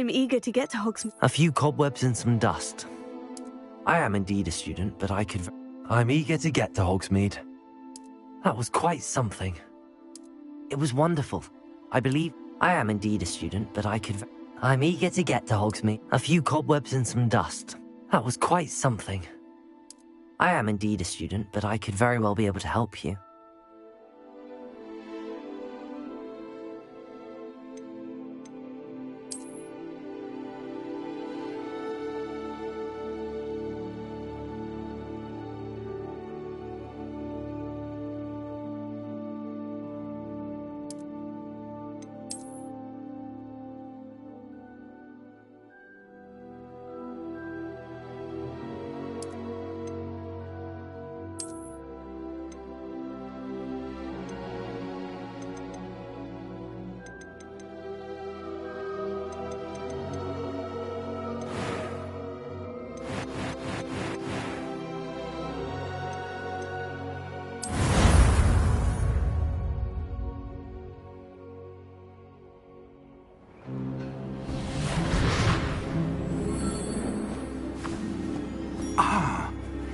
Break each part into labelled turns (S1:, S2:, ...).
S1: I'm eager to get to Hogsmeade.
S2: A few cobwebs and some dust. I am indeed a student, but I could... I'm eager to get to Hogsmeade. That was quite something. It was wonderful. I believe I am indeed a student, but I could... I'm eager to get to Hogsmeade. A few cobwebs and some dust. That was quite something. I am indeed a student, but I could very well be able to help you.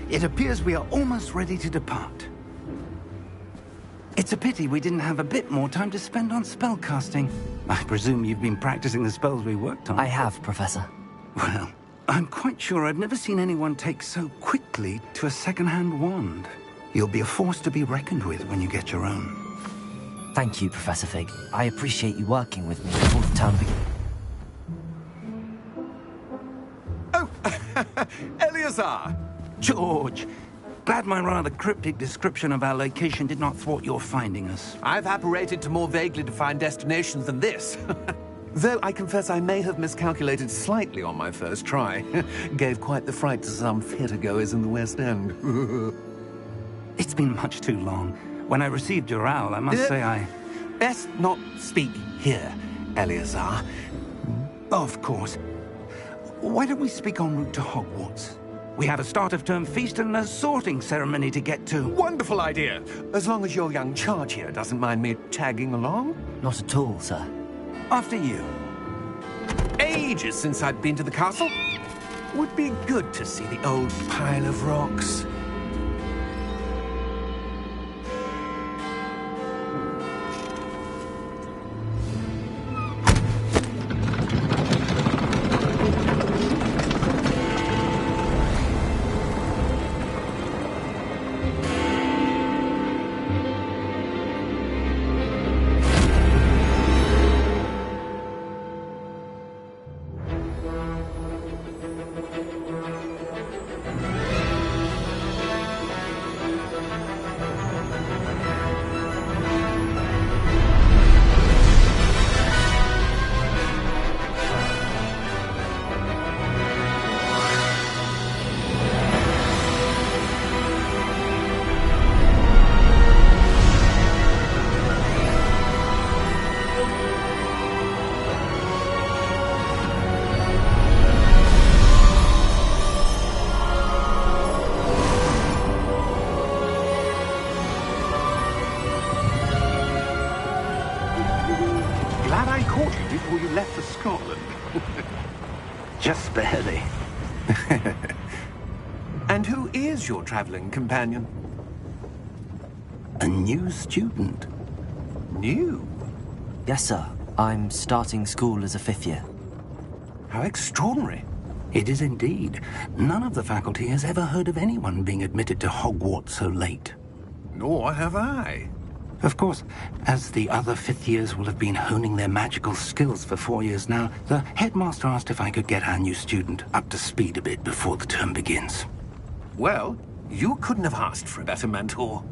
S3: It appears we are almost ready to depart. It's a pity we didn't have a bit more time to spend on spellcasting. I presume you've been practicing the spells we worked on.
S2: I have, Professor.
S3: Well, I'm quite sure I've never seen anyone take so quickly to a second-hand wand. You'll be a force to be reckoned with when you get your own.
S2: Thank you, Professor Fig. I appreciate you working with me before the term begins.
S4: Oh, Eleazar!
S3: George! Glad my rather cryptic description of our location did not thwart your finding us.
S4: I've apparated to more vaguely defined destinations than this. Though I confess I may have miscalculated slightly on my first try. Gave quite the fright to some theatre-goers in the West End.
S3: It's been much too long. When I received your owl, I must say I...
S4: Best not speak here, Eleazar.
S3: Of course. Why don't we speak en route to Hogwarts? We have a start-of-term feast and a sorting ceremony to get to.
S4: Wonderful idea! As long as your young charge here doesn't mind me tagging along.
S2: Not at all, sir.
S3: After you.
S4: Ages since I'd been to the castle. Would be good to see the old pile of rocks. Before you left for Scotland.
S3: Just barely.
S4: And who is your traveling companion?
S3: A new student.
S4: New?
S2: Yes, sir. I'm starting school as a 5th year.
S4: How extraordinary.
S3: It is indeed. None of the faculty has ever heard of anyone being admitted to Hogwarts so late.
S4: Nor have I.
S3: Of course, as the other 5th years will have been honing their magical skills for 4 years now, the headmaster asked if I could get our new student up to speed a bit before the term begins.
S4: Well, you couldn't have asked for a better mentor.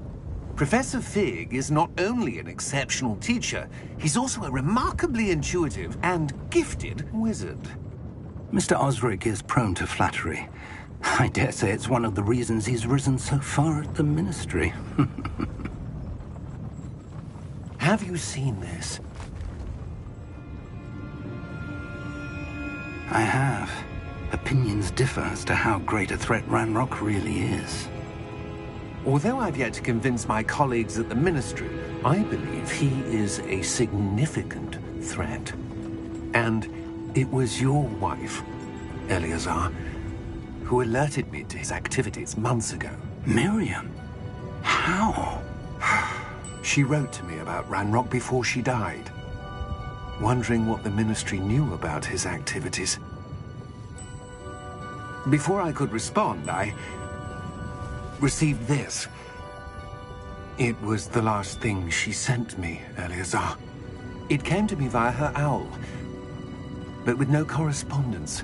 S4: Professor Fig is not only an exceptional teacher, he's also a remarkably intuitive and gifted wizard.
S3: Mr. Osric is prone to flattery. I dare say it's one of the reasons he's risen so far at the Ministry.
S4: Have you seen this?
S3: I have. Opinions differ as to how great a threat Ranrock really is.
S4: Although I've yet to convince my colleagues at the Ministry, I believe he is a significant threat. And It was your wife, Eleazar, who alerted me to his activities months ago.
S3: Miriam? How?
S4: She wrote to me about Ranrock before she died, wondering what the Ministry knew about his activities. Before I could respond, I received this. It was the last thing she sent me, Eleazar. It came to me via her owl, but with no correspondence.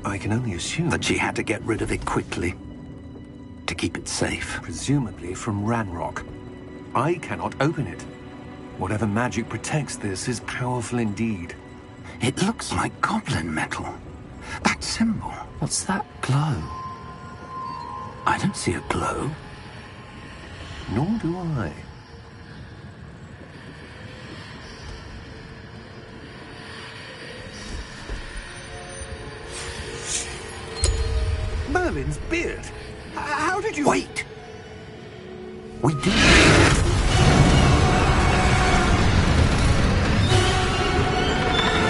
S4: I can only assume
S3: That she had to get rid of it quickly, to keep it safe.
S4: presumably from Ranrock. I cannot open it. Whatever magic protects this is powerful indeed.
S3: It looks like goblin metal. That symbol.
S2: What's that glow?
S3: I don't see a glow.
S4: Nor do I. Merlin's beard. How did you...
S3: Wait! We did.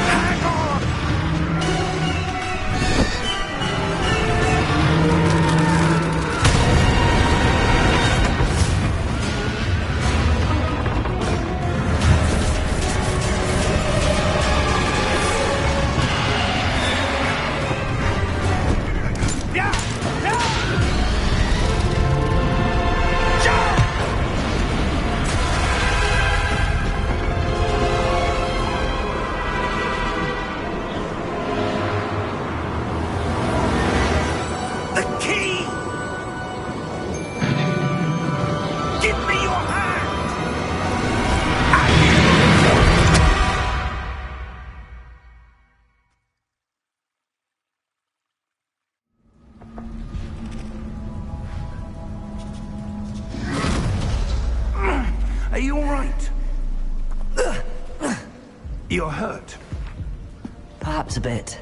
S4: Hang on! Yeah! Yeah! The key! Give me your hand! Are you all right? You're hurt.
S2: Perhaps a bit.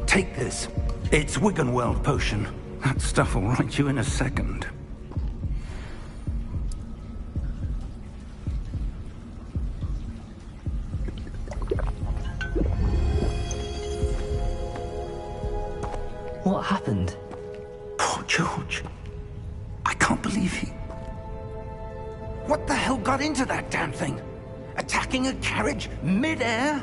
S3: Take this. It's Wiggenweld potion. That stuff will right you in a second.
S2: What happened?
S3: Poor George. I can't believe he... What the hell got into that damn thing? Attacking a carriage mid-air?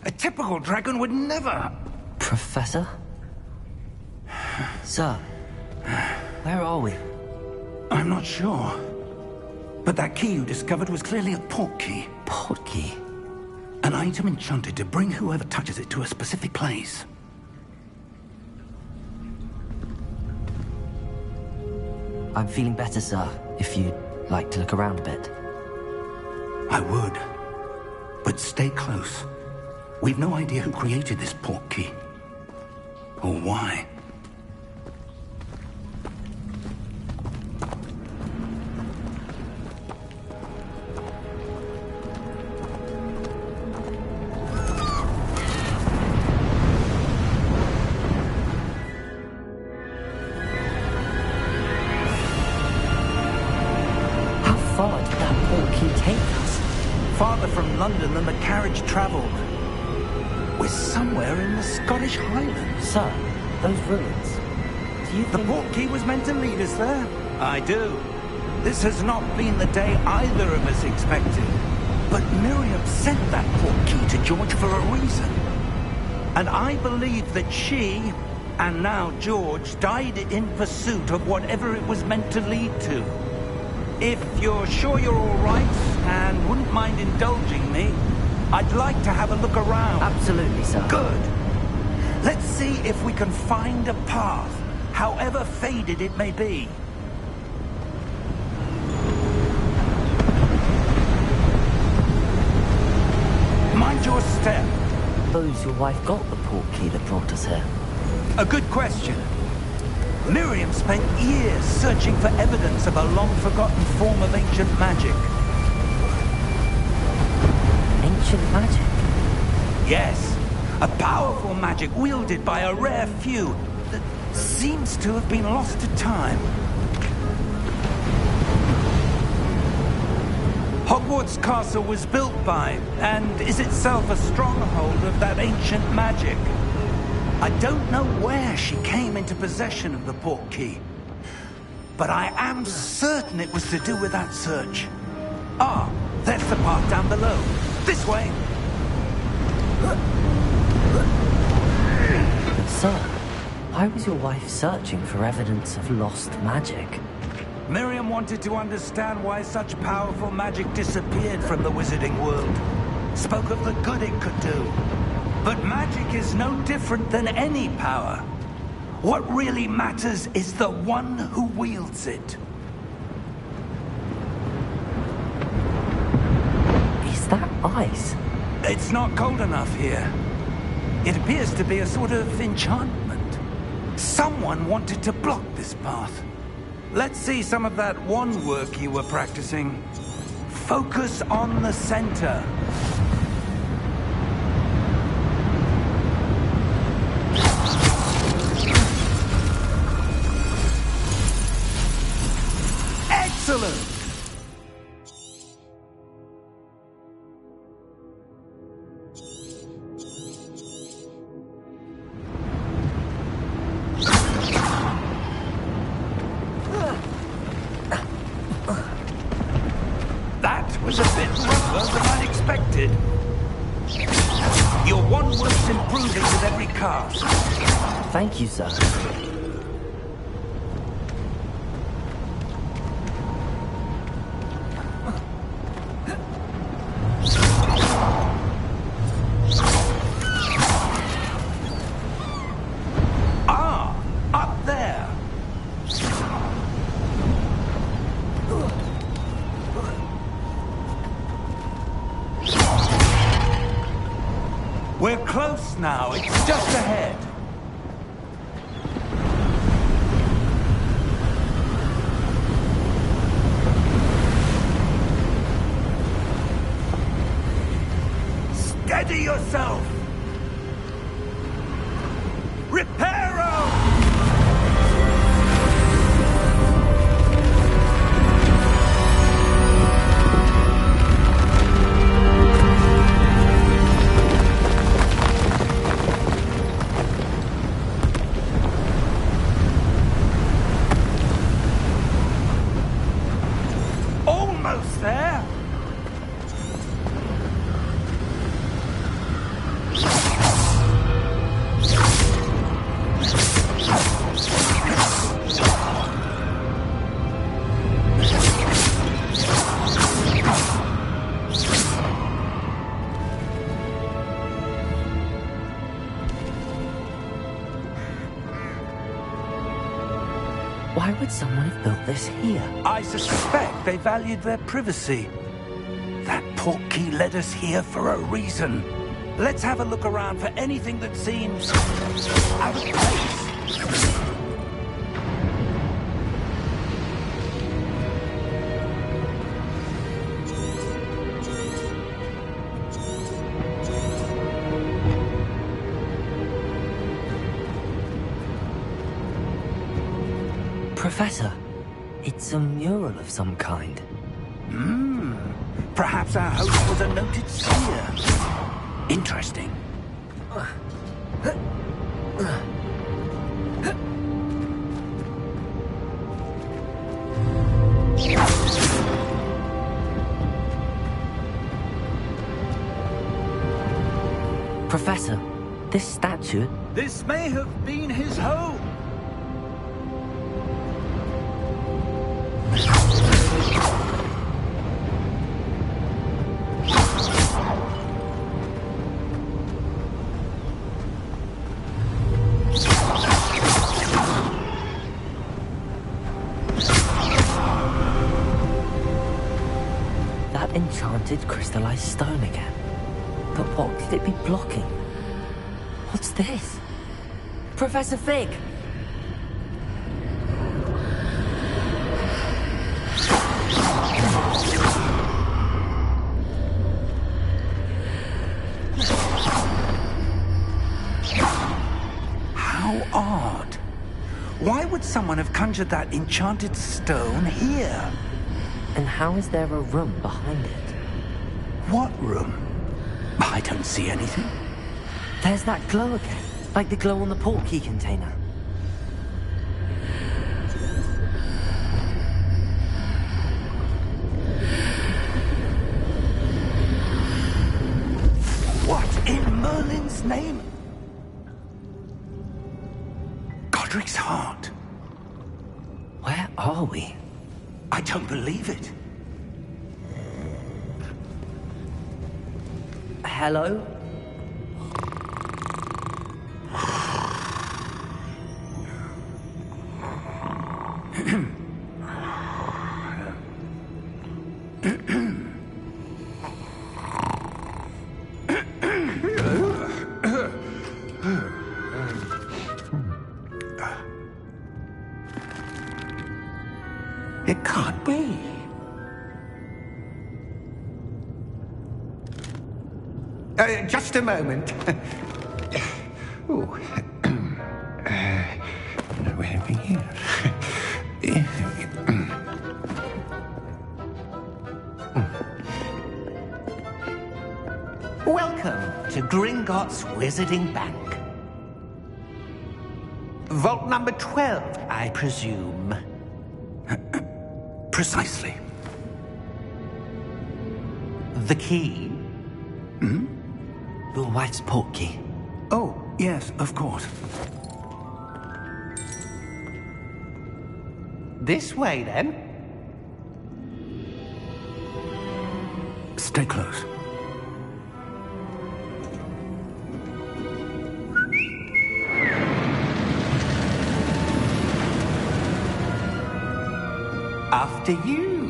S3: A typical dragon would never...
S2: Professor? Sir, where are we?
S3: I'm not sure. But that key you discovered was clearly a port key.
S2: Port key?
S3: An item enchanted to bring whoever touches it to a specific place.
S2: I'm feeling better, sir, if you'd like to look around a bit.
S3: I would. But stay close. We've no idea who created this port key. Or why.
S2: How far did that port key take us?
S3: Farther from London than the carriage travelled. We're somewhere in the Scottish Highlands.
S2: Sir, those ruins. Do you
S3: The
S2: think...
S3: port key was meant to lead us there? I do. This has not been the day either of us expected. But Miriam sent that port key to George for a reason. And I believe that she, and now George, died in pursuit of whatever it was meant to lead to. If you're sure you're all right, and wouldn't mind indulging me, I'd like to have a look around.
S2: Absolutely, sir.
S3: Good. Let's see if we can find a path, however faded it may be. Mind your step.
S2: Suppose your wife got the port key that brought us here.
S3: A good question. Miriam spent years searching for evidence of a long-forgotten form of ancient magic.
S2: Ancient magic?
S3: Yes, a powerful magic wielded by a rare few that seems to have been lost to time. Hogwarts Castle was built by, and is itself a stronghold of that ancient magic. I don't know where she came into possession of the portkey, but I am certain it was to do with that search. Ah, there's the path down below. This way!
S2: Sir, why was your wife searching for evidence of lost magic?
S3: Miriam wanted to understand why such powerful magic disappeared from the wizarding world. Spoke of the good it could do. But magic is no different than any power. What really matters is the one who wields it.
S2: Is that ice?
S3: It's not cold enough here. It appears to be a sort of enchantment. Someone wanted to block this path. Let's see some of that wand work you were practicing. Focus on the center. Excellent! That was a bit rougher than I'd expected. Your wand work's improving with every cast.
S2: Thank you, sir.
S3: Ah, up there. We're close now. It's just ahead. Steady yourself. Reparo! Almost there.
S2: Why would someone have built this here?
S3: I suspect they valued their privacy. That portkey led us here for a reason. Let's have a look around for anything that seems out of place.
S2: Professor, it's a mural of some kind.
S3: Perhaps our host was a noted skier. Interesting.
S2: Professor, this statue...
S3: This may have been his home.
S2: That enchanted crystallized stone again. But what could it be blocking? What's this? Professor Fig!
S3: How odd. Why would someone have conjured that enchanted stone here?
S2: And how is there a room behind it?
S3: What room? I don't see anything.
S2: There's that glow again, like the glow on the portkey container.
S3: What in Merlin's name? Godric's heart.
S2: Where are we?
S3: I don't believe it.
S2: Hello?
S3: It can't be. Just a moment. Ooh. Where are we here? Welcome to Gringotts Wizarding Bank. Vault number 12, I presume. Precisely. The key?
S2: Hmm? Your wife's portkey.
S3: Oh, yes, of course. This way, then. Stay close. After you.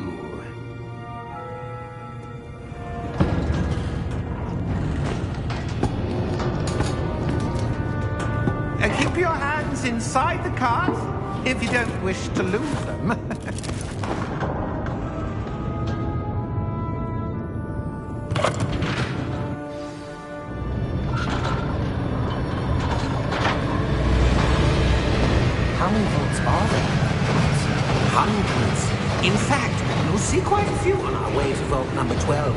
S3: Keep your hands inside the cart if you don't wish to lose them.
S2: How many vaults are there?
S3: Hundreds. In fact, you'll see quite a few on our way to vault number 12.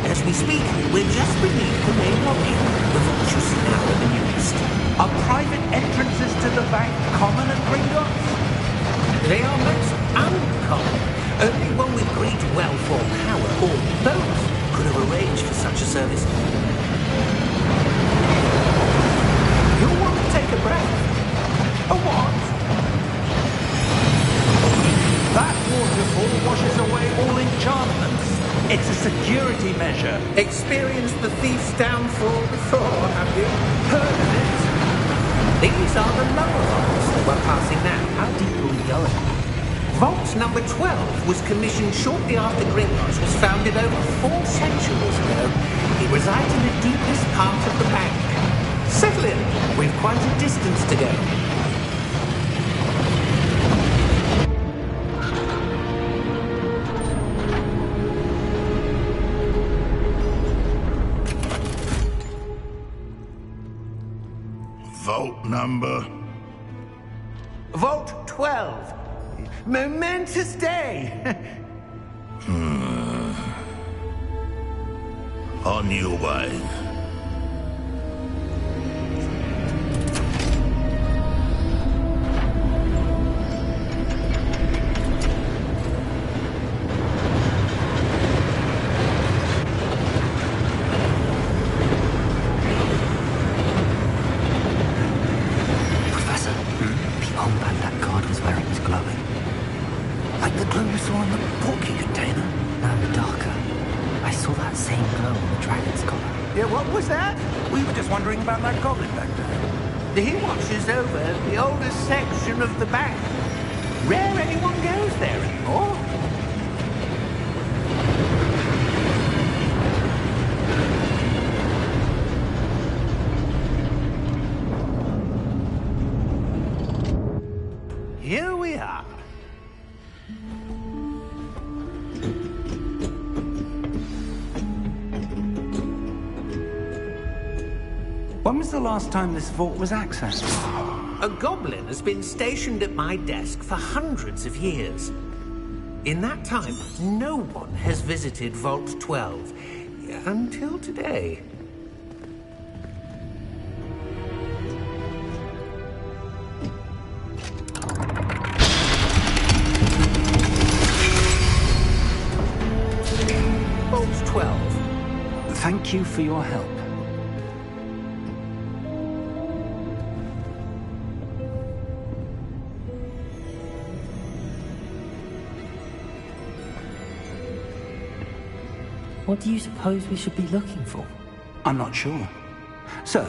S3: As we speak, we're just beneath the main lobby. The vault you see now in the newest. Are private entrances to the bank common at Gringotts? They are most uncommon. Only one with great wealth or power, or both, could have arranged for such a service. You'll want to take a breath. A what? That waterfall washes away all enchantments. It's a security measure. Experienced the thief's downfall before, have you? Heard of it? These are the lower vaults that we're passing now.
S2: How deep are we going?
S3: Vault number 12 was commissioned shortly after Gringotts was founded over 4 centuries ago. It resides in the deepest part of the bank. Settle in. We've quite a distance to go.
S1: Vault number?
S3: Vault 12. Momentous day.
S1: On your way.
S3: He watches over the oldest section of the bank. Rare anyone goes there anymore. Here we are. When was the last time this vault was accessed? A goblin has been stationed at my desk for hundreds of years.
S4: In that time, no one has visited Vault 12. Until today. Vault 12.
S3: Thank you for your help.
S2: What do you suppose we should be looking for?
S3: I'm not sure. Sir,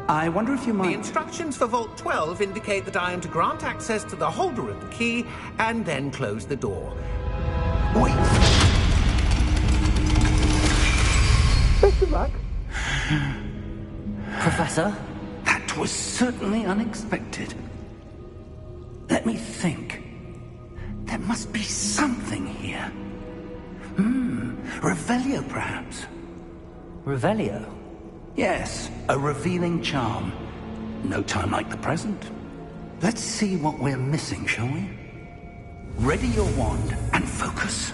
S3: I wonder if you
S4: The
S3: might...
S4: instructions for Vault 12 indicate that I am to grant access to the holder of the key and then close the door.
S3: Wait!
S4: Best of luck.
S2: Professor?
S3: That was certainly unexpected. Let me think. There must be something here. Revelio, perhaps?
S2: Revelio?
S3: Yes, a revealing charm. No time like the present. Let's see what we're missing, shall we? Ready your wand and focus.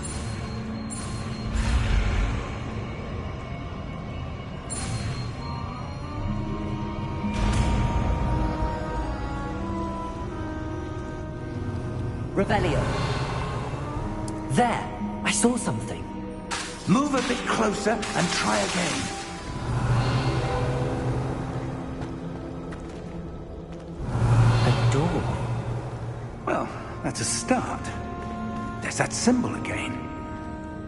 S2: Revelio. There! I saw something.
S3: Move a bit closer and try again.
S2: A door.
S3: Well, that's a start. There's that symbol again.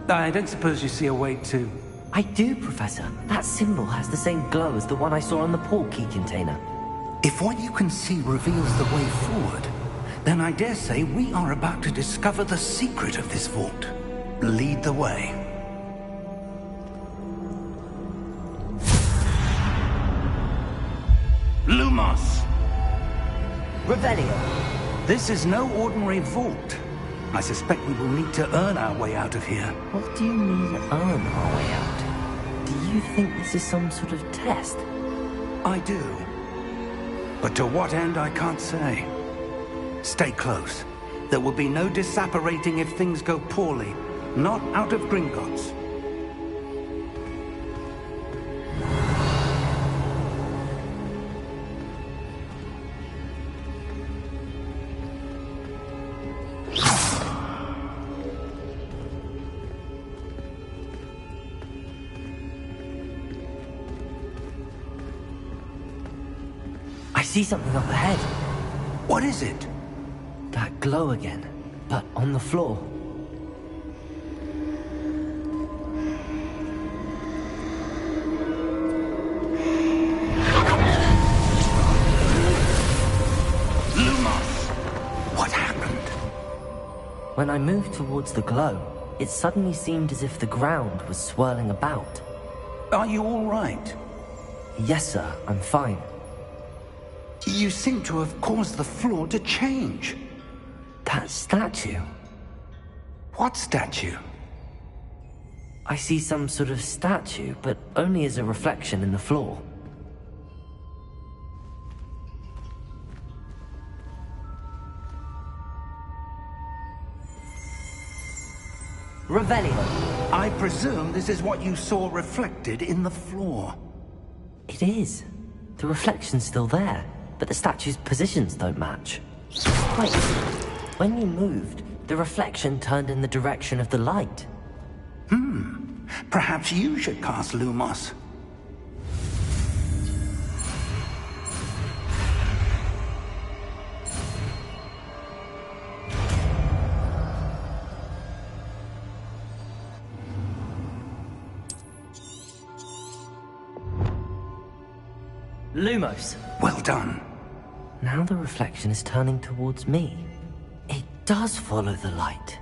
S3: I don't suppose you see a way to...
S2: I do, Professor. That symbol has the same glow as the one I saw on the portkey container.
S3: If what you can see reveals the way forward, then I dare say we are about to discover the secret of this vault. Lead the way. Lumos!
S2: Revelio.
S3: This is no ordinary vault. I suspect we will need to earn our way out of here.
S2: What do you mean, earn our way out? Do you think this is some sort of test?
S3: I do. But to what end, I can't say. Stay close. There will be no disapparating if things go poorly. Not out of Gringotts.
S2: I see something up ahead.
S3: What is it?
S2: That glow again, but on the floor.
S3: Lumos! What happened?
S2: When I moved towards the glow, it suddenly seemed as if the ground was swirling about.
S3: Are you all right?
S2: Yes, sir, I'm fine.
S3: You seem to have caused the floor to change.
S2: That statue.
S3: What statue?
S2: I see some sort of statue, but only as a reflection in the floor. Revelio.
S3: I presume this is what you saw reflected in the floor.
S2: It is. The reflection's still there, but the statue's positions don't match. Wait, when you moved, the reflection turned in the direction of the light.
S3: Perhaps you should cast Lumos.
S2: Lumos.
S3: Well done.
S2: Now the reflection is turning towards me. It does follow the light.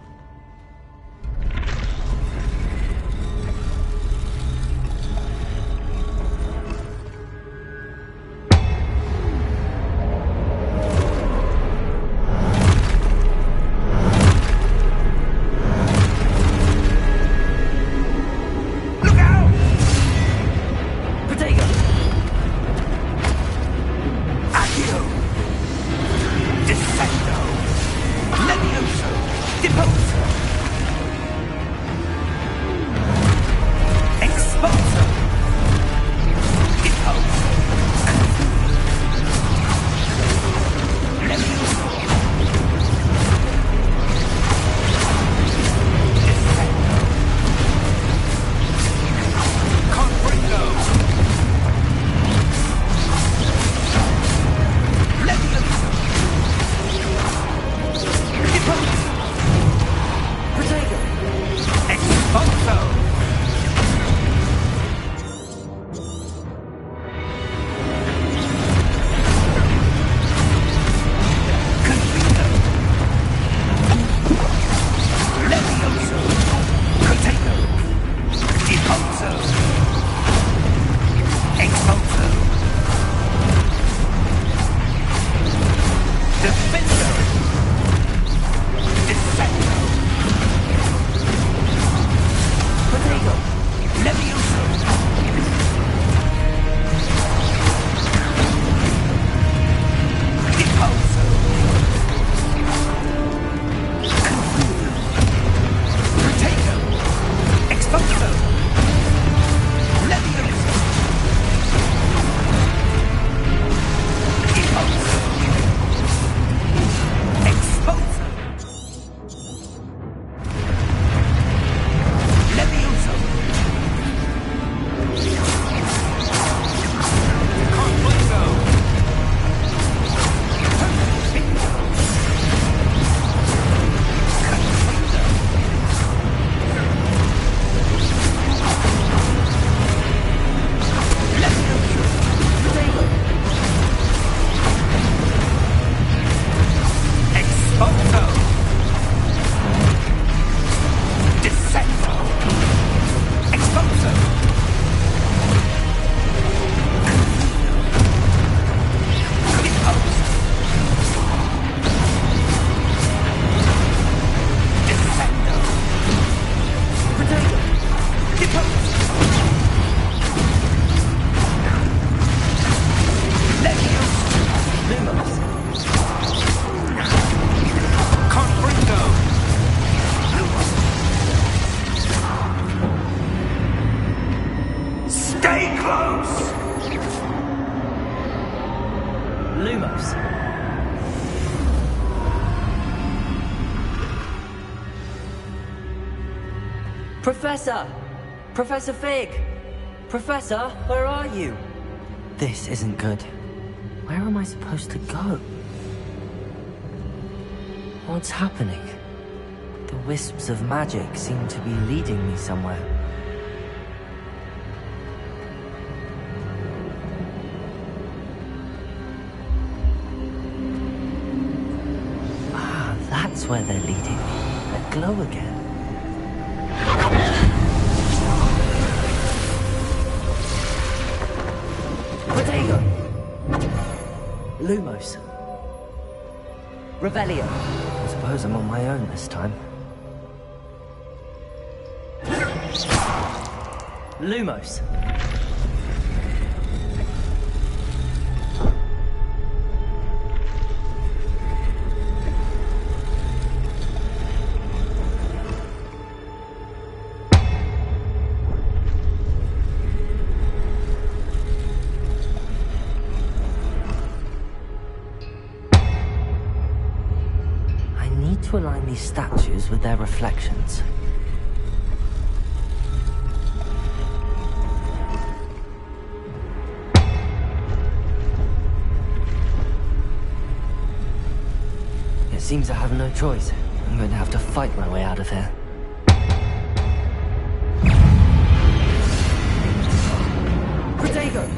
S3: Look out!
S2: Protego!
S3: Accio! Descendo! Levioso! Depose! Stay close!
S2: Lumos. Professor! Professor Fig! Professor, where are you? This isn't good. Where am I supposed to go? What's happening? The wisps of magic seem to be leading me somewhere. Ah, that's where they're leading me. That glow again. Protego! Lumos. Revelio. I suppose I'm on my own this time. Lumos. To align these statues with their reflections. It seems I have no choice. I'm going to have to fight my way out of here. Protego!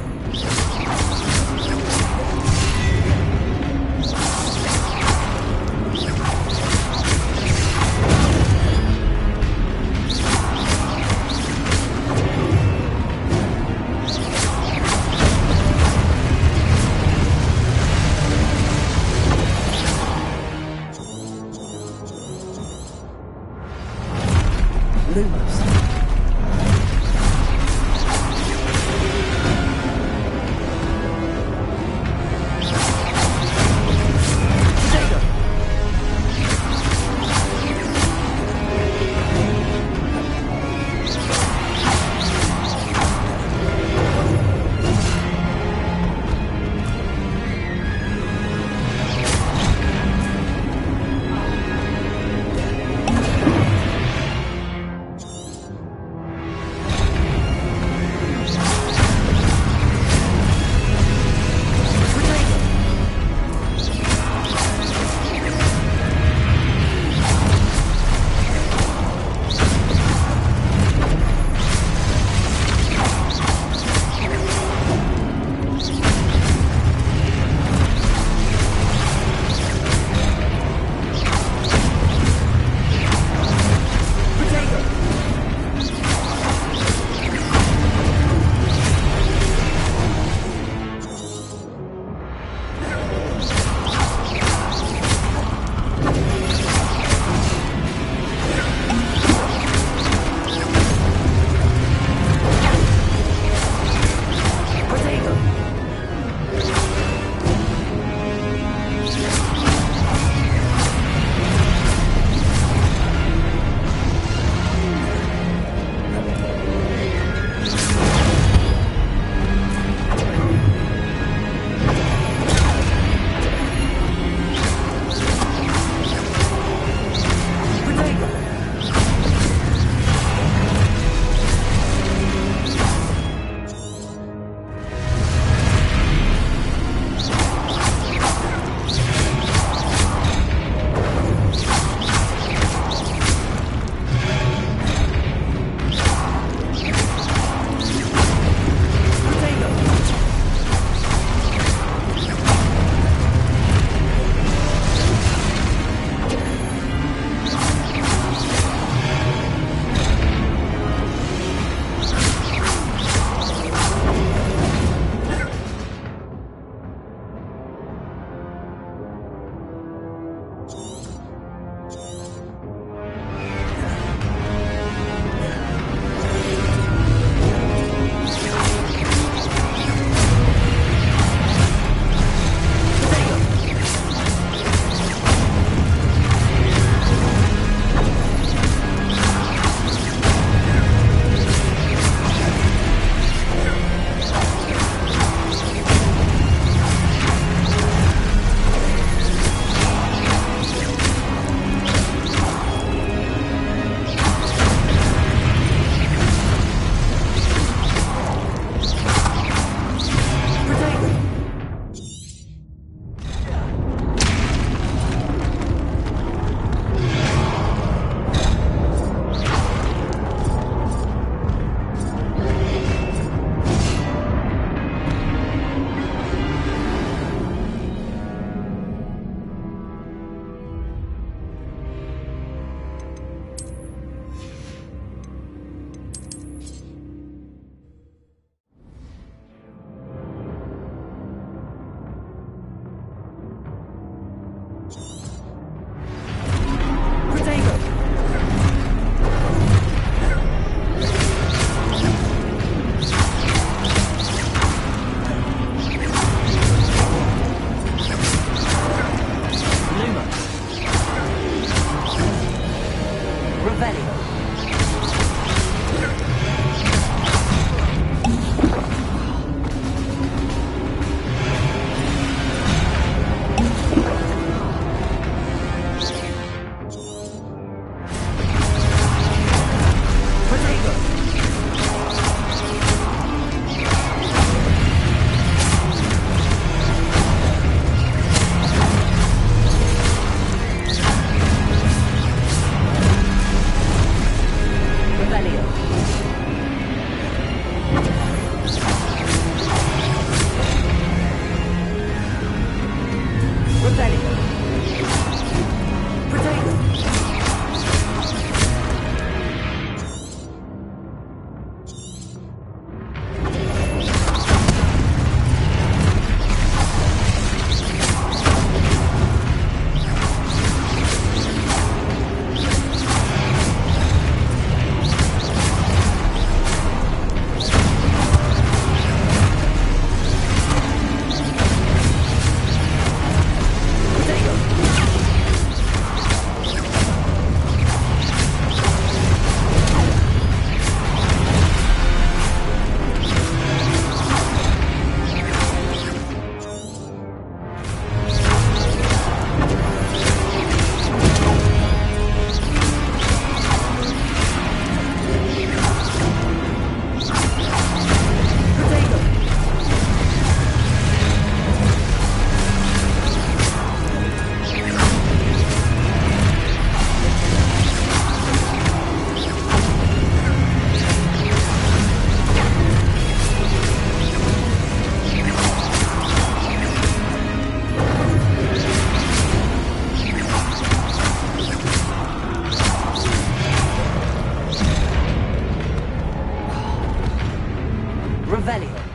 S2: Revelio.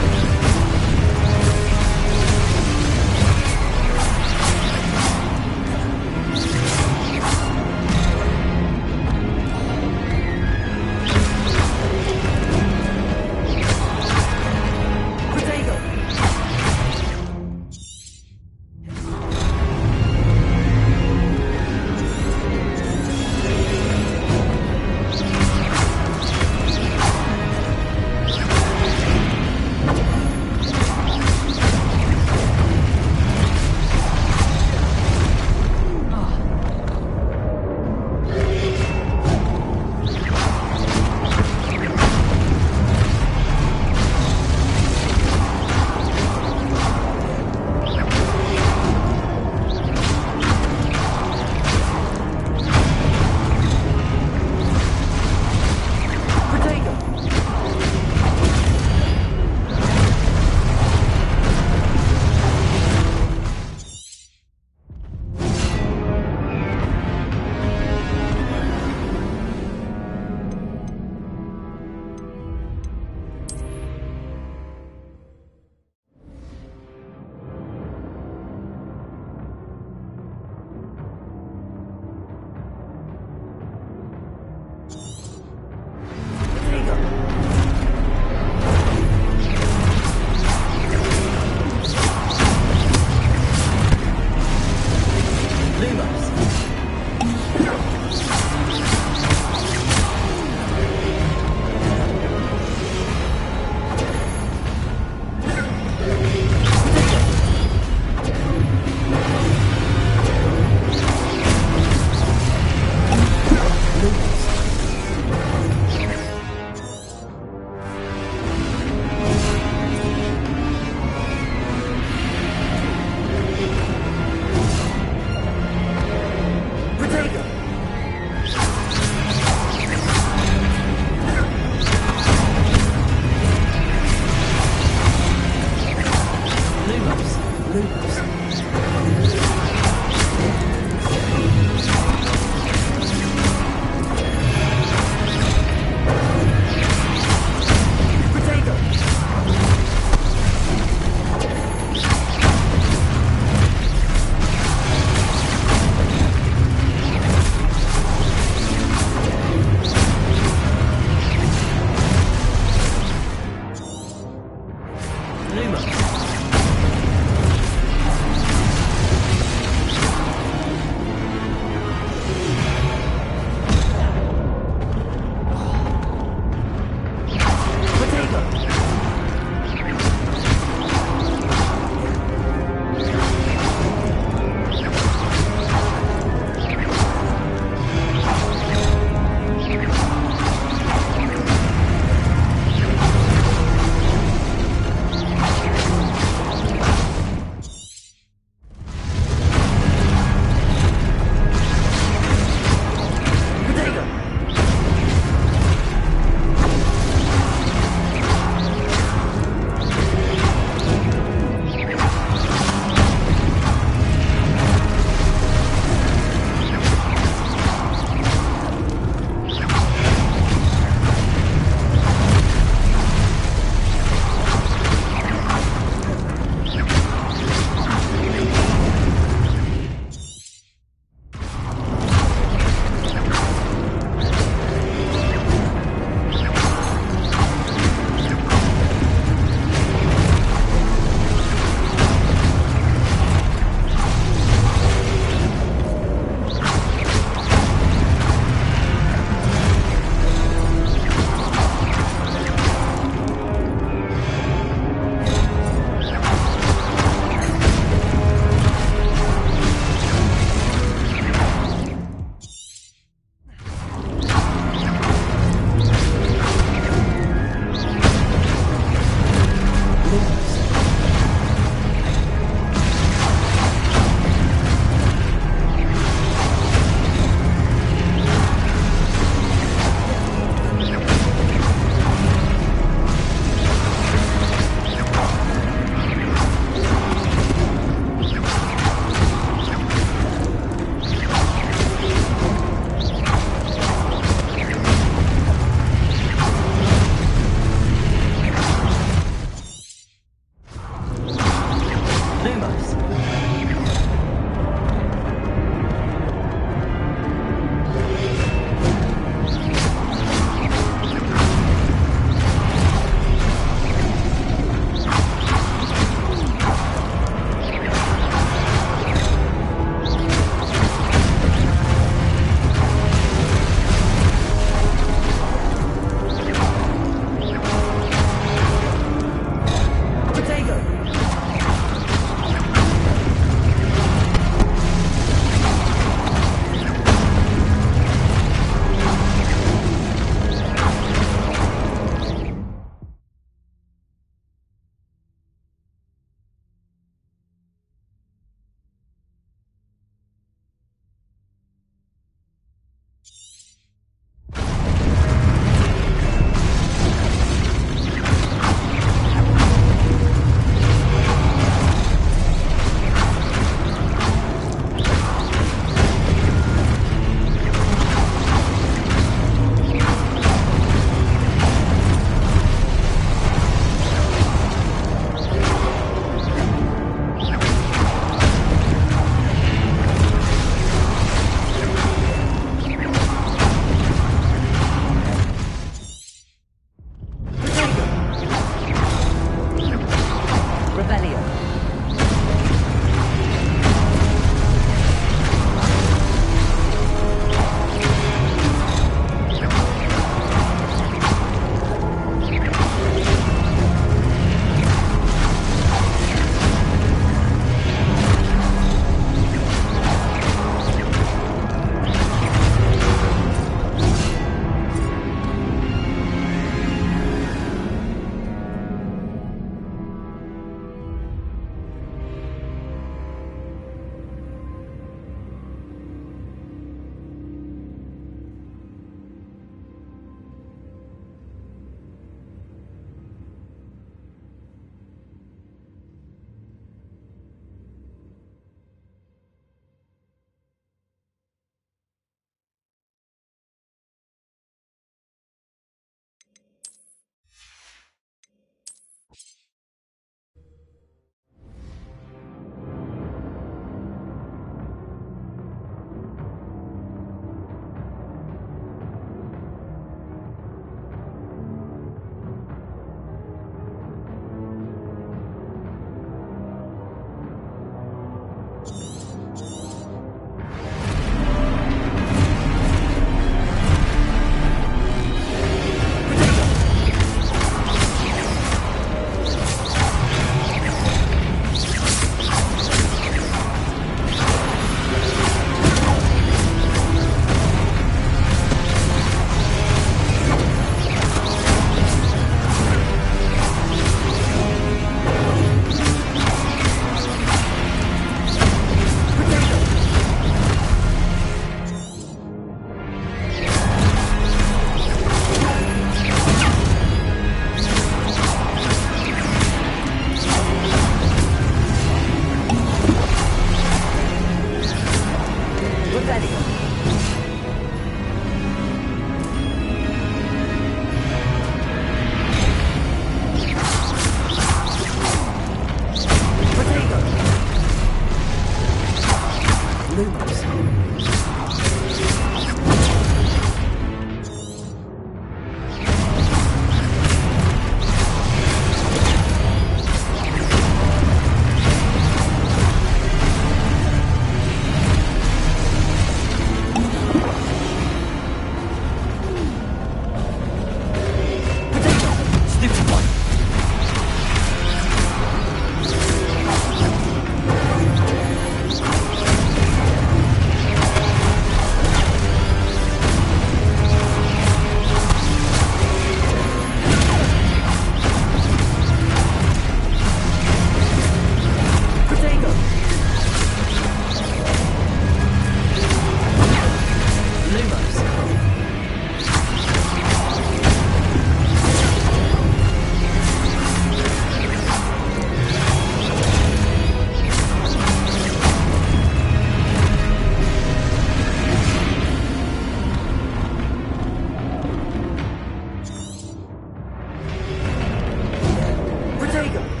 S2: Potato!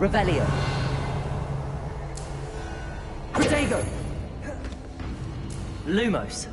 S2: Revelio. Protego. Lumos.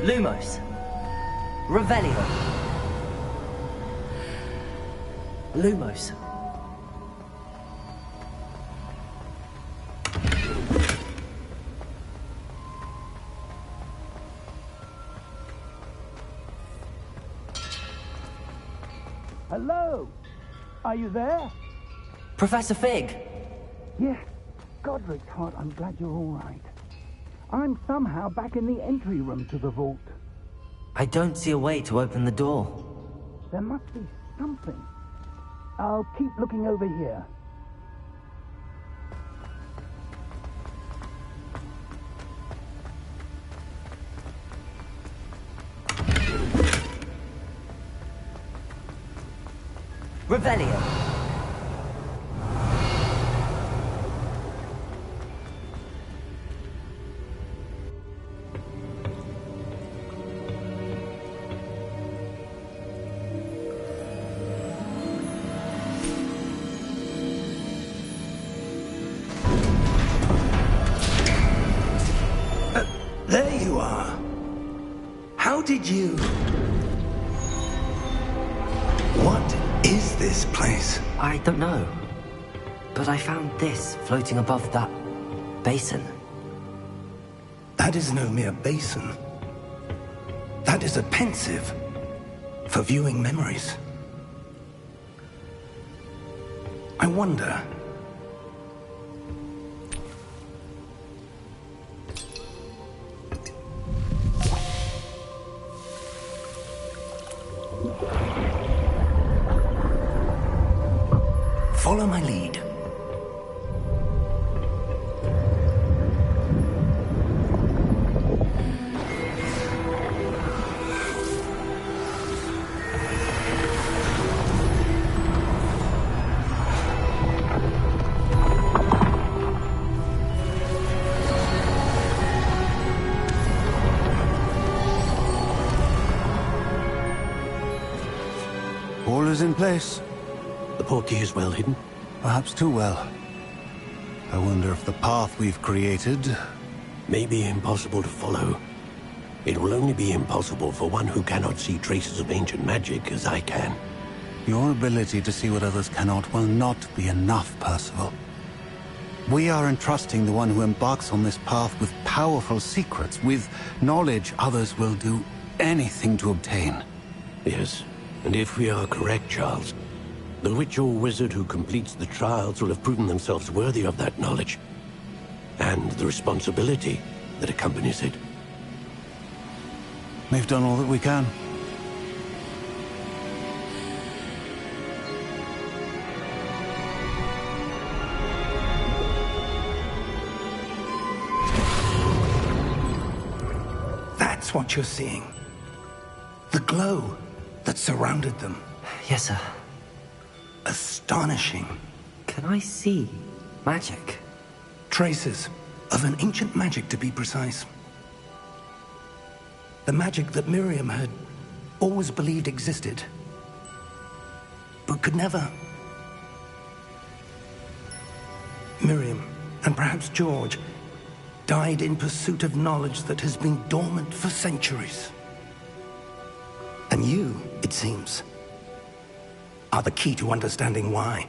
S2: Lumos. Revelio. Lumos.
S3: Hello? Are you there?
S2: Professor Fig.
S3: Yes. Godric's heart, I'm glad you're all right. I'm somehow back in the entry room to the vault.
S2: I don't see a way to open the door.
S3: There must be something. I'll keep looking over here.
S2: Revelio.
S5: There you are. How did you... What is this place?
S2: I don't know. But I found this floating above that basin.
S5: That is no mere basin. That is a pensive for viewing memories. I wonder... Follow my lead.
S6: All is in place.
S7: The portkey is well hidden.
S6: Perhaps too well. I wonder if the path we've created...
S7: May be impossible to follow. It will only be impossible for one who cannot see traces of ancient magic as I can.
S6: Your ability to see what others cannot will not be enough, Percival. We are entrusting the one who embarks on this path with powerful secrets, with knowledge others will do anything to obtain.
S7: Yes, and if we are correct, Charles, the witch or wizard who completes the trials will have proven themselves worthy of that knowledge, and the responsibility that accompanies it.
S6: We've done all that we can.
S5: That's what you're seeing. The glow that surrounded them.
S2: Yes, sir.
S5: Astonishing.
S2: Can I see magic?
S5: Traces of an ancient magic, to be precise. The magic that Miriam had always believed existed, but could never. Miriam, and perhaps George, died in pursuit of knowledge that has been dormant for centuries. And you, it seems, are the key to understanding why.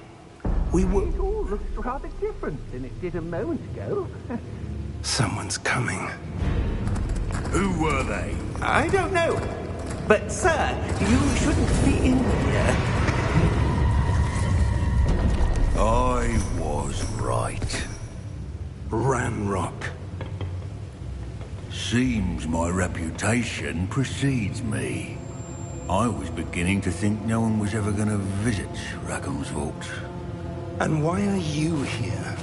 S5: We were...
S3: It all looks rather different than it did a moment ago.
S5: Someone's coming.
S1: Who were they?
S3: I don't know. But, sir, you shouldn't be in here.
S1: I was right.
S5: Ranrock.
S1: Seems my reputation precedes me. I was beginning to think no one was ever going to visit Rackham's vault.
S5: And why are you here?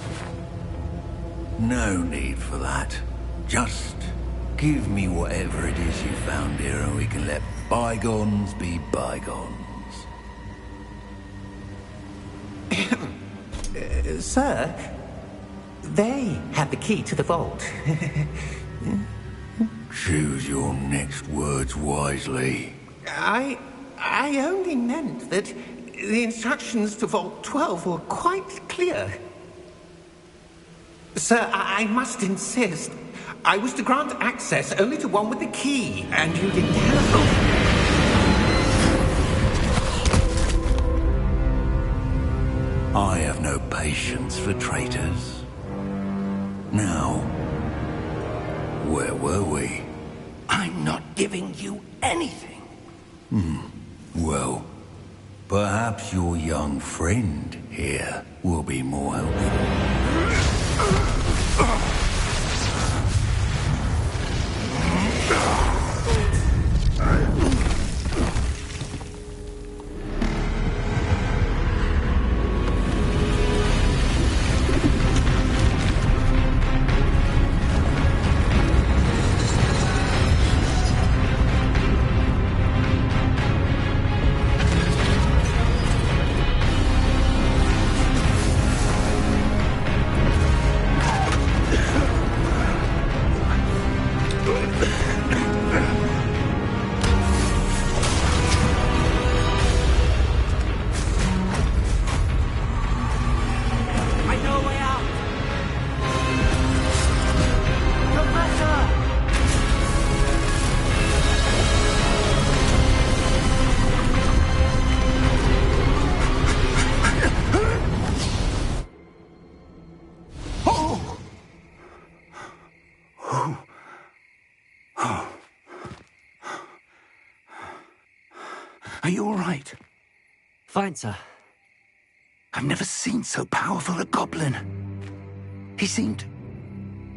S1: No need for that. Just give me whatever it is you found here and we can let bygones be bygones.
S3: Sir, they have the key to the vault.
S1: Choose your next words wisely.
S3: I only meant that the instructions to Vault 12 were quite clear. Sir, I must insist. I was to grant access only to one with the key, and you didn't have...
S1: patience for traitors. Now, where were we?
S5: I'm not giving you anything.
S1: Well, perhaps your young friend here will be more helpful.
S5: Are you all right?
S2: Fine, sir.
S5: I've never seen so powerful a goblin. He seemed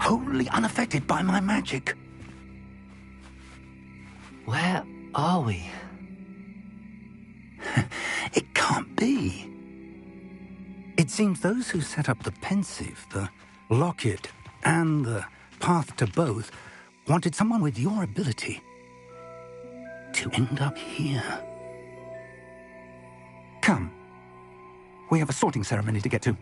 S5: wholly unaffected by my magic.
S2: Where are we?
S5: It can't be. It seems those who set up the pensive, the locket, and the path to both wanted someone with your ability to end up here. Come. We have a sorting ceremony to get to.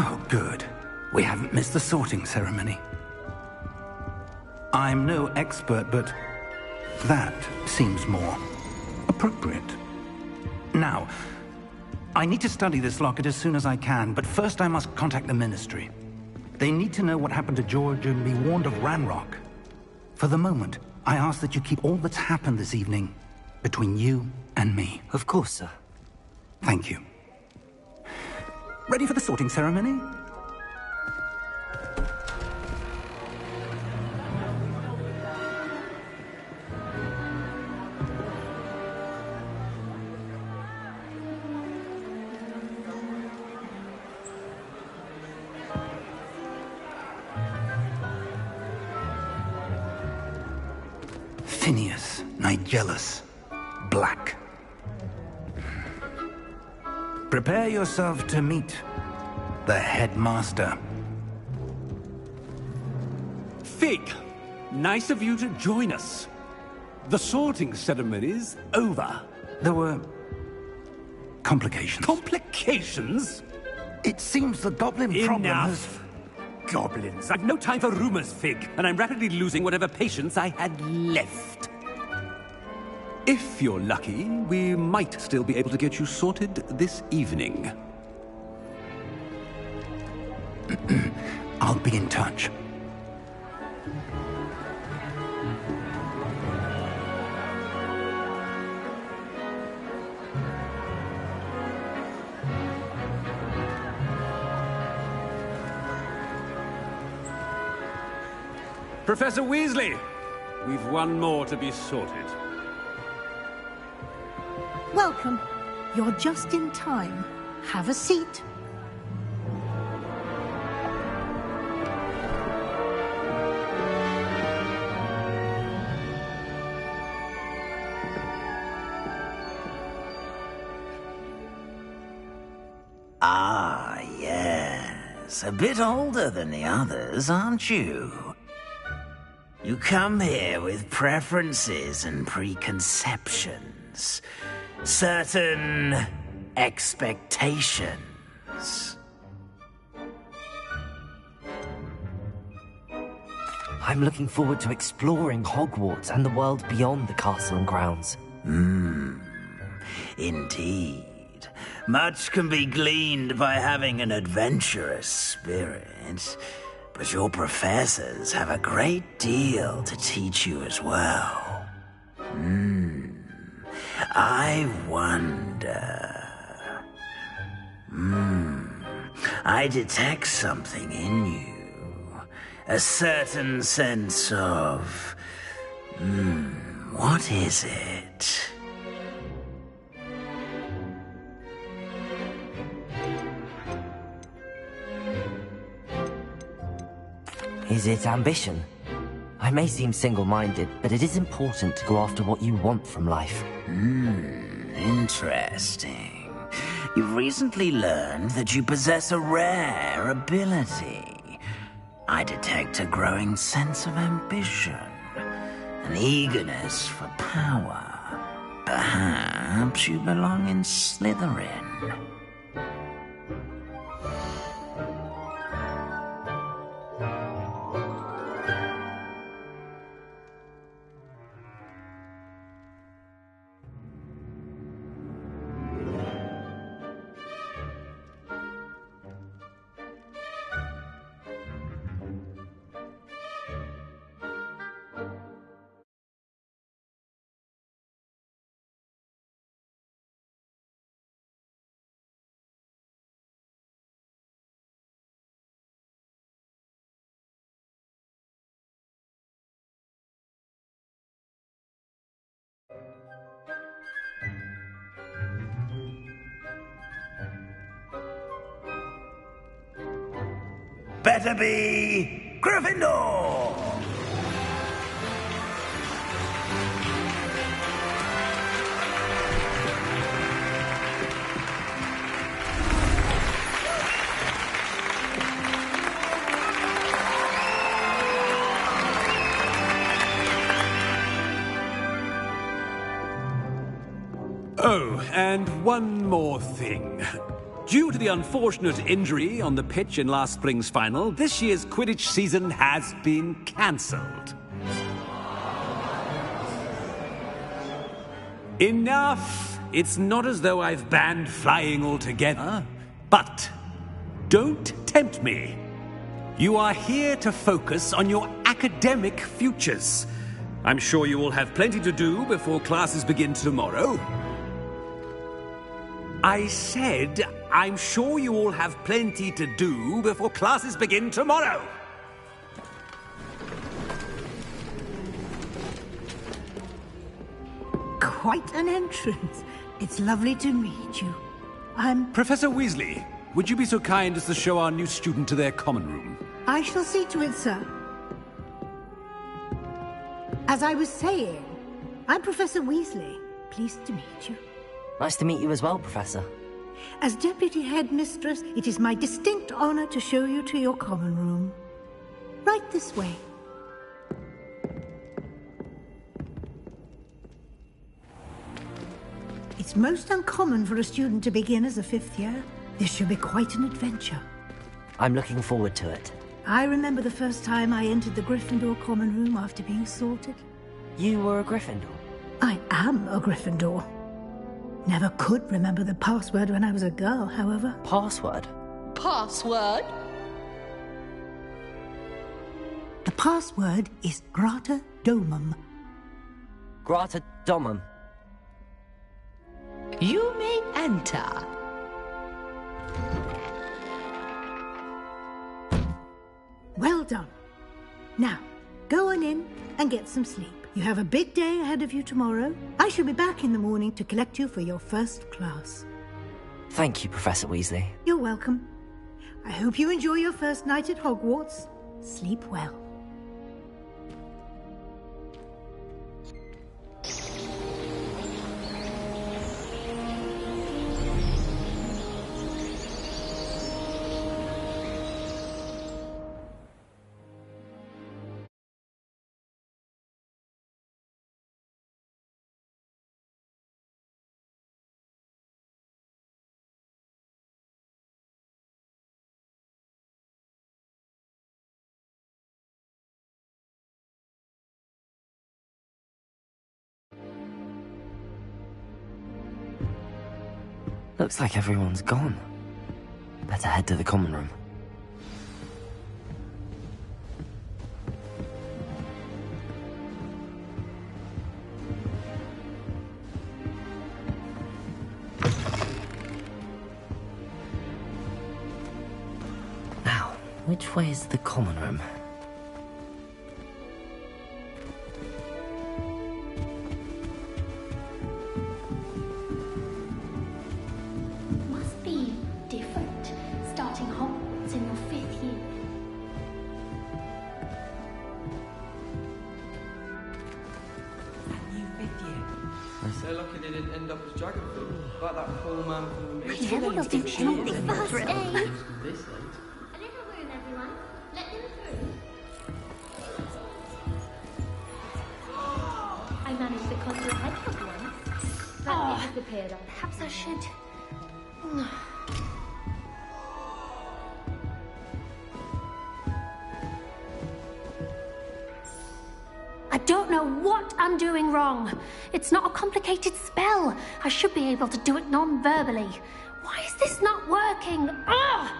S5: Oh, good. We haven't missed the sorting ceremony. I'm no expert, but that seems more appropriate. Now, I need to study this locket as soon as I can, but first I must contact the Ministry. They need to know what happened to George and be warned of Ranrock. For the moment, I ask that you keep all that's happened this evening between you and me.
S2: Of course, sir.
S5: Thank you. Ready for the sorting ceremony? Phineas, Nigellus, Black. Prepare yourself to meet the headmaster.
S8: Fig, nice of you to join us. The sorting ceremony's over.
S5: There were complications.
S8: Complications?
S5: It seems the goblin problem has...
S8: Enough! Goblins. I've no time for rumors, Fig, and I'm rapidly losing whatever patience I had left. If you're lucky, we might still be able to get you sorted this evening.
S5: I'll be in touch.
S8: Professor Weasley! We've one more to be sorted.
S9: Welcome. You're just in time. Have a seat.
S10: Ah, yes. A bit older than the others, aren't you? You come here with preferences and preconceptions. Certain expectations.
S2: I'm looking forward to exploring Hogwarts and the world beyond the castle and grounds.
S10: Indeed. Much can be gleaned by having an adventurous spirit, but your professors have a great deal to teach you as well. I wonder... I detect something in you. A certain sense of... what is it?
S2: Is it ambition? I may seem single-minded, but it is important to go after what you want from life.
S10: Interesting. You've recently learned that you possess a rare ability. I detect a growing sense of ambition, an eagerness for power. Perhaps you belong in Slytherin. Better be Gryffindor!
S8: Oh, and one more thing. Due to the unfortunate injury on the pitch in last spring's final, this year's Quidditch season has been cancelled. Enough! It's not as though I've banned flying altogether. But don't tempt me. You are here to focus on your academic futures. I'm sure you will have plenty to do before classes begin tomorrow. I said, I'm sure you all have plenty to do before classes begin tomorrow.
S9: Quite an entrance. It's lovely to meet you.
S8: Professor Weasley, would you be so kind as to show our new student to their common room?
S9: I shall see to it, sir. As I was saying, I'm Professor Weasley. Pleased to meet you.
S2: Nice to meet you as well, Professor.
S9: As Deputy Headmistress, it is my distinct honor to show you to your common room. Right this way. It's most uncommon for a student to begin as a fifth year. This should be quite an adventure.
S2: I'm looking forward to it.
S9: I remember the first time I entered the Gryffindor common room after being sorted.
S2: You were a Gryffindor?
S9: I am a Gryffindor. Never could remember the password when I was a girl, however.
S2: Password?
S11: Password?
S9: The password is Grata Domum.
S2: Grata Domum.
S11: You may enter.
S9: Well done. Now, go on in and get some sleep. You have a big day ahead of you tomorrow. I shall be back in the morning to collect you for your first class.
S2: Thank you, Professor Weasley.
S9: You're welcome. I hope you enjoy your first night at Hogwarts. Sleep well.
S2: Looks like everyone's gone. Better head to the common room. Now, which way is the common room?
S12: Must be different, starting Hogwarts in your 5th year.
S13: That new 5th year. So lucky they didn't end up as Dragonfield, like that poor man from the movie.
S12: I never think she is the first day.
S13: This late.
S12: A little room, everyone. Let them through. I managed to conjure a hedgehog once. That thing disappeared. Perhaps I should. I don't know what I'm doing wrong. It's not a complicated spell. I should be able to do it non-verbally. Why is this not working? Ah!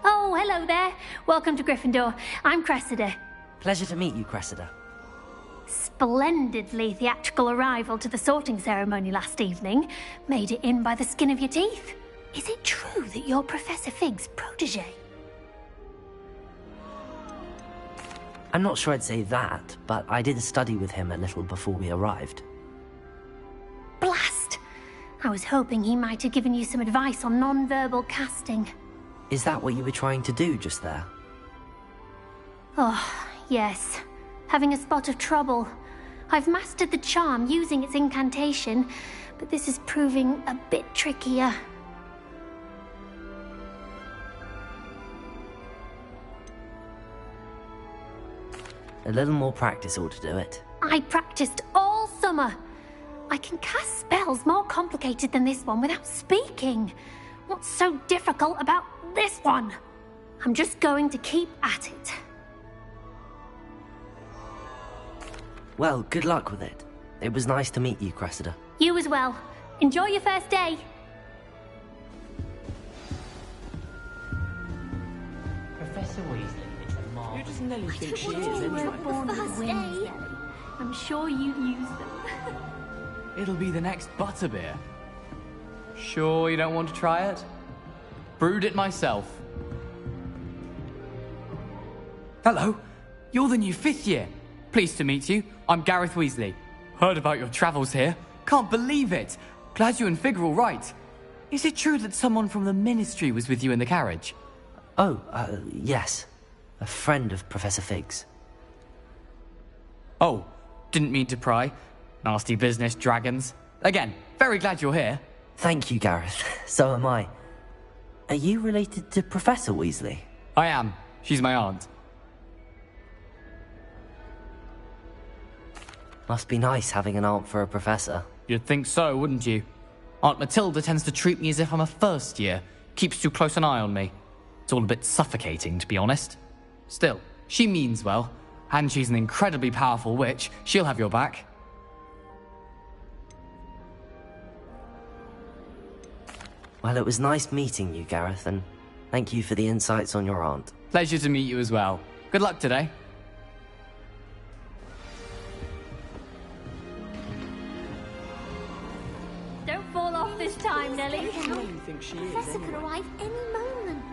S12: Oh, hello there. Welcome to Gryffindor. I'm Cressida.
S2: Pleasure to meet you, Cressida.
S12: Splendidly theatrical arrival to the sorting ceremony last evening. Made it in by the skin of your teeth. Is it true that you're Professor Fig's protege?
S2: I'm not sure I'd say that, but I did study with him a little before we arrived.
S12: Blast! I was hoping he might have given you some advice on non-verbal casting.
S2: Is that what you were trying to do just there?
S12: Oh, yes. Having a spot of trouble. I've mastered the charm using its incantation, but this is proving a bit trickier.
S2: A little more practice ought to do it.
S12: I practiced all summer. I can cast spells more complicated than this one without speaking. What's so difficult about this one? I'm just going to keep at it.
S2: Well, good luck with it. It was nice to meet you, Cressida.
S12: You as well. Enjoy your first day.
S13: Professor Weasley is a marvel. You just nearly think she is,
S12: You
S13: anyway.
S12: were born with wings, Ellie. I'm sure you'd use them.
S14: It'll be the next butterbeer. Sure you don't want to try it? Brewed it myself. Hello, you're the new 5th year. Pleased to meet you. I'm Gareth Weasley. Heard about your travels here. Can't believe it. Glad you and Fig are all right. Is it true that someone from the Ministry was with you in the carriage?
S2: Oh, yes. A friend of Professor Fig's.
S14: Oh, didn't mean to pry. Nasty business, dragons. Again, very glad you're here.
S2: Thank you, Gareth. So am I. Are you related to Professor Weasley?
S14: I am. She's my aunt.
S2: Must be nice having an aunt for a professor.
S14: You'd think so, wouldn't you? Aunt Matilda tends to treat me as if I'm a first year. Keeps too close an eye on me. It's all a bit suffocating, to be honest. Still, she means well. And she's an incredibly powerful witch. She'll have your back.
S2: Well, it was nice meeting you, Gareth, and thank you for the insights on your aunt.
S14: Pleasure to meet you as well. Good luck today.
S12: Don't fall off this time, Nellie.
S13: You just nearly think she is,
S12: Professor could
S13: anyway.
S12: arrive any moment.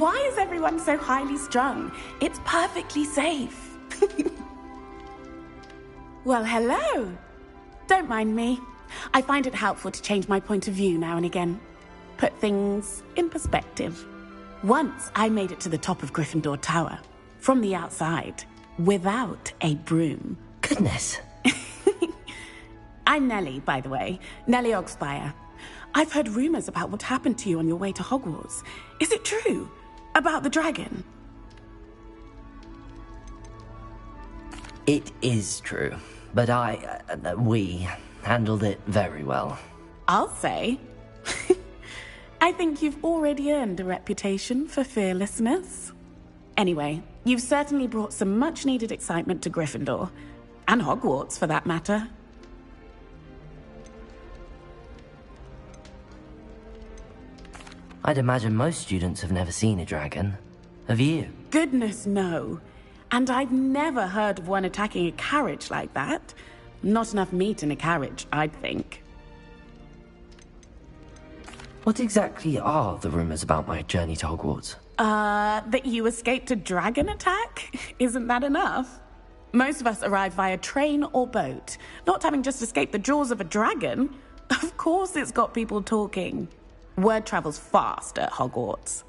S15: Why is everyone so highly strung? It's perfectly safe. Well, hello. Don't mind me. I find it helpful to change my point of view now and again. Put things in perspective. Once I made it to the top of Gryffindor Tower, from the outside, without a broom.
S2: Goodness.
S15: I'm Nellie, by the way. Nellie Ogspire. I've heard rumors about what happened to you on your way to Hogwarts. Is it true? About the dragon?
S2: It is true, but we handled it very well.
S15: I'll say. I think you've already earned a reputation for fearlessness. Anyway, you've certainly brought some much-needed excitement to Gryffindor. And Hogwarts, for that matter.
S2: I'd imagine most students have never seen a dragon. Have you?
S15: Goodness, no. And I've never heard of one attacking a carriage like that. Not enough meat in a carriage, I'd think.
S2: What exactly are the rumors about my journey to Hogwarts?
S15: That you escaped a dragon attack? Isn't that enough? Most of us arrive via train or boat, not having just escaped the jaws of a dragon. Of course it's got people talking. Word travels fast at Hogwarts.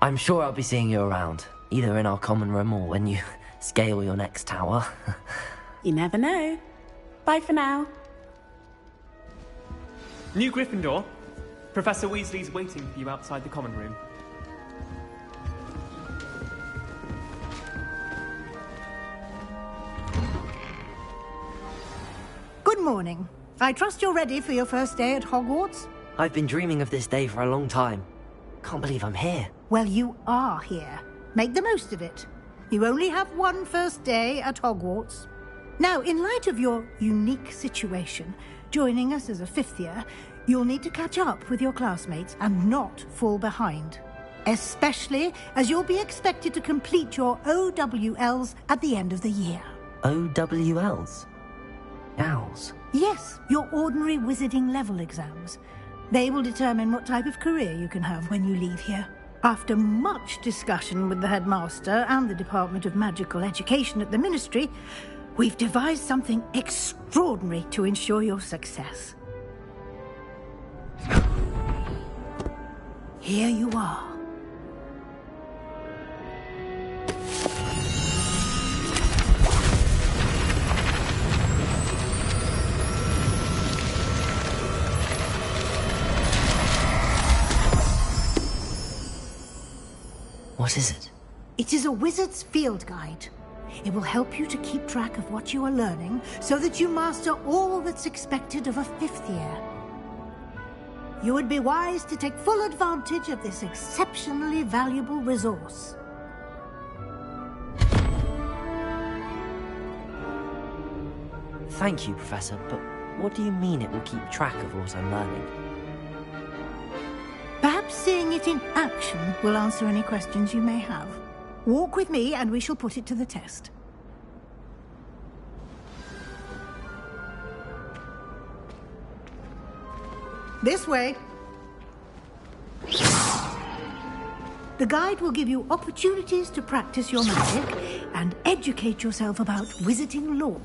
S2: I'm sure I'll be seeing you around, either in our common room or when you scale your next tower.
S15: You never know. Bye for now.
S16: New Gryffindor. Professor Weasley's waiting for you outside the common room.
S9: Good morning. I trust you're ready for your first day at Hogwarts?
S2: I've been dreaming of this day for a long time. Can't believe I'm here.
S9: Well, you are here. Make the most of it. You only have one first day at Hogwarts. Now, in light of your unique situation, joining us as a fifth year, you'll need to catch up with your classmates and not fall behind. Especially as you'll be expected to complete your OWLs at the end of the year.
S2: OWLs? Owls?
S9: Yes, your ordinary wizarding level exams. They will determine what type of career you can have when you leave here. After much discussion with the headmaster and the Department of Magical Education at the Ministry, we've devised something extraordinary to ensure your success. Here you are.
S2: What is it?
S9: It is a wizard's field guide. It will help you to keep track of what you are learning so that you master all that's expected of a fifth year. You would be wise to take full advantage of this exceptionally valuable resource.
S2: Thank you, Professor, but what do you mean it will keep track of what I'm learning?
S9: Perhaps seeing it in action will answer any questions you may have. Walk with me and we shall put it to the test. This way. The guide will give you opportunities to practice your magic and educate yourself about wizarding lore.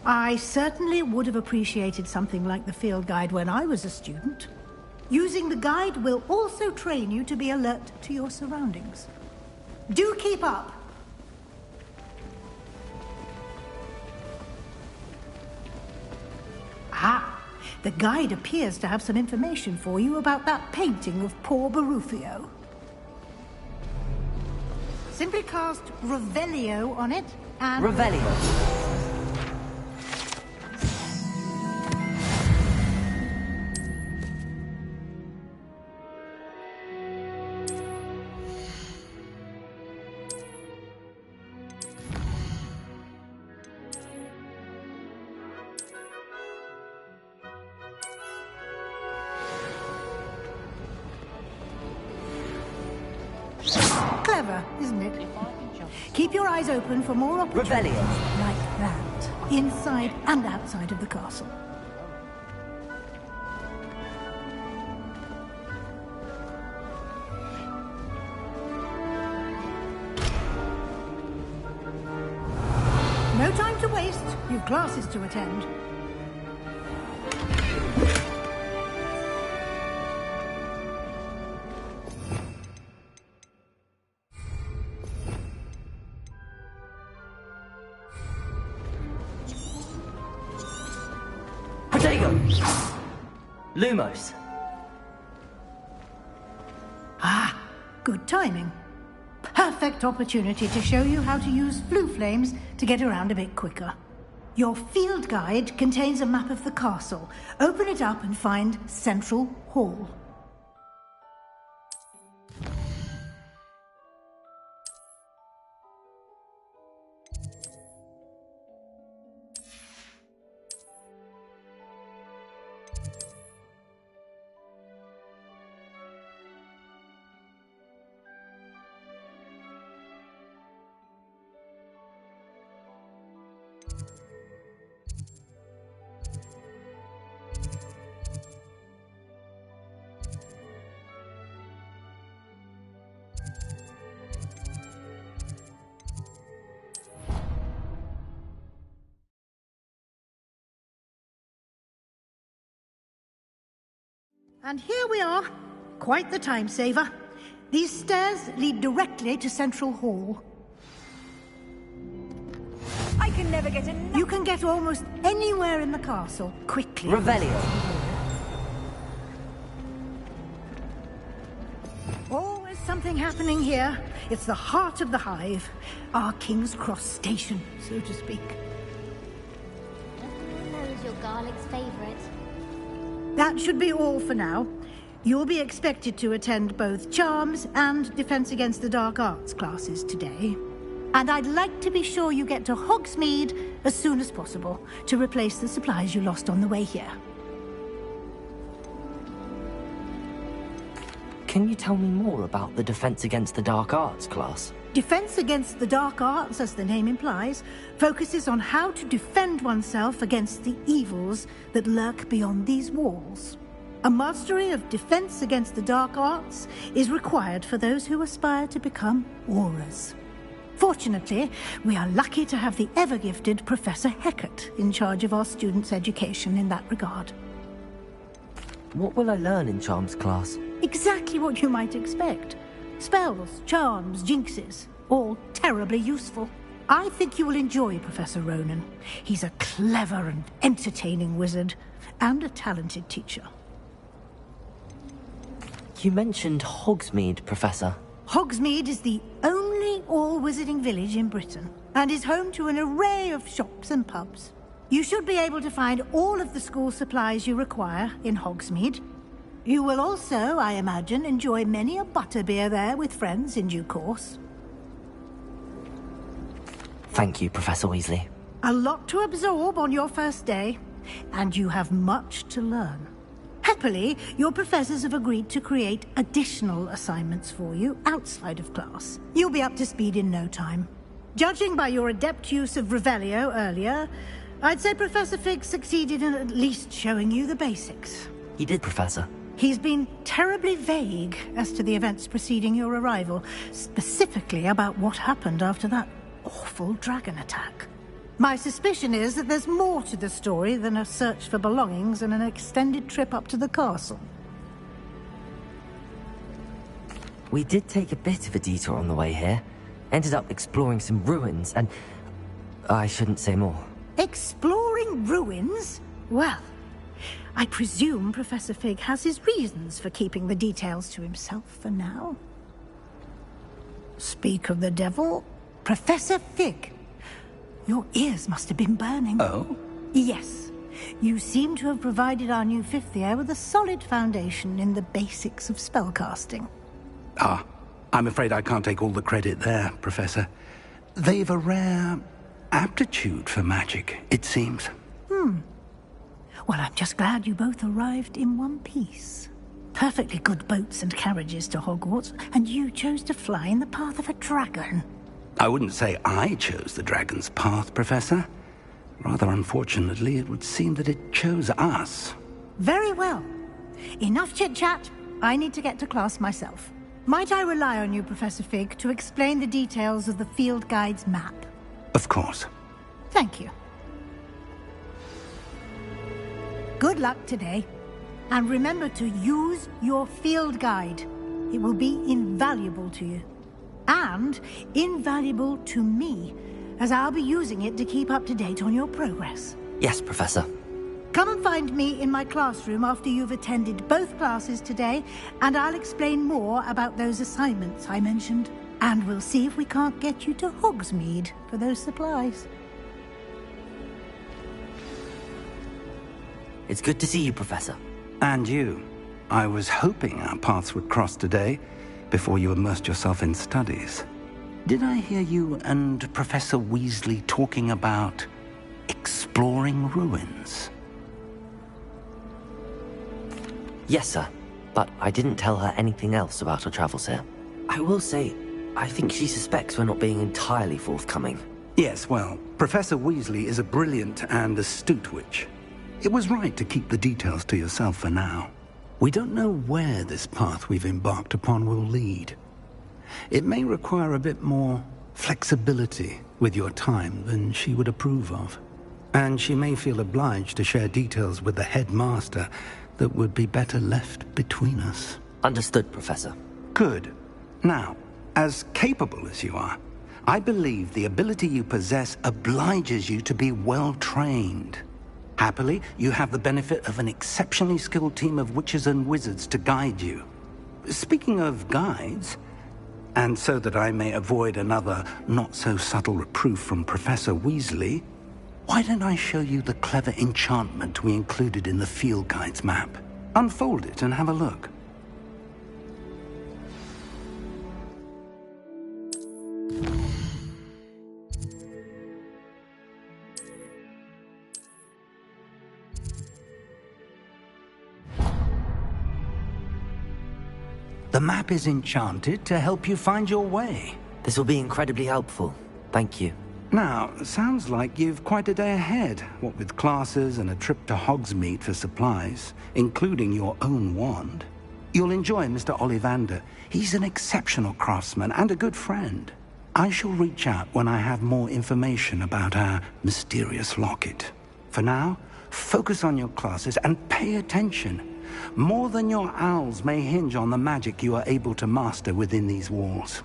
S9: I certainly would have appreciated something like the field guide when I was a student. Using the guide will also train you to be alert to your surroundings. Do keep up! Ah, the guide appears to have some information for you about that painting of poor Barufio. Simply cast Revelio on it and...
S2: Revelio.
S9: Clever, isn't it? Keep your eyes open for more opportunities like that. inside and outside of the castle. No time to waste. You've classes to attend.
S2: Lumos.
S9: Ah, good timing. Perfect opportunity to show you how to use flue flames to get around a bit quicker. Your field guide contains a map of the castle. Open it up and find Central Hall. And here we are. Quite the time saver. These stairs lead directly to Central Hall.
S11: I can never get enough.
S9: You can get almost anywhere in the castle quickly.
S2: Revelio.
S9: Always something happening here. It's the heart of the hive. Our King's Cross station, so to speak.
S12: Who's your garlic's favourite?
S9: That should be all for now. You'll be expected to attend both Charms and Defense Against the Dark Arts classes today. And I'd like to be sure you get to Hogsmeade as soon as possible to replace the supplies you lost on the way here.
S2: Can you tell me more about the Defense Against the Dark Arts class?
S9: Defense Against the Dark Arts, as the name implies, focuses on how to defend oneself against the evils that lurk beyond these walls. A mastery of Defense Against the Dark Arts is required for those who aspire to become Aurors. Fortunately, we are lucky to have the ever-gifted Professor Hecat in charge of our students' education in that regard.
S2: What will I learn in Charms class?
S9: Exactly what you might expect. Spells, charms, jinxes, all terribly useful. I think you will enjoy Professor Ronan. He's a clever and entertaining wizard, and a talented teacher.
S2: You mentioned Hogsmeade, Professor.
S9: Hogsmeade is the only all-wizarding village in Britain, and is home to an array of shops and pubs. You should be able to find all of the school supplies you require in Hogsmeade. You will also, I imagine, enjoy many a butterbeer there with friends in due course.
S2: Thank you, Professor Weasley.
S9: A lot to absorb on your first day, and you have much to learn. Happily, your professors have agreed to create additional assignments for you outside of class. You'll be up to speed in no time. Judging by your adept use of Revelio earlier, I'd say Professor Fig succeeded in at least showing you the basics.
S2: He did, Professor.
S9: He's been terribly vague as to the events preceding your arrival, specifically about what happened after that awful dragon attack. My suspicion is that there's more to the story than a search for belongings and an extended trip up to the castle.
S2: We did take a bit of a detour on the way here. Ended up exploring some ruins and... I shouldn't say more.
S9: Exploring ruins? Well, I presume Professor Fig has his reasons for keeping the details to himself for now. Speak of the devil, Professor Fig. Your ears must have been burning.
S3: Oh?
S9: Yes. You seem to have provided our new fifth year with a solid foundation in the basics of spellcasting.
S5: Ah, I'm afraid I can't take all the credit there, Professor. They've a rare aptitude for magic, it seems.
S9: Well, I'm just glad you both arrived in one piece. Perfectly good boats and carriages to Hogwarts, and you chose to fly in the path of a dragon.
S5: I wouldn't say I chose the dragon's path, Professor. Rather unfortunately, it would seem that it chose us.
S9: Very well. Enough chit-chat. I need to get to class myself. Might I rely on you, Professor Fig, to explain the details of the field guide's map?
S5: Of course.
S9: Thank you. Good luck today. And remember to use your field guide. It will be invaluable to you. And invaluable to me, as I'll be using it to keep up to date on your progress.
S2: Yes, Professor.
S9: Come and find me in my classroom after you've attended both classes today, and I'll explain more about those assignments I mentioned. And we'll see if we can't get you to Hogsmeade for those supplies.
S2: It's good to see you, Professor.
S5: And you. I was hoping our paths would cross today, before you immersed yourself in studies. Did I hear you and Professor Weasley talking about exploring ruins?
S2: Yes, sir. But I didn't tell her anything else about our travels here. I will say, I think she suspects we're not being entirely forthcoming.
S5: Yes, well, Professor Weasley is a brilliant and astute witch. It was right to keep the details to yourself for now. We don't know where this path we've embarked upon will lead. It may require a bit more flexibility with your time than she would approve of. And she may feel obliged to share details with the headmaster that would be better left between us.
S2: Understood, Professor.
S5: Good. Now, as capable as you are, I believe the ability you possess obliges you to be well-trained. Happily, you have the benefit of an exceptionally skilled team of witches and wizards to guide you. Speaking of guides, and so that I may avoid another not-so-subtle reproof from Professor Weasley, why don't I show you the clever enchantment we included in the field guide's map? Unfold it and have a look. The map is enchanted to help you find your way.
S2: This will be incredibly helpful. Thank you.
S5: Now, sounds like you've quite a day ahead, what with classes and a trip to Hogsmeade for supplies, including your own wand. You'll enjoy Mr. Ollivander. He's an exceptional craftsman and a good friend. I shall reach out when I have more information about our mysterious locket. For now, focus on your classes and pay attention. More than your owls may hinge on the magic you are able to master within these walls.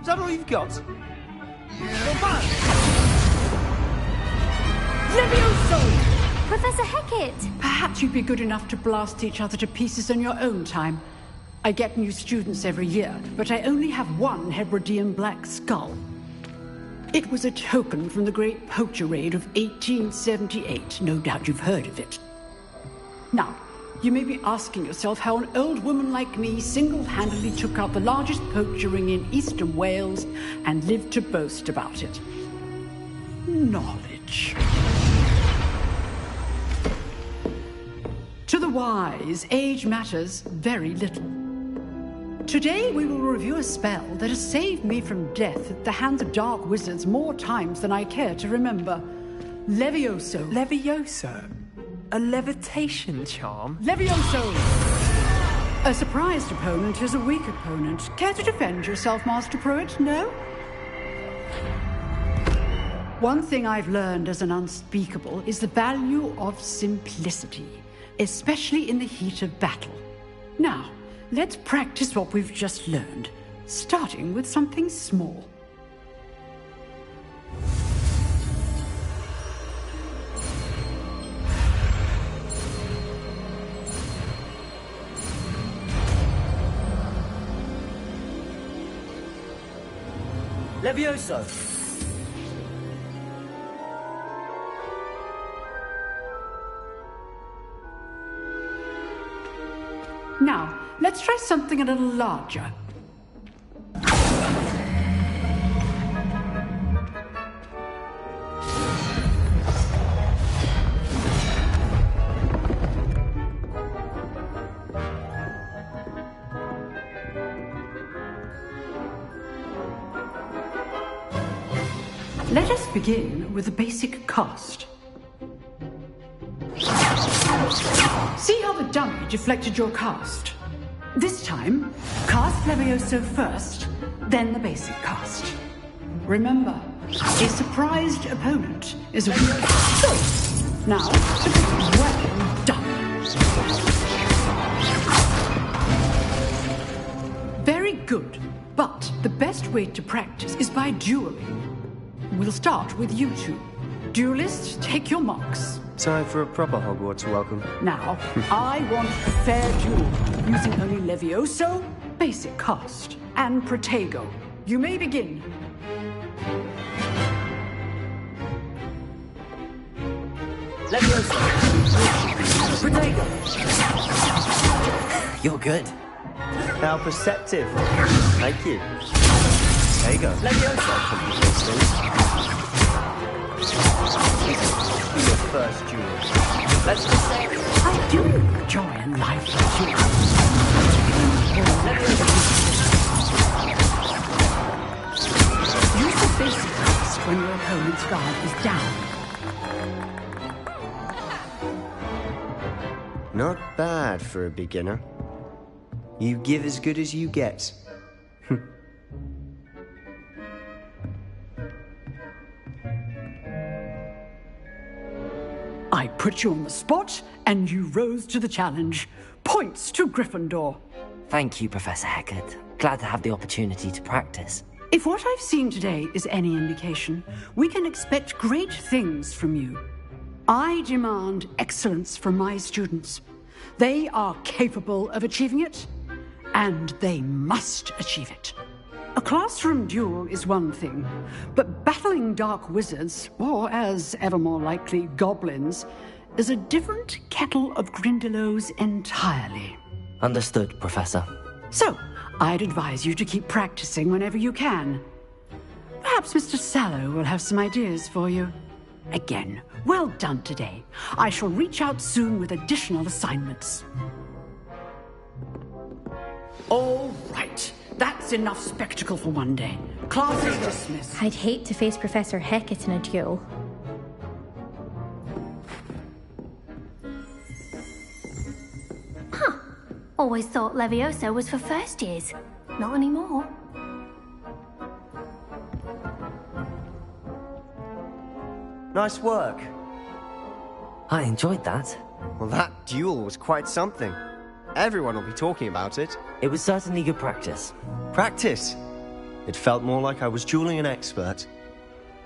S13: Is that all you've got?
S17: Levioso!
S12: Professor Hecat!
S17: Perhaps you'd be good enough to blast each other to pieces on your own time. I get new students every year, but I only have one Hebridean black skull. It was a token from the Great Poacher Raid of 1878. No doubt you've heard of it. Now, you may be asking yourself how an old woman like me single-handedly took out the largest poacher ring in eastern Wales and lived to boast about it. Knowledge. To the wise, age matters very little. Today we will review a spell that has saved me from death at the hands of dark wizards more times than I care to remember. Levioso.
S13: Levioso? A levitation charm?
S17: Levioso! A surprised opponent is a weak opponent. Care to defend yourself, Master Pruitt? No? One thing I've learned as an unspeakable is the value of simplicity, especially in the heat of battle. Now, let's practice what we've just learned, starting with something small.
S18: Levioso!
S17: Now, let's try something a little larger. Let us begin with the basic cast. See how the dummy deflected your cast? This time, cast Levioso first, then the basic cast. Remember, a surprised opponent is a... So, now, well done. Very good, but the best way to practice is by dueling. We'll start with you two. Duelists, take your marks.
S18: Time for a proper Hogwarts welcome.
S17: Now, I want a fair duel, using only Levioso, basic cast, and Protego. You may begin.
S18: Levioso! Protego!
S10: You're good.
S18: How perceptive. Thank you. There you go. Levioso! Your first duel. Let's just say
S17: I do enjoy a lively duel. Use the basic cast when your opponent's guard is down.
S18: Not bad for a beginner. You give as good as you get.
S17: I put you on the spot, and you rose to the challenge. Points to Gryffindor.
S2: Thank you, Professor Hecat. Glad to have the opportunity to practice.
S17: If what I've seen today is any indication, we can expect great things from you. I demand excellence from my students. They are capable of achieving it, and they must achieve it. A classroom duel is one thing, but battling dark wizards, or as ever more likely, goblins, is a different kettle of Grindylows entirely.
S2: Understood, Professor.
S17: So, I'd advise you to keep practicing whenever you can. Perhaps Mr. Sallow will have some ideas for you. Again, well done today. I shall reach out soon with additional assignments. All right. That's enough spectacle for one day. Class is dismissed.
S19: I'd hate to face Professor Hecat in a duel.
S12: Huh. Always thought Levioso was for first years. Not anymore.
S18: Nice work.
S2: I enjoyed that.
S18: Well, that duel was quite something. Everyone will be talking about it.
S2: It was certainly good practice.
S18: Practice? It felt more like I was dueling an expert.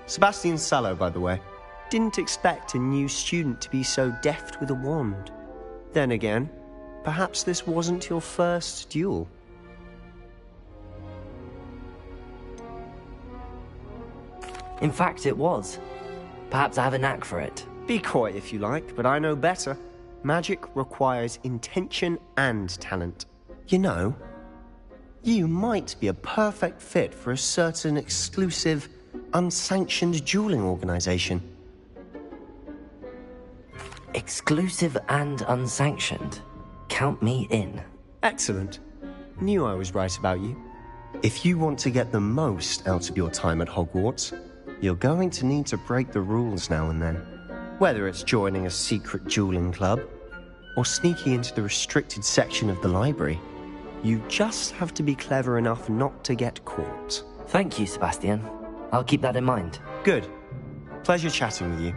S18: Sebastian Sallow, by the way. Didn't expect a new student to be so deft with a wand. Then again, perhaps this wasn't your first duel.
S2: In fact, it was. Perhaps I have a knack for it.
S18: Be coy if you like, but I know better. Magic requires intention and talent. You know, you might be a perfect fit for a certain exclusive, unsanctioned dueling organization.
S2: Exclusive and unsanctioned? Count me in.
S18: Excellent. Knew I was right about you. If you want to get the most out of your time at Hogwarts, you're going to need to break the rules now and then. Whether it's joining a secret dueling club, or sneaking into the restricted section of the library, you just have to be clever enough not to get caught.
S2: Thank you, Sebastian. I'll keep that in mind.
S18: Good. Pleasure chatting with you.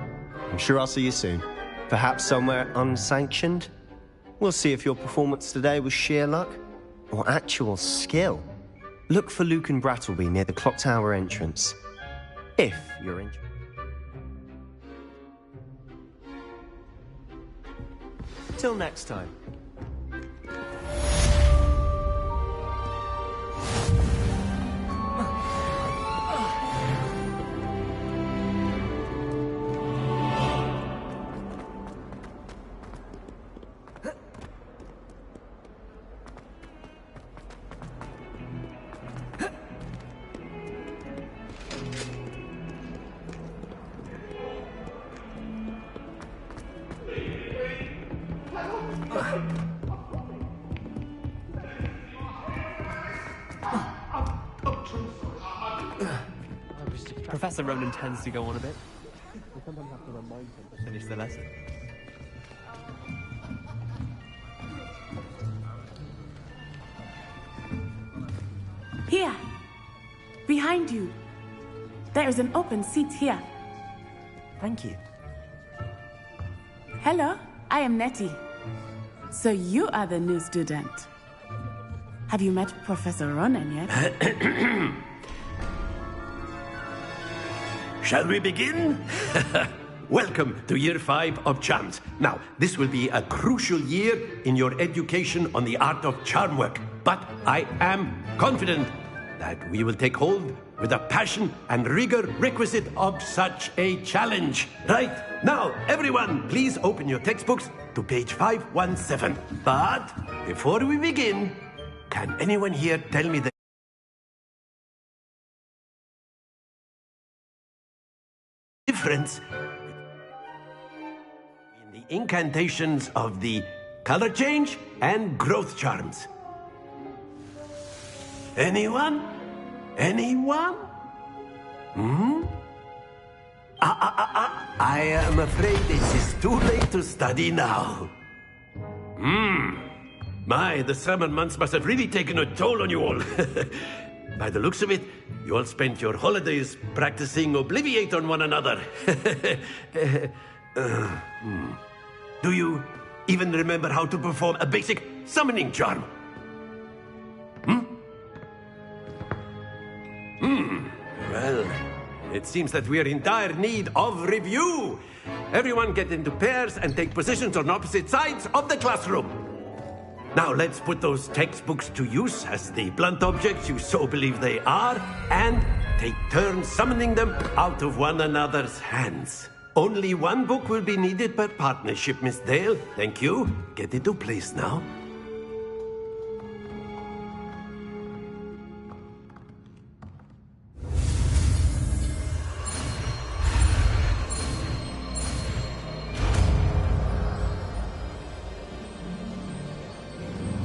S18: I'm sure I'll see you soon. Perhaps somewhere unsanctioned? We'll see if your performance today was sheer luck, or actual skill. Look for Luke and Brattleby near the clock tower entrance. If you're interested. Till next time.
S16: Professor Ronan tends to go on a bit. We sometimes have to remind him to finish the lesson.
S15: Here. Behind you. There is an open seat here.
S2: Thank you.
S15: Hello, I am Nettie. So you are the new student. Have you met Professor Ronan yet?
S7: Shall we begin? Welcome to Year 5 of Charms. Now, this will be a crucial year in your education on the art of charm work. But I am confident that we will take hold with the passion and rigor requisite of such a challenge. Right, now, everyone, please open your textbooks to page 517. But before we begin, can anyone here tell me the difference in the incantations of the color change and growth charms? Anyone? Anyone? I am afraid it is too late to study now. My, the summer months must have really taken a toll on you all. By the looks of it, you all spent your holidays practicing Obliviate on one another. Do you even remember how to perform a basic summoning charm? Well, it seems that we are in dire need of review. Everyone get into pairs and take positions on opposite sides of the classroom. Now let's put those textbooks to use as the blunt objects you so believe they are, and take turns summoning them out of one another's hands. Only one book will be needed per partnership, Miss Dale. Thank you. Get into place now.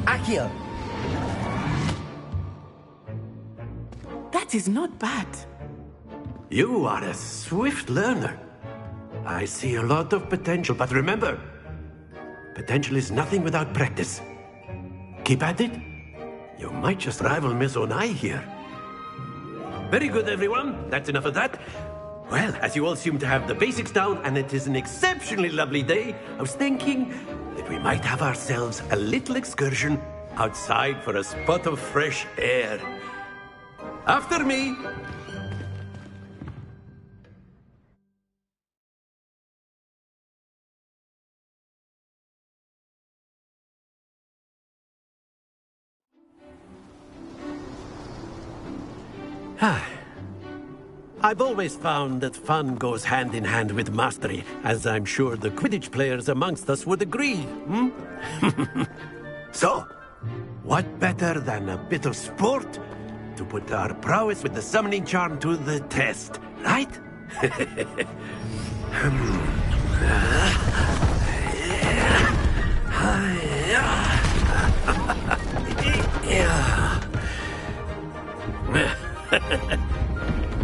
S2: Accio!
S15: That is not bad.
S7: You are a swift learner. I see a lot of potential, but remember, potential is nothing without practice. Keep at it. You might just rival Miss Onai here. Very good, everyone. That's enough of that. Well, as you all seem to have the basics down, and it is an exceptionally lovely day, I was thinking that we might have ourselves a little excursion outside for a spot of fresh air. After me. I've always found that fun goes hand in hand with mastery, as I'm sure the Quidditch players amongst us would agree. So, what better than a bit of sport to put our prowess with the summoning charm to the test, right?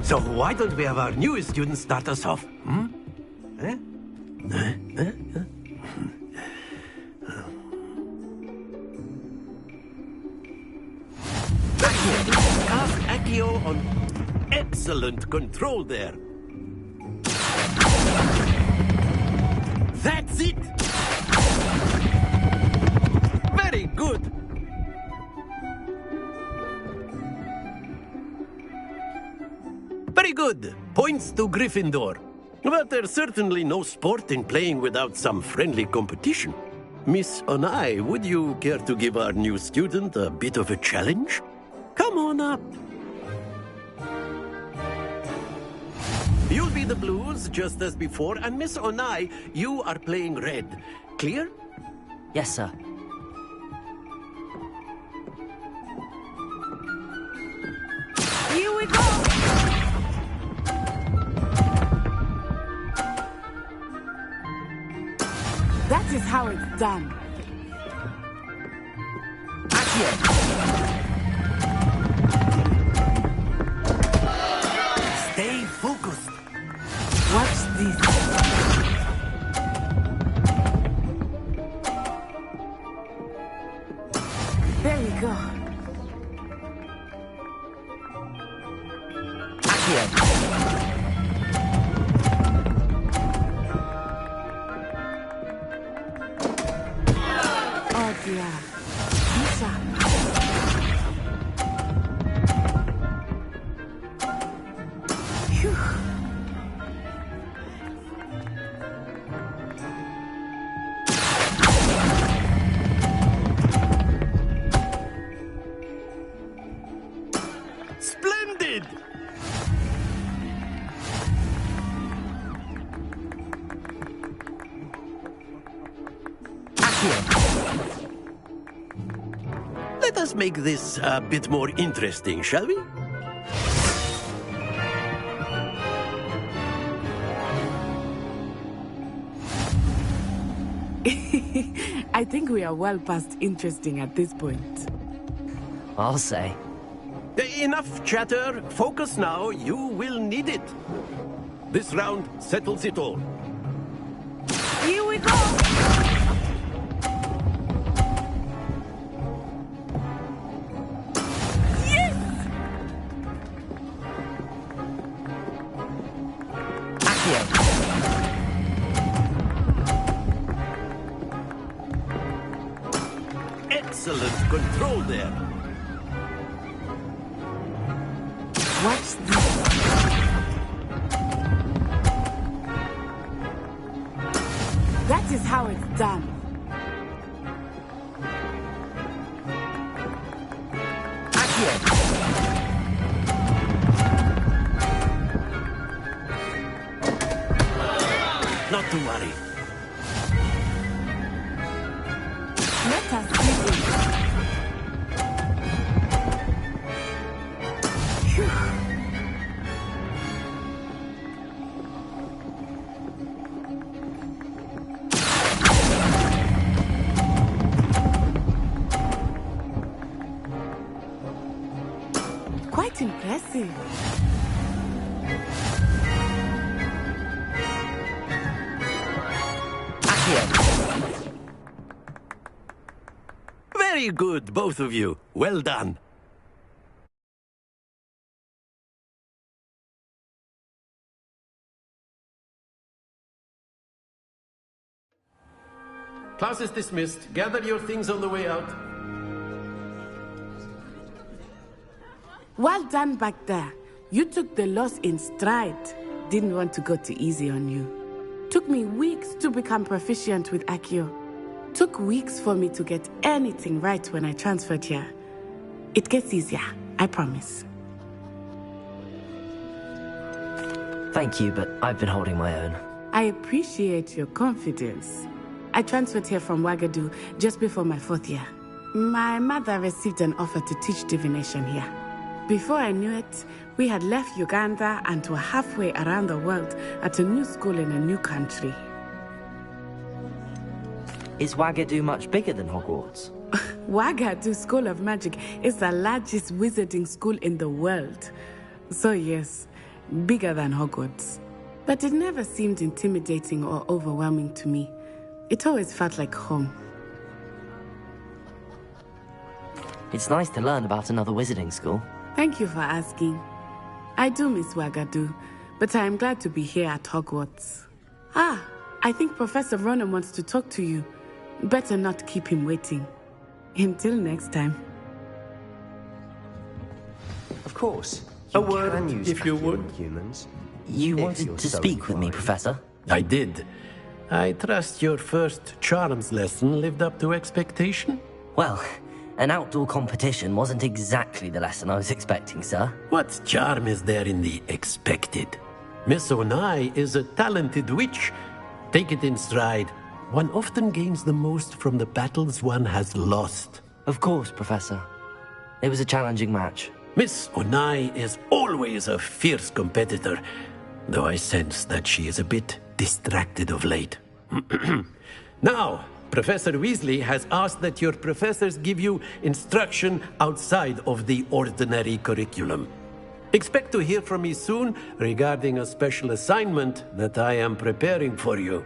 S7: So why don't we have our newest student start us off? Cast Accio on excellent control there. That's it! Very good! Very good. Points to Gryffindor. But there's certainly no sport in playing without some friendly competition. Miss Onai, would you care to give our new student a bit of a challenge? Come on up. You'll be the blues, just as before, and Miss Onai, you are playing red. Clear?
S2: Yes, sir.
S15: Here we go! That is how it's done.
S7: Stay focused.
S15: Watch this. There we go. Oh dear. Lisa. Phew.
S7: Splendid! Let us make this a bit more interesting, shall we?
S15: I think we are well past interesting at this point.
S2: I'll say.
S7: Enough chatter. Focus now. You will need it. This round settles it all.
S15: Here we go!
S7: Excellent control there.
S15: Watch this. That is how it's done.
S7: Not to worry.
S15: Let us see this. Phew. Quite impressive.
S7: Very good, both of you. Well done. Class is dismissed. Gather your things on the way out.
S15: Well done back there. You took the loss in stride. Didn't want to go too easy on you. Took me weeks to become proficient with Accio. Took weeks for me to get anything right when I transferred here. It gets easier, I promise.
S2: Thank you, but I've been holding my own.
S15: I appreciate your confidence. I transferred here from Wagadu just before my 4th year. My mother received an offer to teach divination here. Before I knew it, we had left Uganda and were halfway around the world at a new school in a new country.
S2: Is Wagadu much bigger than Hogwarts?
S15: Wagadu School of Magic is the largest wizarding school in the world. So yes, bigger than Hogwarts. But it never seemed intimidating or overwhelming to me. It always felt like home.
S2: It's nice to learn about another wizarding school.
S15: Thank you for asking. I do miss Wagadu, but I am glad to be here at Hogwarts. Ah, I think Professor Ronan wants to talk to you. Better not keep him waiting. Until next time.
S18: Of course.
S7: A word, if you would.
S18: Humans.
S2: You wanted to speak with me, Professor?
S7: I did. I trust your first charms lesson lived up to expectation?
S2: Well, an outdoor competition wasn't exactly the lesson I was expecting, sir.
S7: What charm is there in the expected? Miss Onai is a talented witch. Take it in stride. One often gains the most from the battles one has lost.
S2: Of course, Professor. It was a challenging match.
S7: Miss Onai is always a fierce competitor, though I sense that she is a bit distracted of late. Now, Professor Weasley has asked that your professors give you instruction outside of the ordinary curriculum. Expect to hear from me soon regarding a special assignment that I am preparing for you.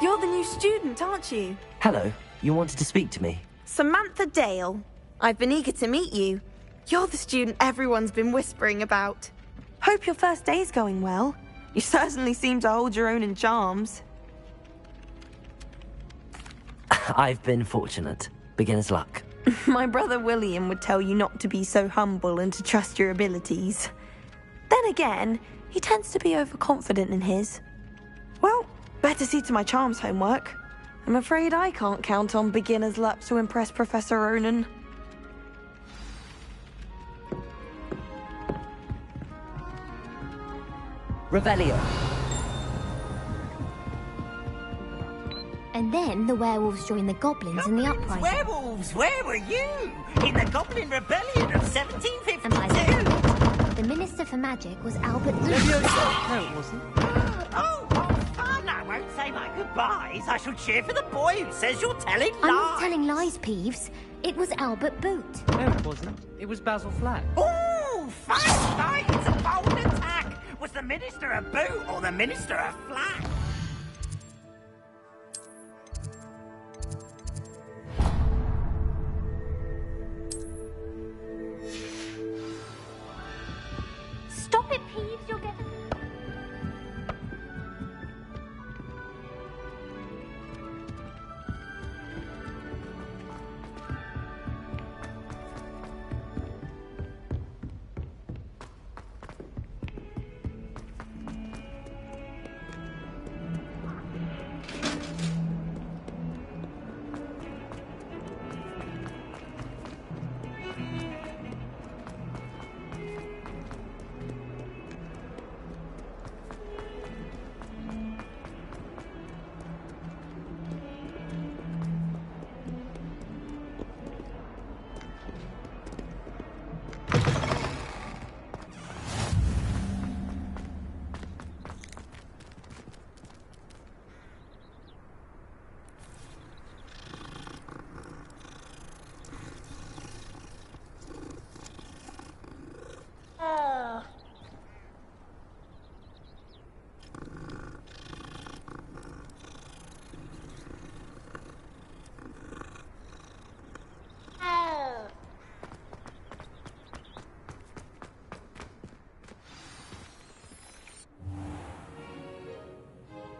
S20: You're the new student, aren't you?
S2: Hello, you wanted to speak to me?
S20: Samantha Dale. I've been eager to meet you. You're the student everyone's been whispering about. Hope your first day's going well. You certainly seem to hold your own in charms.
S2: I've been fortunate. Beginner's luck.
S20: My brother William would tell you not to be so humble and to trust your abilities. Then again, he tends to be overconfident in his. Well, better see to my charms homework. I'm afraid I can't count on beginner's luck to impress Professor Ronan.
S2: Revelio.
S12: And then the werewolves joined the goblins in the uprising.
S10: Werewolves, where were you? In the Goblin Rebellion of 1752.
S12: And by the the Minister for Magic was Albert Lewis.
S16: No, it wasn't.
S10: Oh, fun! I won't say my goodbyes. I shall cheer for the boy who says you're telling lies.
S12: I'm not telling lies, Peeves. It was Albert Boot.
S16: No, it wasn't. It was Basil Flack.
S10: Oh, fight! It's a bold attack. Was the Minister a boot or the Minister a flack?
S12: Stop it, Peeves. You'll get...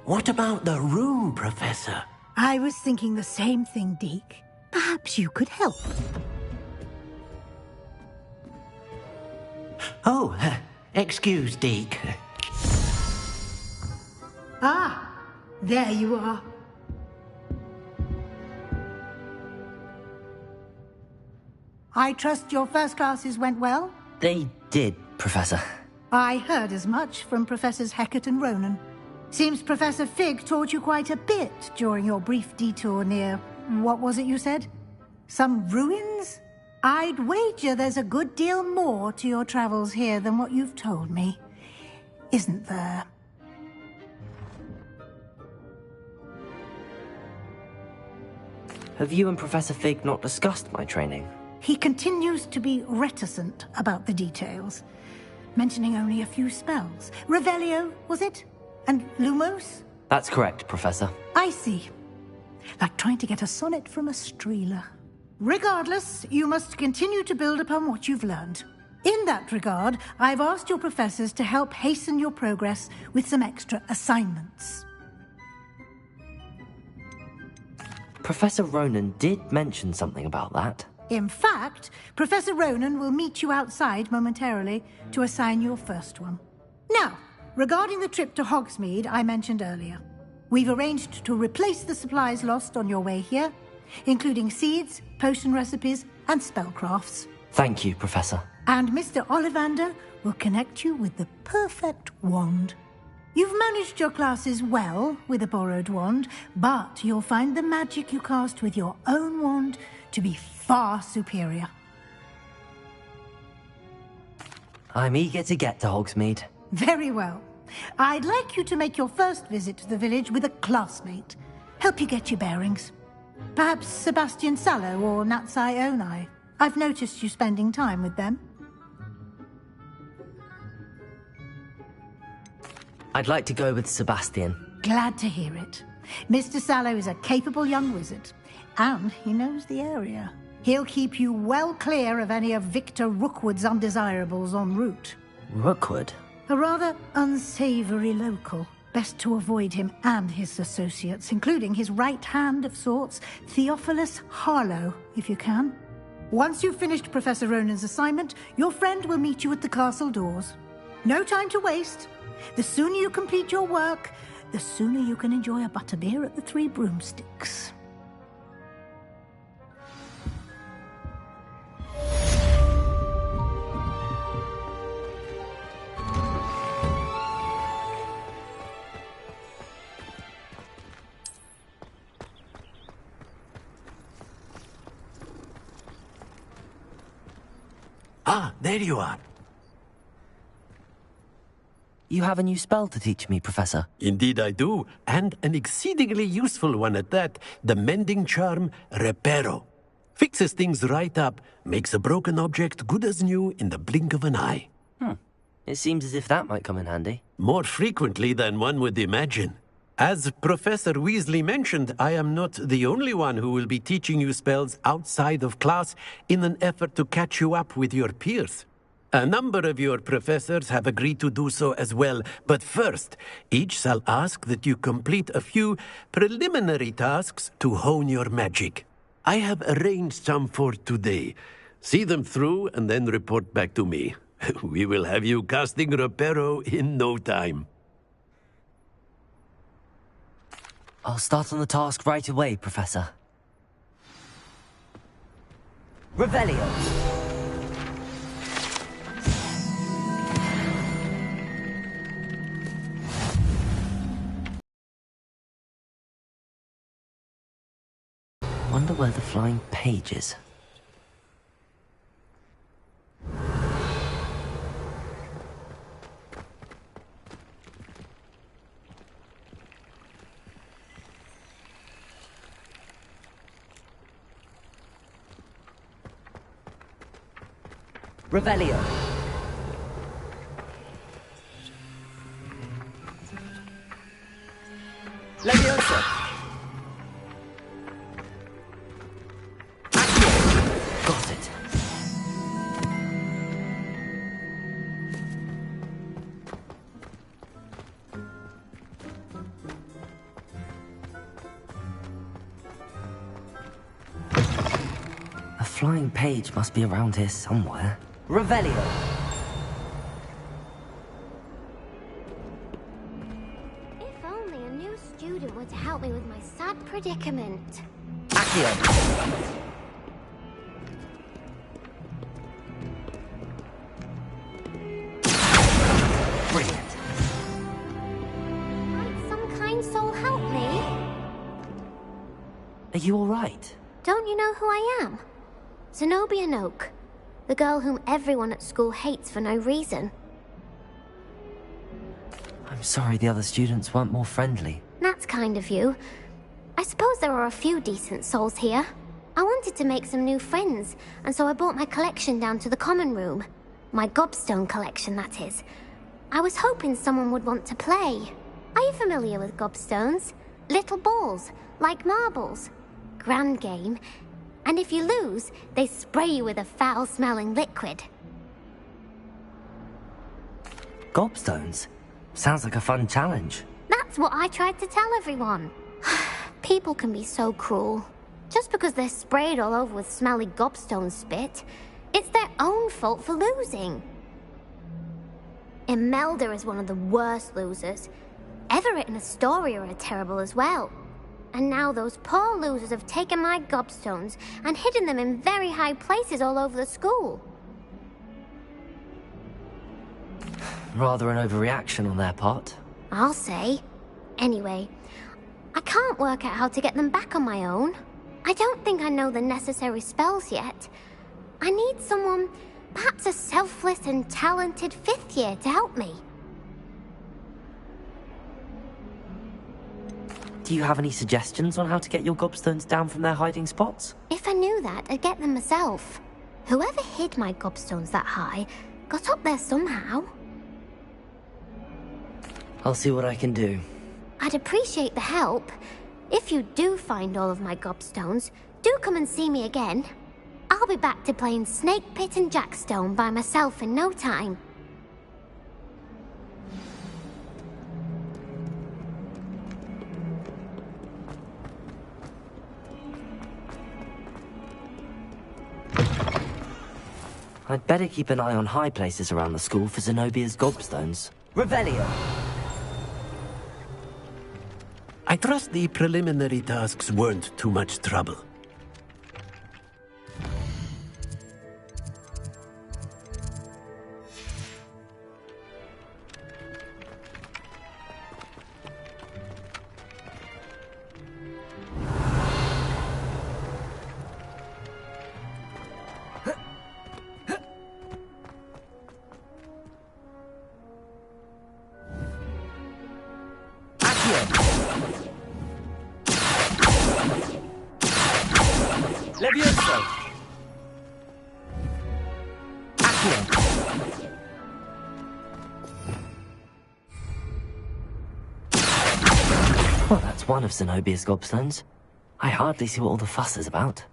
S10: What about the room, Professor?
S9: I was thinking the same thing, Deke. Perhaps you could help.
S10: Oh, excuse, Deke.
S9: Ah, there you are. I trust your first classes went well?
S2: They did, Professor.
S9: I heard as much from Professors Hecat and Ronan. Seems Professor Fig taught you quite a bit during your brief detour near... what was it you said? Some ruins? I'd wager there's a good deal more to your travels here than what you've told me. Isn't there?
S2: Have you and Professor Fig not discussed my training?
S9: He continues to be reticent about the details, mentioning only a few spells. Revelio, was it? And Lumos?
S2: That's correct, Professor.
S9: I see. Like trying to get a sonnet from a streeler. Regardless, you must continue to build upon what you've learned. In that regard, I've asked your professors to help hasten your progress with some extra assignments.
S2: Professor Ronan did mention something about that.
S9: In fact, Professor Ronan will meet you outside momentarily to assign your first one. Now, regarding the trip to Hogsmeade I mentioned earlier, we've arranged to replace the supplies lost on your way here, including seeds, potion recipes, and spellcrafts.
S2: Thank you, Professor.
S9: And Mr. Ollivander will connect you with the perfect wand. You've managed your classes well with a borrowed wand, but you'll find the magic you cast with your own wand to be far superior.
S2: I'm eager to get to Hogsmeade.
S9: Very well. I'd like you to make your first visit to the village with a classmate. Help you get your bearings. Perhaps Sebastian Sallow or Natsai Onai. I've noticed you spending time with them.
S2: I'd like to go with Sebastian.
S9: Glad to hear it. Mr. Sallow is a capable young wizard, and he knows the area. He'll keep you well clear of any of Victor Rookwood's undesirables en route.
S2: Rookwood?
S9: A rather unsavory local. Best to avoid him and his associates, including his right hand of sorts, Theophilus Harlow, if you can. Once you've finished Professor Ronan's assignment, your friend will meet you at the castle doors. No time to waste. The sooner you complete your work, the sooner you can enjoy a butterbeer at the Three Broomsticks.
S7: Ah, there you are.
S2: You have a new spell to teach me, Professor.
S7: Indeed I do, and an exceedingly useful one at that. The mending charm, Reparo. Fixes things right up, makes a broken object good as new in the blink of an eye.
S2: It seems as if that might come in handy.
S7: More frequently than one would imagine. As Professor Weasley mentioned, I am not the only one who will be teaching you spells outside of class in an effort to catch you up with your peers. A number of your professors have agreed to do so as well, but first, each shall ask that you complete a few preliminary tasks to hone your magic. I have arranged some for today. See them through and then report back to me. We will have you casting Reparo in no time.
S2: I'll start on the task right away, Professor. Revelio! Wonder where the flying page is. Revelio. Leviosa. Got it. A flying page must be around here somewhere. Revelio.
S12: If only a new student were to help me with my sad predicament.
S2: Accio. Brilliant.
S12: Might some kind soul help me?
S2: Are you all right?
S12: Don't you know who I am? Zenobia Noak. The girl whom everyone at school hates for no reason.
S2: I'm sorry the other students weren't more friendly.
S12: That's kind of you. I suppose there are a few decent souls here. I wanted to make some new friends, and so I brought my collection down to the common room. My gobstone collection, that is. I was hoping someone would want to play. Are you familiar with gobstones? Little balls, like marbles. Grand game. And if you lose, they spray you with a foul-smelling liquid.
S2: Gobstones? Sounds like a fun challenge.
S12: That's what I tried to tell everyone. People can be so cruel. Just because they're sprayed all over with smelly gobstone spit, it's their own fault for losing. Imelda is one of the worst losers. Everett and Astoria are terrible as well. And now those poor losers have taken my gobstones and hidden them in very high places all over the school.
S2: Rather an overreaction on their part.
S12: I'll say. Anyway, I can't work out how to get them back on my own. I don't think I know the necessary spells yet. I need someone Perhaps a selfless and talented 5th year to help me.
S2: Do you have any suggestions on how to get your gobstones down from their hiding spots?
S12: If I knew that, I'd get them myself. Whoever hid my gobstones that high got up there somehow.
S2: I'll see what I can do.
S12: I'd appreciate the help. If you do find all of my gobstones, do come and see me again. I'll be back to playing Snake Pit and Jackstone by myself in no time.
S2: I'd better keep an eye on high places around the school for Zenobia's gobstones. Revelio!
S7: I trust the preliminary tasks weren't too much trouble.
S2: Levioso! Well, that's one of Zenobia's gobstones. I hardly see what all the fuss is about.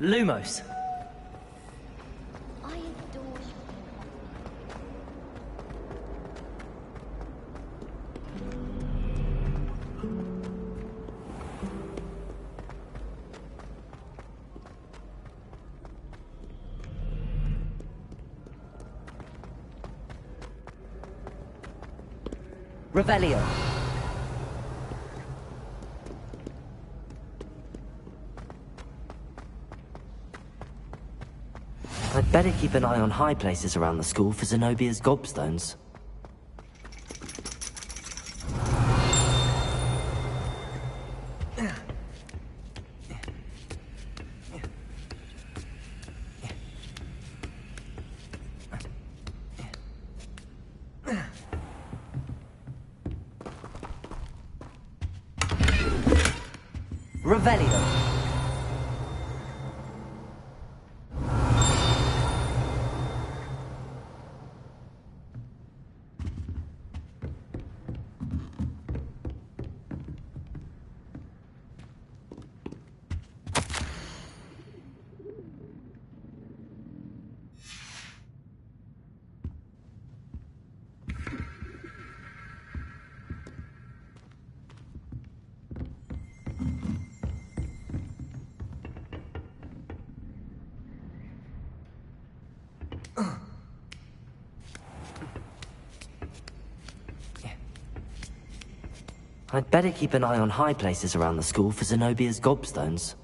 S2: Lumos. Revelio. I'd better keep an eye on high places around the school for Zenobia's gobstones. Revelio. I'd better keep an eye on high places around the school for Zenobia's gobstones.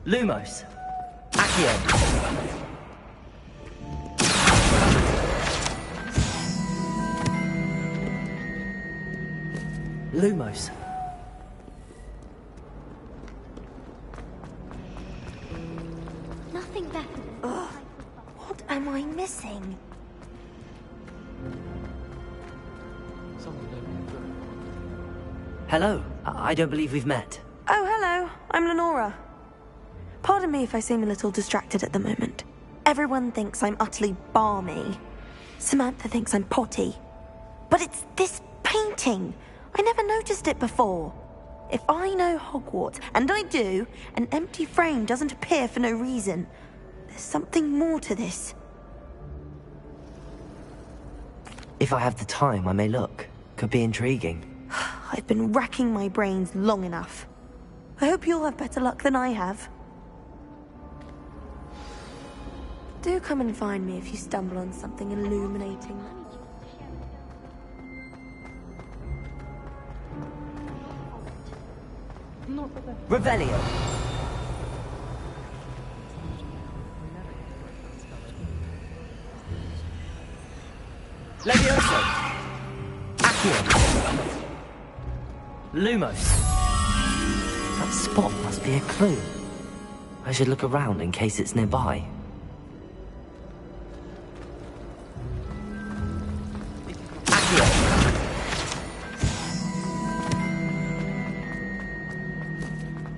S2: Lumos. Accio. Lumos.
S12: Nothing better.
S20: Ugh. What am I missing?
S2: Hello. I don't believe we've met.
S20: Oh, hello. I'm Lenora. Pardon me if I seem a little distracted at the moment. Everyone thinks I'm utterly balmy. Samantha thinks I'm potty. But it's this painting. I never noticed it before. If I know Hogwarts, and I do, an empty frame doesn't appear for no reason. There's something more to this.
S2: If I have the time, I may look. Could be intriguing.
S20: I've been racking my brains long enough. I hope you'll have better luck than I have. Do come and find me if you stumble on something illuminating.
S2: Revelio. Levioso. Accio. Lumos. That spot must be a clue. I should look around in case it's nearby.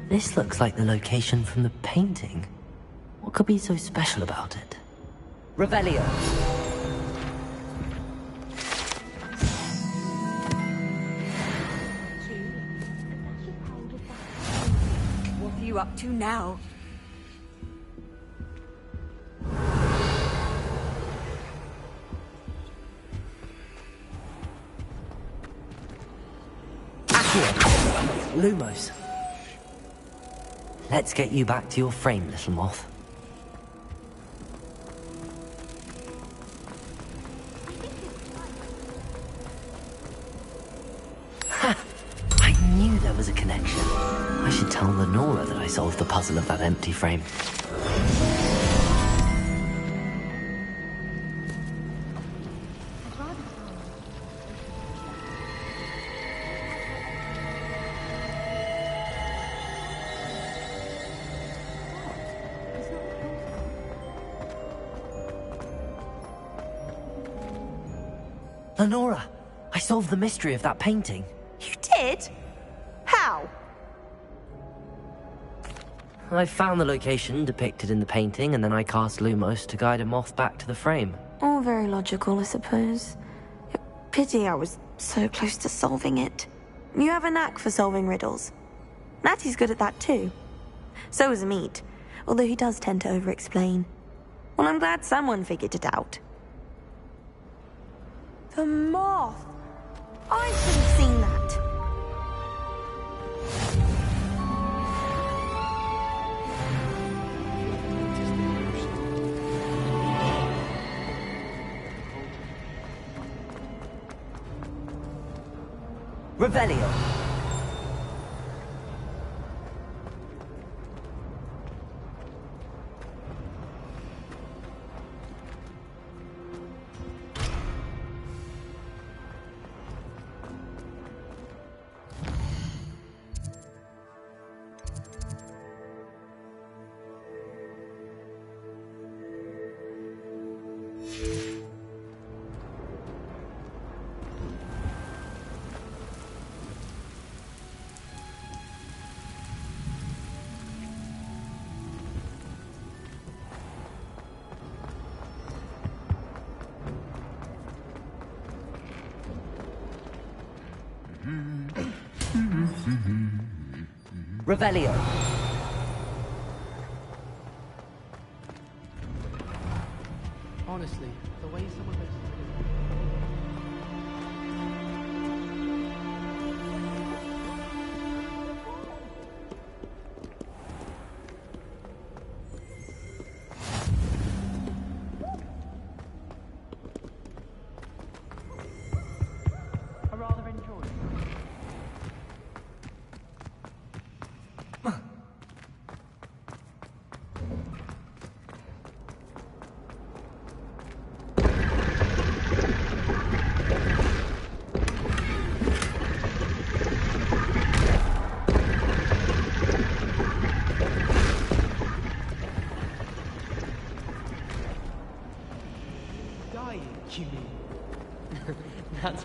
S2: This looks like the location from the painting. What could be so special about it? Revelio.
S11: What are you up to now?
S2: Accio. Lumos. Let's get you back to your frame, little moth. Ha! I knew there was a connection. I should tell Lenora that I solved the puzzle of that empty frame. Lenora, I solved the mystery of that painting.
S20: You did? How?
S2: I found the location depicted in the painting, and then I cast Lumos to guide a moth back to the frame.
S20: All very logical, I suppose. Pity I was so close to solving it. You have a knack for solving riddles. Natty's good at that too. So is Amit, although he does tend to over-explain. Well, I'm glad someone figured it out. The moth! I should have seen that.
S2: Revelio. Revelio.
S16: Honestly, the way someone makes I rather enjoy it.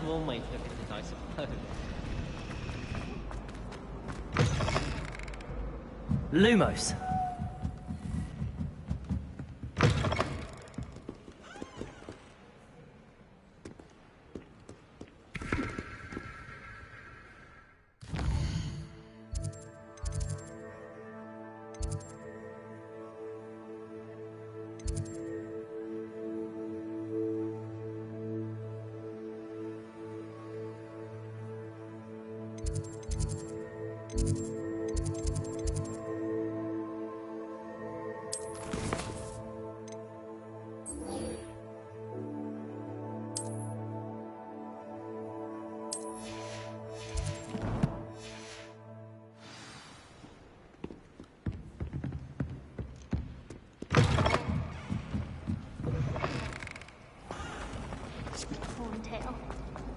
S16: one way to look at it, I suppose.
S2: Lumos.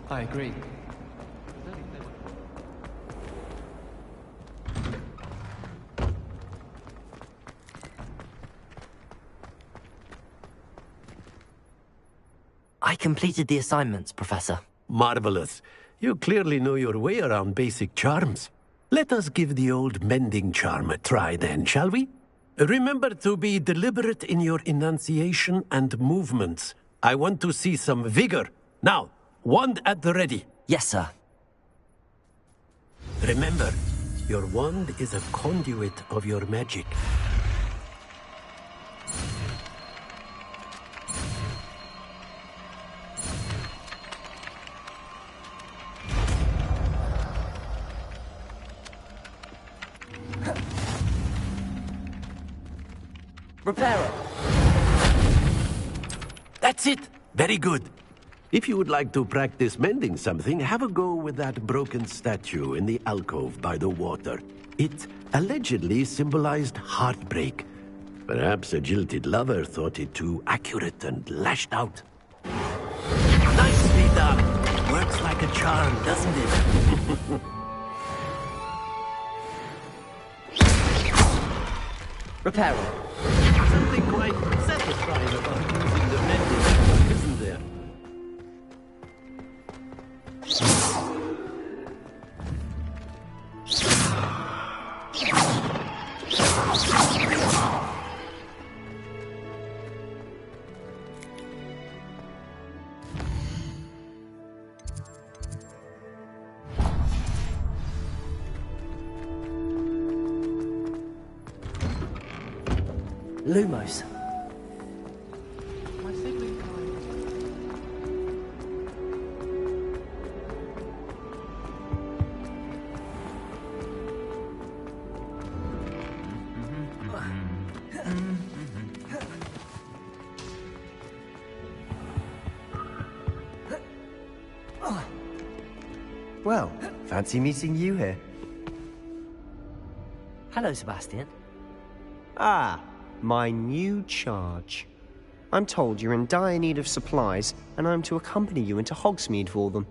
S16: I agree.
S2: I completed the assignments, Professor.
S7: Marvelous. You clearly know your way around basic charms. Let us give the old mending charm a try then, shall we? Remember to be deliberate in your enunciation and movements. I want to see some vigor. Now, wand at the ready.
S2: Yes, sir.
S7: Remember, your wand is a conduit of your magic.
S2: Reparo.
S7: That's it. Very good. If you would like to practice mending something, have a go with that broken statue in the alcove by the water. It allegedly symbolized heartbreak. Perhaps a jilted lover thought it too accurate and lashed out. Nicely done. Works like a charm, doesn't it?
S2: Reparo.
S7: Something quite satisfying about using the mending, isn't there?
S2: Lumos.
S16: My sibling
S18: Well, fancy meeting you here.
S2: Hello, Sebastian.
S18: Ah, my new charge. I'm told you're in dire need of supplies, and I'm to accompany you into Hogsmeade for them.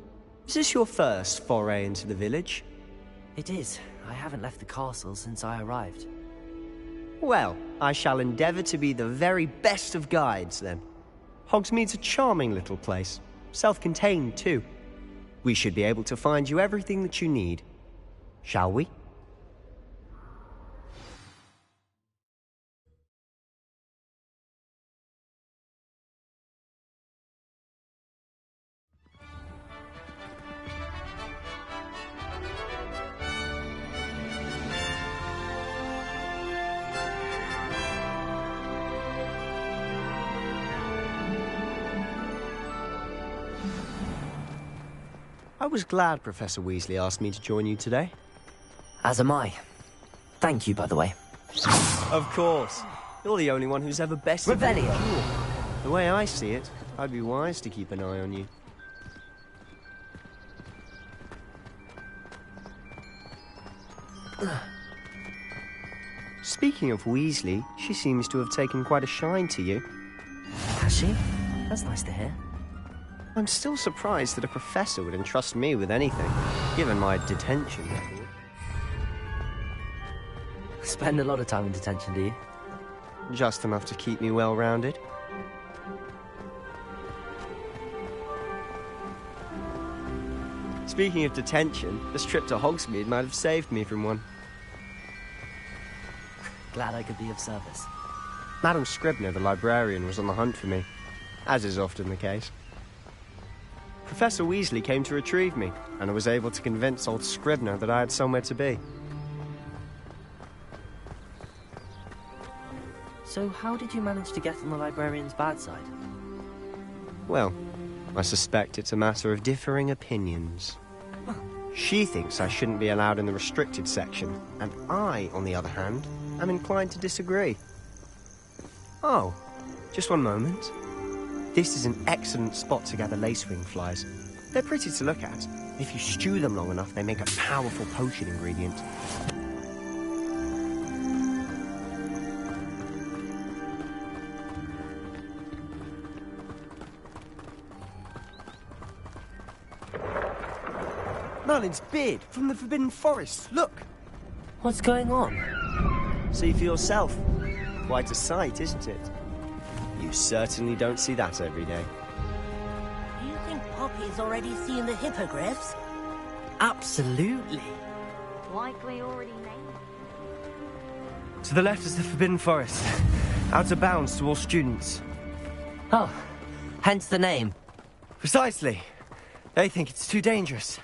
S18: Is this your first foray into the village?
S2: It is. I haven't left the castle since I arrived.
S18: Well, I shall endeavour to be the very best of guides, then. Hogsmeade's a charming little place. Self-contained, too. We should be able to find you everything that you need. Shall we? I was glad Professor Weasley asked me to join you today.
S2: As am I. Thank you, by the way.
S18: Of course. You're the only one who's ever bested
S2: Revelio.
S18: The way I see it, I'd be wise to keep an eye on you. Speaking of Weasley, she seems to have taken quite a shine to you.
S2: Has she? That's nice to hear.
S18: I'm still surprised that a professor would entrust me with anything, given my detention record.
S2: Spend a lot of time in detention, do you?
S18: Just enough to keep me well-rounded.
S21: Speaking of detention, this trip to Hogsmeade might have saved me from one.
S2: Glad I could be of service.
S21: Madam Scribner, the librarian, was on the hunt for me, as is often the case. Professor Weasley came to retrieve me, and I was able to convince old Scribner that I had somewhere to be.
S2: So how did you manage to get on the librarian's bad side?
S21: Well, I suspect it's a matter of differing opinions. She thinks I shouldn't be allowed in the restricted section, and I, on the other hand, am inclined to disagree. Oh, just one moment. This is an excellent spot to gather lacewing flies. They're pretty to look at. If you stew them long enough, they make a powerful potion ingredient. Merlin's beard from the Forbidden Forest. Look!
S2: What's going on?
S21: See for yourself. Quite a sight, isn't it? You certainly don't see that every day.
S22: Do you think Poppy's already seen the hippogriffs?
S2: Absolutely.
S22: Likely already named.
S21: To the left is the Forbidden Forest. Out of bounds to all students.
S2: Oh, hence the name.
S21: Precisely. They think it's too dangerous.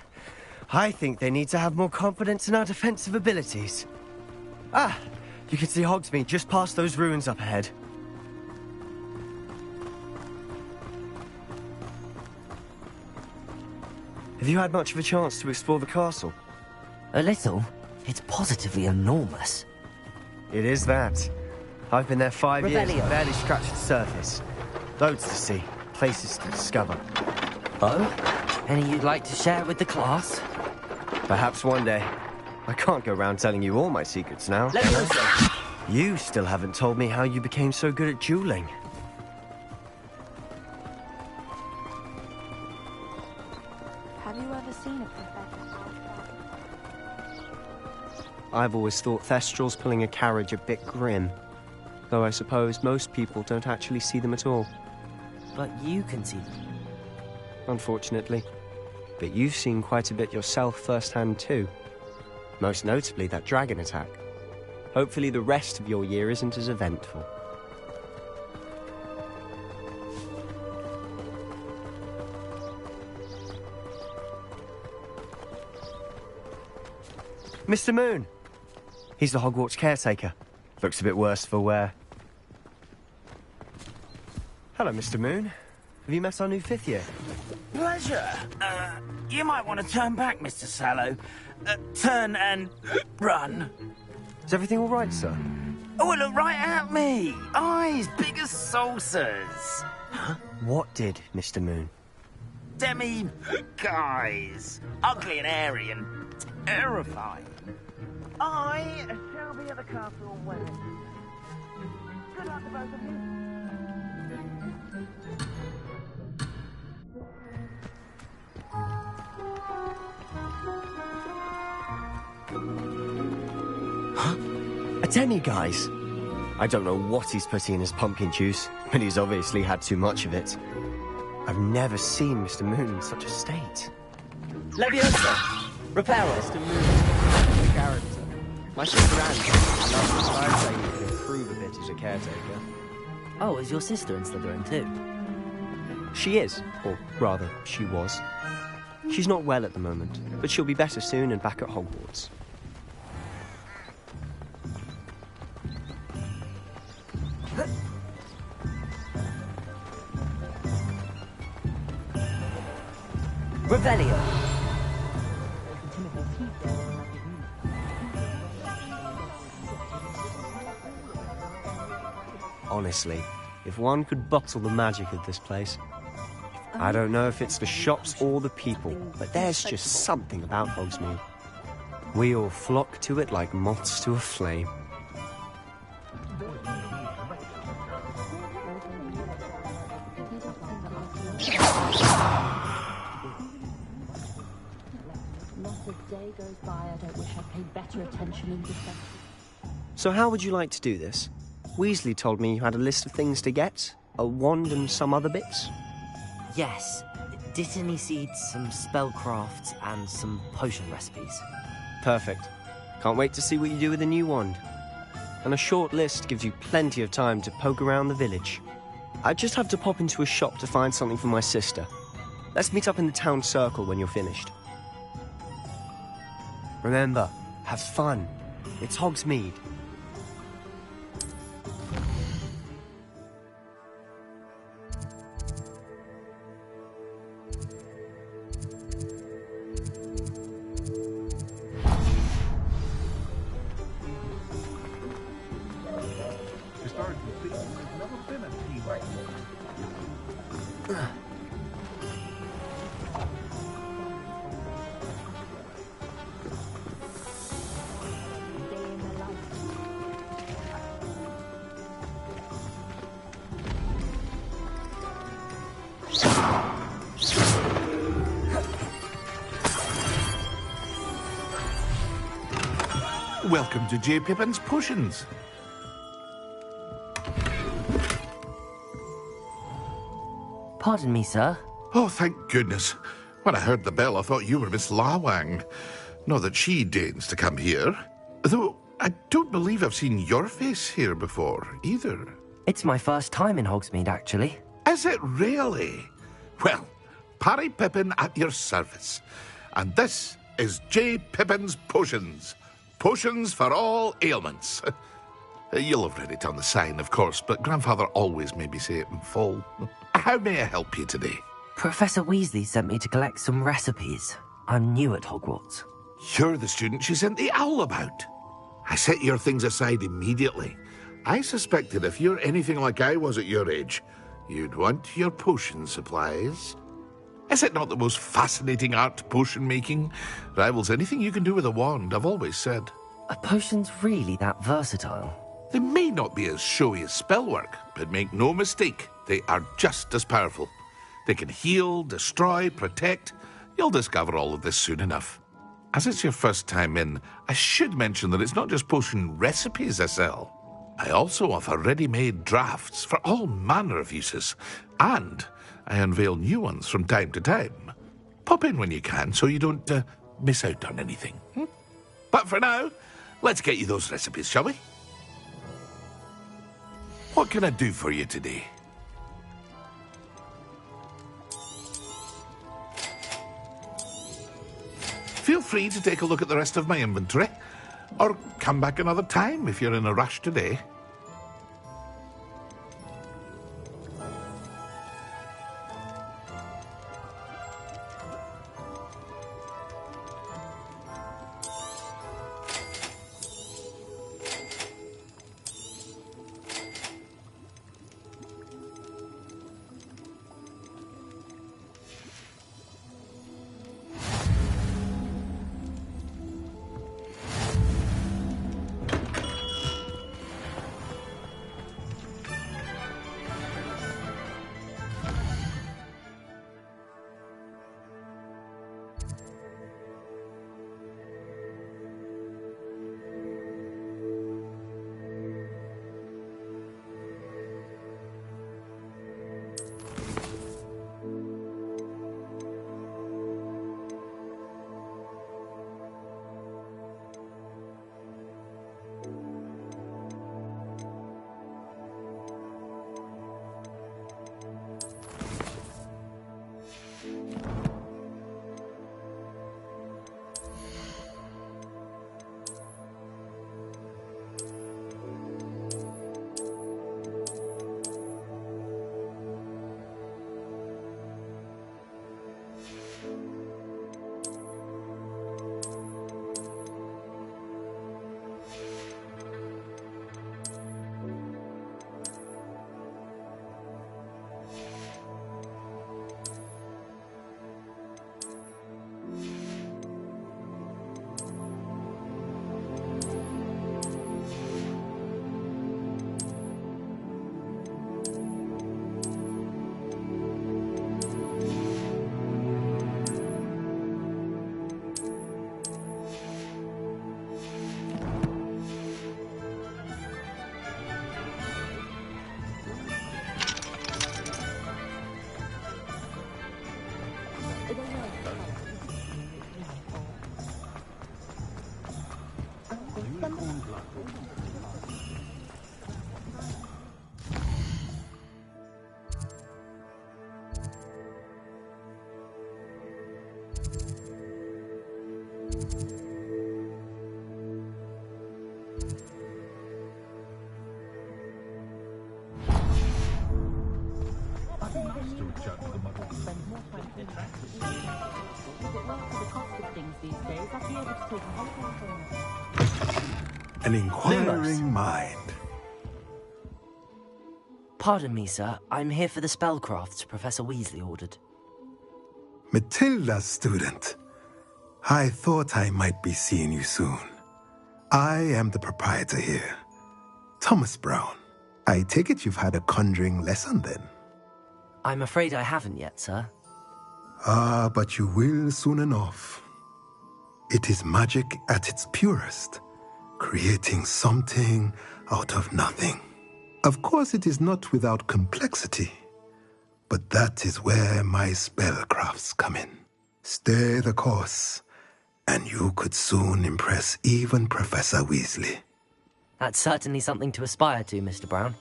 S21: I think they need to have more confidence in our defensive abilities. Ah, you can see Hogsmeade just past those ruins up ahead. Have you had much of a chance to explore the castle?
S2: A little. It's positively enormous.
S21: It is that. I've been there 5 years
S2: Revelio.
S21: and barely scratched the surface. Loads to see, places to discover.
S2: Oh? Any you'd like to share with the class?
S21: Perhaps one day. I can't go around telling you all my secrets now. You still haven't told me how you became so good at dueling.
S20: Have you ever seen a professor?
S21: I've always thought Thestrals pulling a carriage a bit grim. Though I suppose most people don't actually see them at all.
S2: But you can see them.
S21: Unfortunately. But you've seen quite a bit yourself firsthand too. Most notably that dragon attack. Hopefully the rest of your year isn't as eventful. Mr. Moon! He's the Hogwarts caretaker. Looks a bit worse for wear. Hello, Mr. Moon. Have you met our new 5th year?
S10: Pleasure. You might want to turn back, Mr. Sallow. Turn and run.
S21: Is everything all right, sir?
S10: Oh, look right at me. Eyes big as saucers.
S21: What did, Mr. Moon?
S10: Guys. Ugly and hairy and terrifying. I shall be at the castle when. Good luck to both of you.
S21: A demi-guise? I don't know what he's putting in his pumpkin juice, but he's obviously had too much of it. I've never seen Mr. Moon in such a state.
S2: Leviosa! Reparo!
S21: Mr. Moon is a character. My sister Anne, I'd say he could improve a bit as a caretaker.
S2: Oh, is your sister in Slytherin too?
S21: She is, or rather, she was. She's not well at the moment, but she'll be better soon and back at Hogwarts.
S2: Revelio.
S21: Honestly, if one could bottle the magic of this place. I don't know if it's the shops or the people, but there's just something about Hogsmeade. We all flock to it like moths to a flame. So how would you like to do this? Weasley told me you had a list of things to get, a wand and some other bits.
S2: Yes. dittany seeds, some spellcrafts, and some potion recipes.
S18: Perfect. Can't wait to see what you do with the new wand. And a short list gives you plenty of time to poke around the village. I just have to pop into a shop to find something for my sister. Let's meet up in the town circle when you're finished. Remember, have fun. It's Hogsmeade.
S4: Welcome to J. Pippin's Potions.
S2: Pardon me, sir.
S4: Oh, thank goodness. When I heard the bell, I thought you were Miss Lawang. Not that she deigns to come here. Though, I don't believe I've seen your face here before, either.
S2: It's my first time in Hogsmeade, actually.
S4: Is it really? Well, Parry Pippin at your service. And this is J. Pippin's Potions. Potions for all ailments. You'll have read it on the sign, of course, but Grandfather always made me say it in full. How may I help you today?
S2: Professor Weasley sent me to collect some recipes. I'm new at Hogwarts.
S4: You're the student she sent the owl about. I set your things aside immediately. I suspected if you're anything like I was at your age, you'd want your potion supplies. Is it not the most fascinating art, potion making? Rivals anything you can do with a wand, I've always said.
S2: Are potions really that versatile?
S4: They may not be as showy as spellwork, but make no mistake, they are just as powerful. They can heal, destroy, protect. You'll discover all of this soon enough. As it's your first time in, I should mention that it's not just potion recipes I sell. I also offer ready-made drafts for all manner of uses, and I unveil new ones from time to time. Pop in when you can so you don't miss out on anything. But for now, let's get you those recipes, shall we? What can I do for you today? Feel free to take a look at the rest of my inventory, or come back another time if you're in a rush today.
S1: An inquiring mind.
S2: Pardon me, sir. I'm here for the spellcrafts Professor Weasley ordered.
S1: Matilda's student. I thought I might be seeing you soon. I am the proprietor here, Thomas Brown. I take it you've had a conjuring lesson then?
S2: I'm afraid I haven't yet, sir.
S1: Ah, but you will soon enough. It is magic at its purest, creating something out of nothing. Of course, it is not without complexity, but that is where my spellcrafts come in. Stay the course, and you could soon impress even Professor Weasley.
S2: That's certainly something to aspire to, Mr. Brown.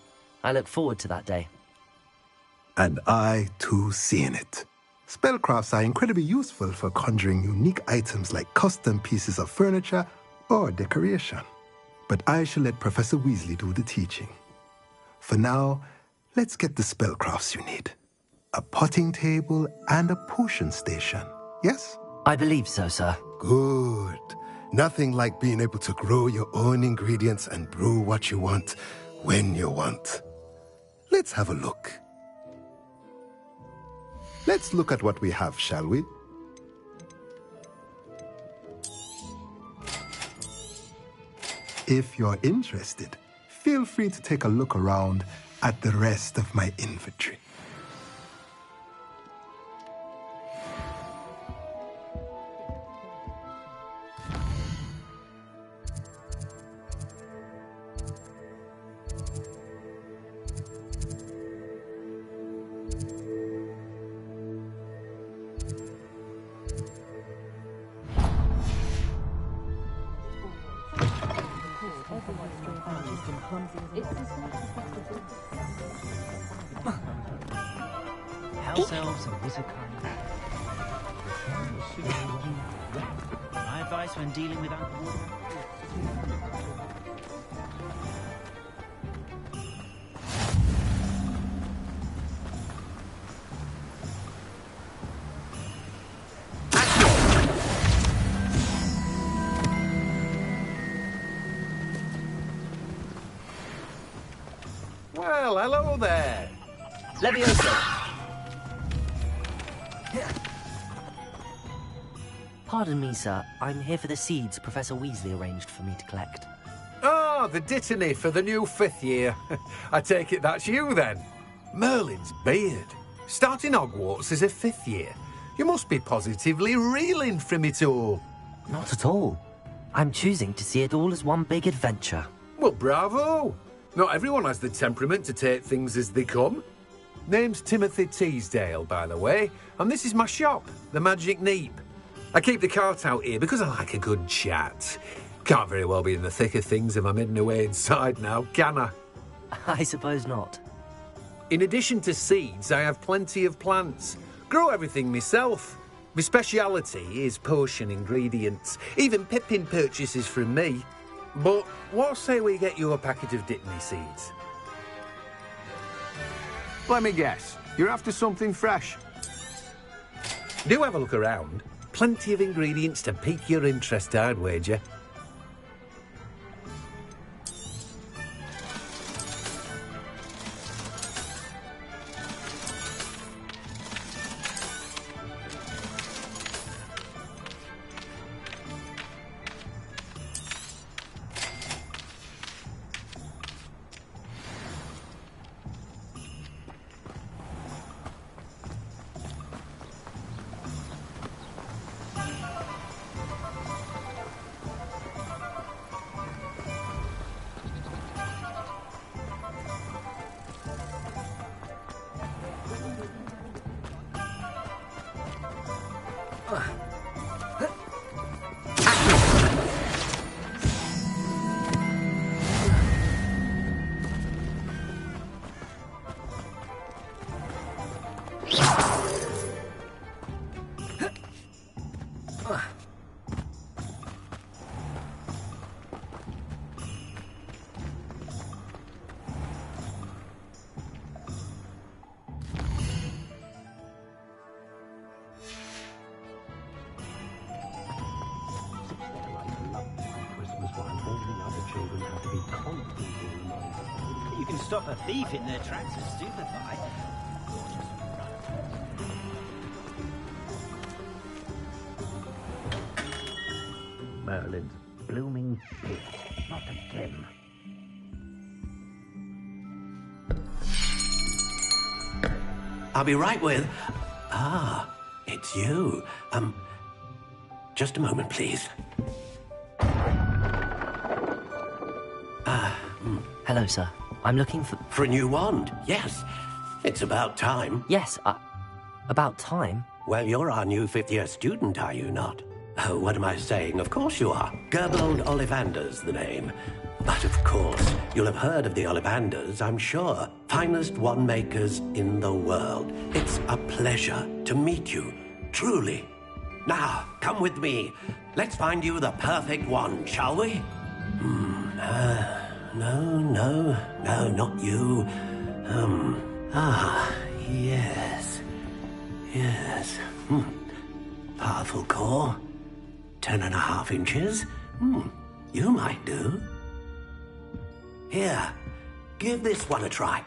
S2: I look forward to that day.
S1: And I, too, seeing it. Spellcrafts are incredibly useful for conjuring unique items like custom pieces of furniture or decoration. But I shall let Professor Weasley do the teaching. For now, let's get the spellcrafts you need. A potting table and a potion station, yes?
S2: I believe so, sir.
S1: Good. Nothing like being able to grow your own ingredients and brew what you want, when you want. Let's have a look. Let's look at what we have, shall we? If you're interested, feel free to take a look around at the rest of my inventory.
S10: House elves and wizard My advice when dealing with
S6: Well, hello there.
S2: Leviosa! Pardon me, sir. I'm here for the seeds Professor Weasley arranged for me to collect.
S6: Ah, the dittany for the new 5th year. I take it that's you, then. Merlin's beard. Starting Hogwarts as a 5th year. You must be positively reeling from it all.
S2: Not at all. I'm choosing to see it all as one big adventure.
S6: Well, bravo. Not everyone has the temperament to take things as they come. Name's Timothy Teasdale, by the way, and this is my shop, the Magic Neep. I keep the cart out here because I like a good chat. Can't very well be in the thick of things if I'm hidden away inside now, can I?
S2: I suppose not.
S6: In addition to seeds, I have plenty of plants. Grow everything myself. My speciality is potion ingredients. Even Pippin purchases from me. But what say we get you a packet of Dittany seeds?
S23: Let me guess. You're after something fresh.
S6: Do have a look around. Plenty of ingredients to pique your interest, I'd wager.
S3: You can stop a thief in their tracks and stupefy.
S10: Merlin's blooming pig. Not again.
S7: I'll be right with... Ah, it's you. Just a moment, please.
S2: Hello, sir. I'm looking for...
S7: For a new wand, yes. It's about time.
S2: Yes, about time?
S7: Well, you're our new fifth-year student, are you not? Oh, what am I saying? Of course you are. Gerbold Ollivander's the name. But of course, you'll have heard of the Ollivanders, I'm sure. Finest wand makers in the world. It's a pleasure to meet you, truly. Now, come with me. Let's find you the perfect wand, shall we? No, not you. Yes. Powerful core. 10.5 inches. You might do. Here, give this one a try.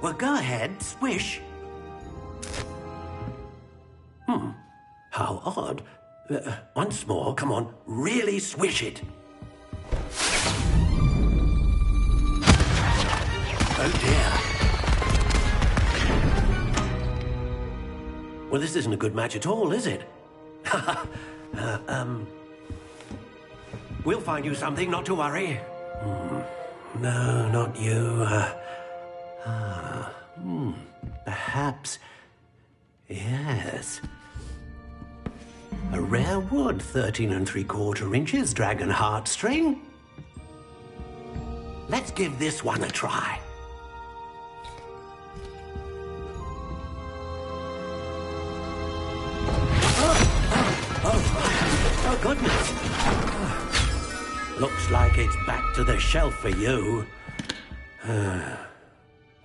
S7: Well, go ahead, swish. How odd. Once more, come on, really swish it. Oh dear. Well, this isn't a good match at all, is it? We'll find you something, not to worry. No, not you. Perhaps... Yes. A rare wood, 13 3/4 inches, dragon heartstring. Let's give this one a try. Oh, goodness. Looks like it's back to the shelf for you.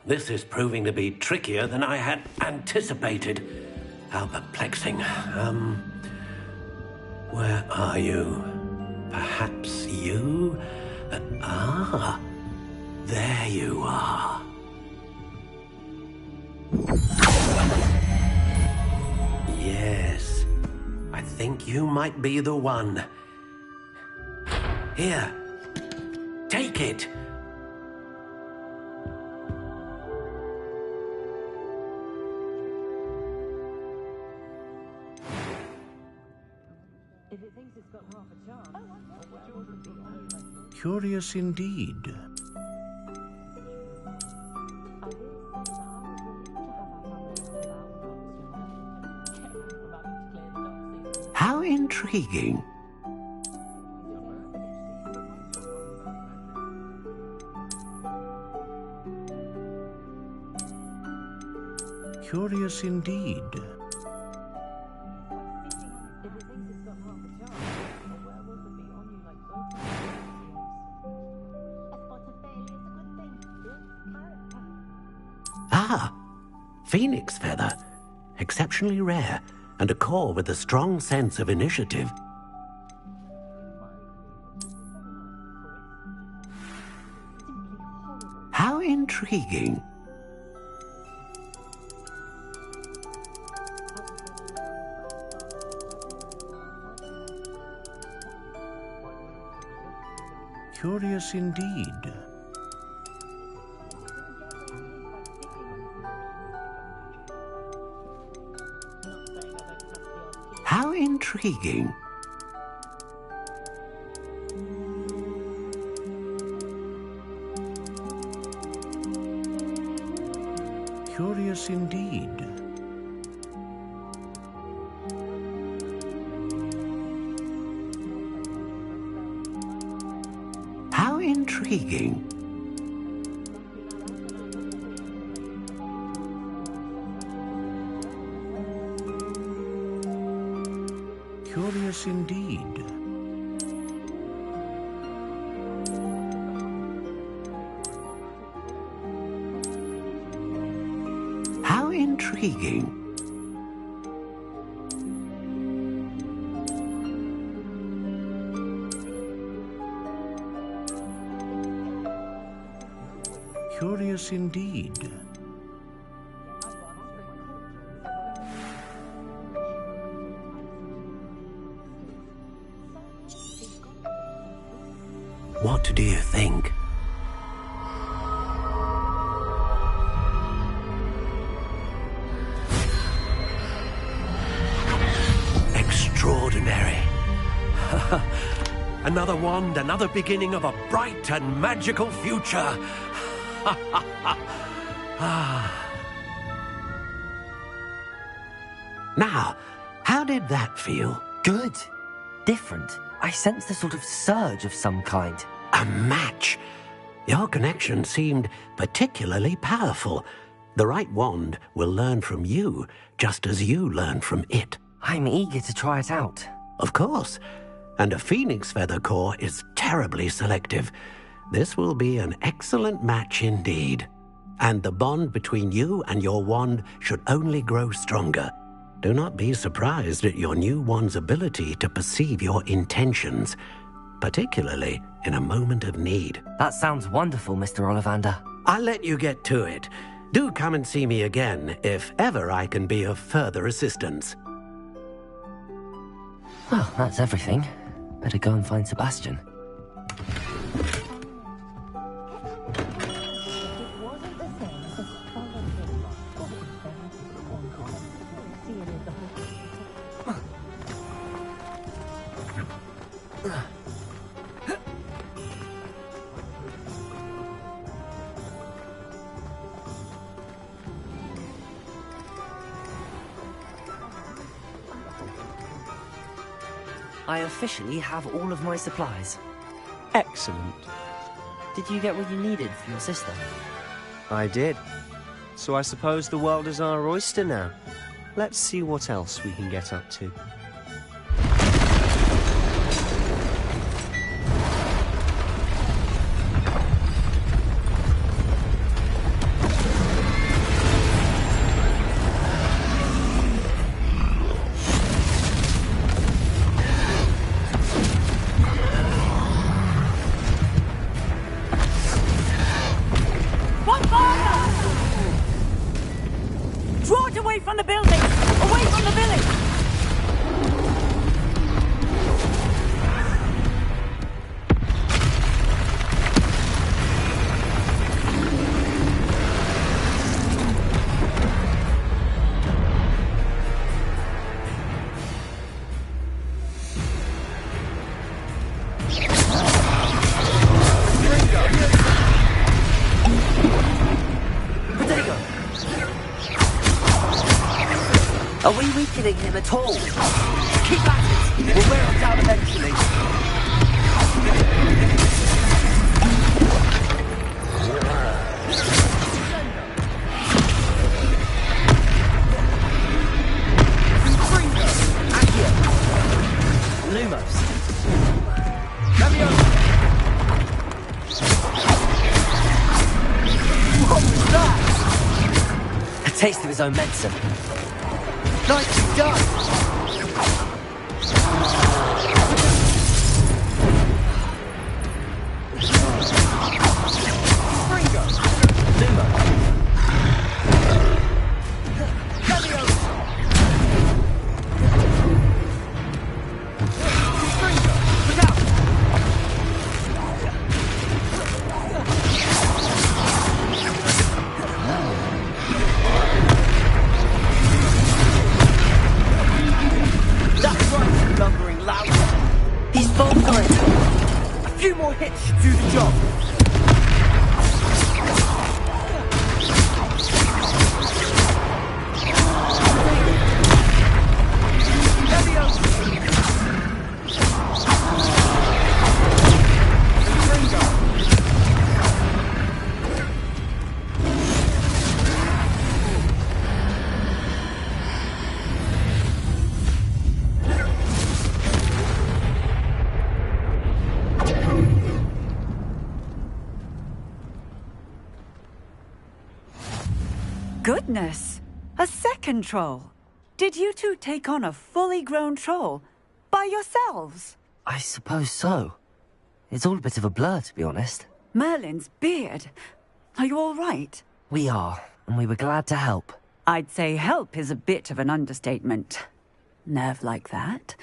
S7: This is proving to be trickier than I had anticipated. How perplexing. Where are you? Perhaps you? There you are. Yes, I think you might be the one. Here, take it.
S8: Curious indeed.
S7: How intriguing.
S8: Curious indeed.
S7: Phoenix feather. Exceptionally rare, and a core with a strong sense of initiative. How intriguing.
S8: Curious indeed.
S7: How intriguing.
S8: Curious indeed.
S7: How intriguing.
S8: Curious indeed.
S7: How intriguing.
S8: Curious indeed.
S7: What do you think? Extraordinary. Another wand, another beginning of a bright and magical future. Now, how did that feel?
S2: Good. Different. I sensed a sort of surge of some kind.
S7: A match. Your connection seemed particularly powerful. The right wand will learn from you, just as you learn from it.
S2: I'm eager to try it out.
S7: Of course. And a phoenix feather core is terribly selective. This will be an excellent match indeed. And the bond between you and your wand should only grow stronger. Do not be surprised at your new wand's ability to perceive your intentions, particularly in a moment of need.
S2: That sounds wonderful, Mr. Ollivander.
S7: I'll let you get to it. Do come and see me again if ever I can be of further assistance.
S2: Well, that's everything. Better go and find Sebastian. I officially have all of my supplies.
S18: Excellent.
S2: Did you get what you needed from your sister?
S18: I did. So I suppose the world is our oyster now. Let's see what else we can get up to.
S2: Are we weakening him at all? Keep at it! We'll wear him down eventually. Accio! Lumos! What was that? A taste of his own medicine. Nicely done! Ringo! Lumo! Leviosa! Ringo! Look out! Lumbering loud. He's faltering. A few more hits should do the job.
S5: Goodness! A second troll! Did you two take on a fully grown troll? By yourselves?
S2: I suppose so. It's all a bit of a blur, to be honest.
S5: Merlin's beard. Are you all right?
S2: We are, and we were glad to help.
S5: I'd say help is a bit of an understatement. Nerve like that.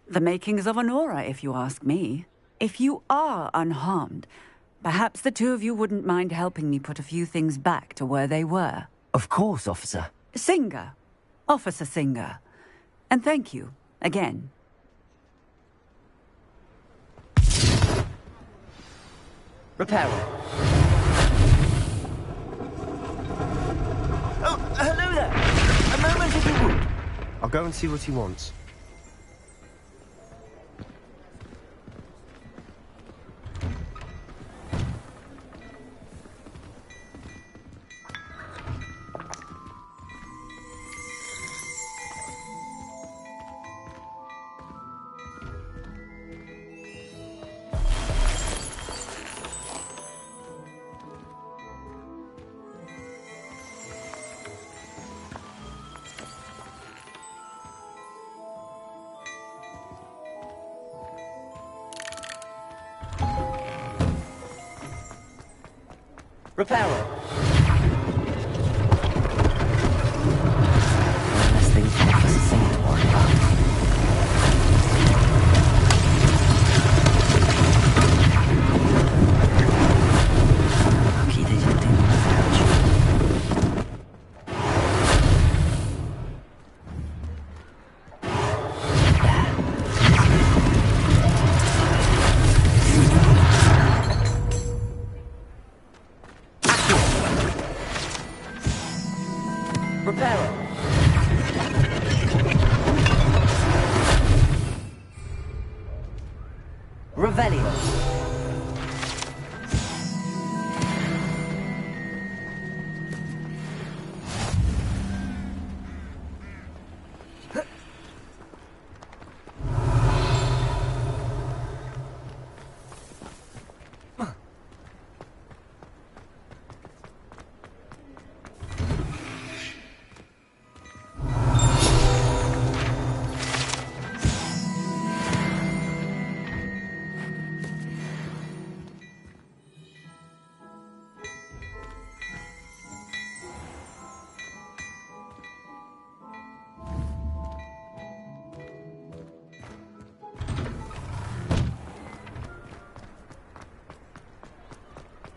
S5: The makings of an aura, if you ask me. If you are unharmed, perhaps the two of you wouldn't mind helping me put a few things back to where they were.
S2: Of course, officer.
S5: Singer. Officer Singer. And thank you, again.
S2: Repairer. Oh, hello there! A moment if you would.
S18: I'll go and see what he wants.
S2: Repairer. Unless things for Officer Singer to worry about. Lucky they didn't do the research. Repairer. Revelio.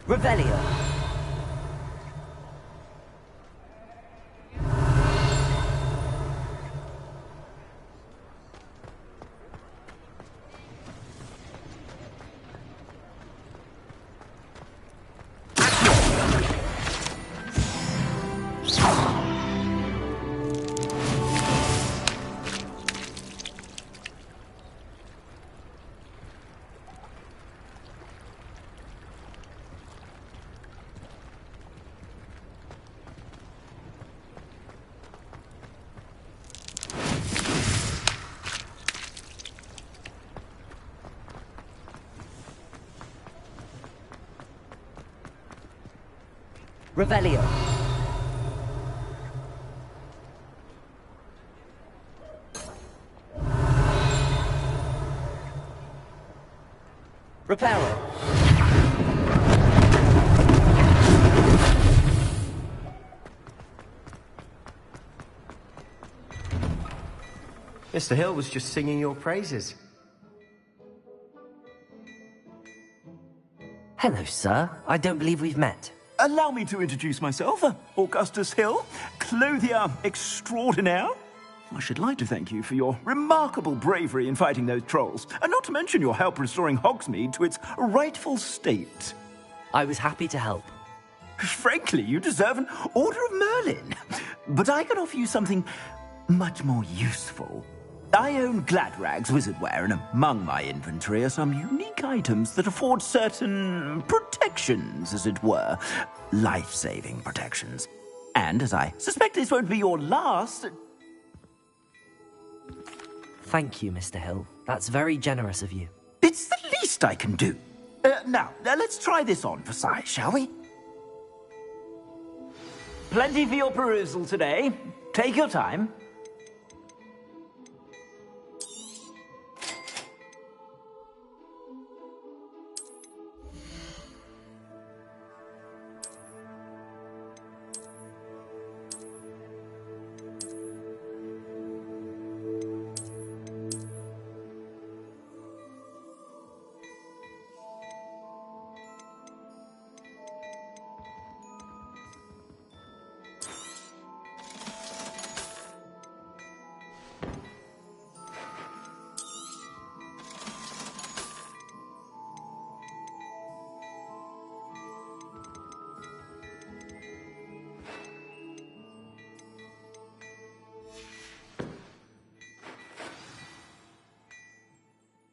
S2: Revelio. Revelio. Repairer.
S18: Mr. Hill was just singing your praises.
S2: Hello, sir. I don't believe we've met.
S13: Allow me to introduce myself, Augustus Hill, clothier extraordinaire. I should like to thank you for your remarkable bravery in fighting those trolls, and not to mention your help restoring Hogsmeade to its rightful state.
S2: I was happy to help.
S13: Frankly, you deserve an Order of Merlin. But I can offer you something much more useful. I own Gladrag's wizardware, and among my inventory are some unique items that afford certain protections, as it were. Life-saving protections. And as I suspect this won't be your last...
S2: Thank you, Mr. Hill. That's very generous of you.
S13: It's the least I can do. Now, let's try this on for size, shall we? Plenty for your perusal today. Take your time.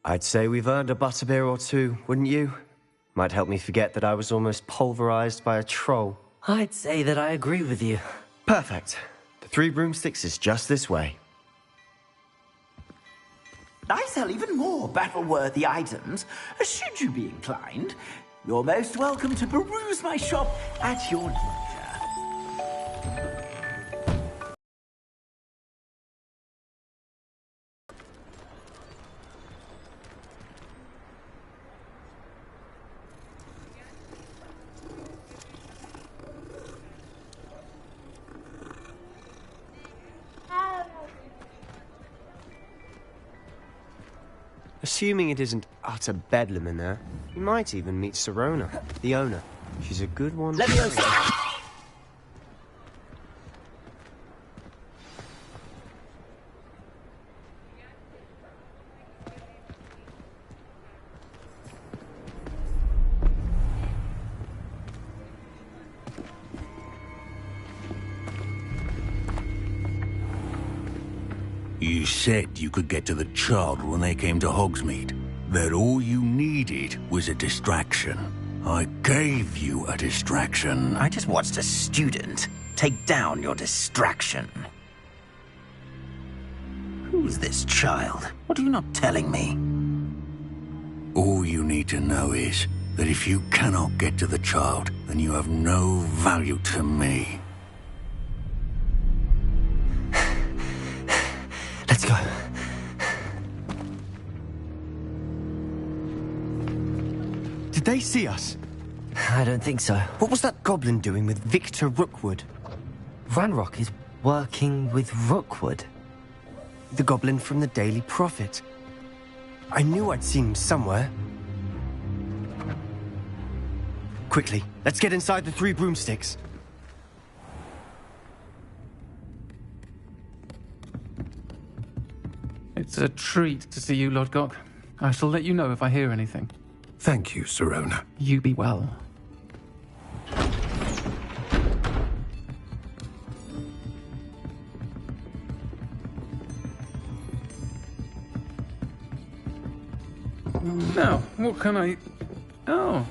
S18: I'd say we've earned a butterbeer or two, wouldn't you? Might help me forget that I was almost pulverized by a troll.
S2: I'd say that I agree with you.
S18: Perfect. The Three Broomsticks is just this way.
S13: I sell even more battle-worthy items. Should you be inclined, you're most welcome to peruse my shop at your leisure.
S18: Assuming it isn't utter bedlam in there, you might even meet Sirona, the owner. She's a good one.
S13: Leviosa!
S8: You said you could get to the child when they came to Hogsmeade. That all you needed was a distraction. I gave you a distraction.
S10: I just watched a student take down your distraction. Who's this child? What are you not telling me?
S8: All you need to know is that if you cannot get to the child, then you have no value to me.
S2: Let's go.
S18: Did they see us?
S2: I don't think so.
S18: What was that goblin doing with Victor Rookwood?
S2: Ranrock is working with Rookwood.
S18: The goblin from the Daily Prophet. I knew I'd seen him somewhere. Quickly, let's get inside the Three Broomsticks.
S14: It's a treat to see you, Lodgok. I shall let you know if I hear anything.
S1: Thank you, Sirona.
S14: You be well. Now, what can I... Oh,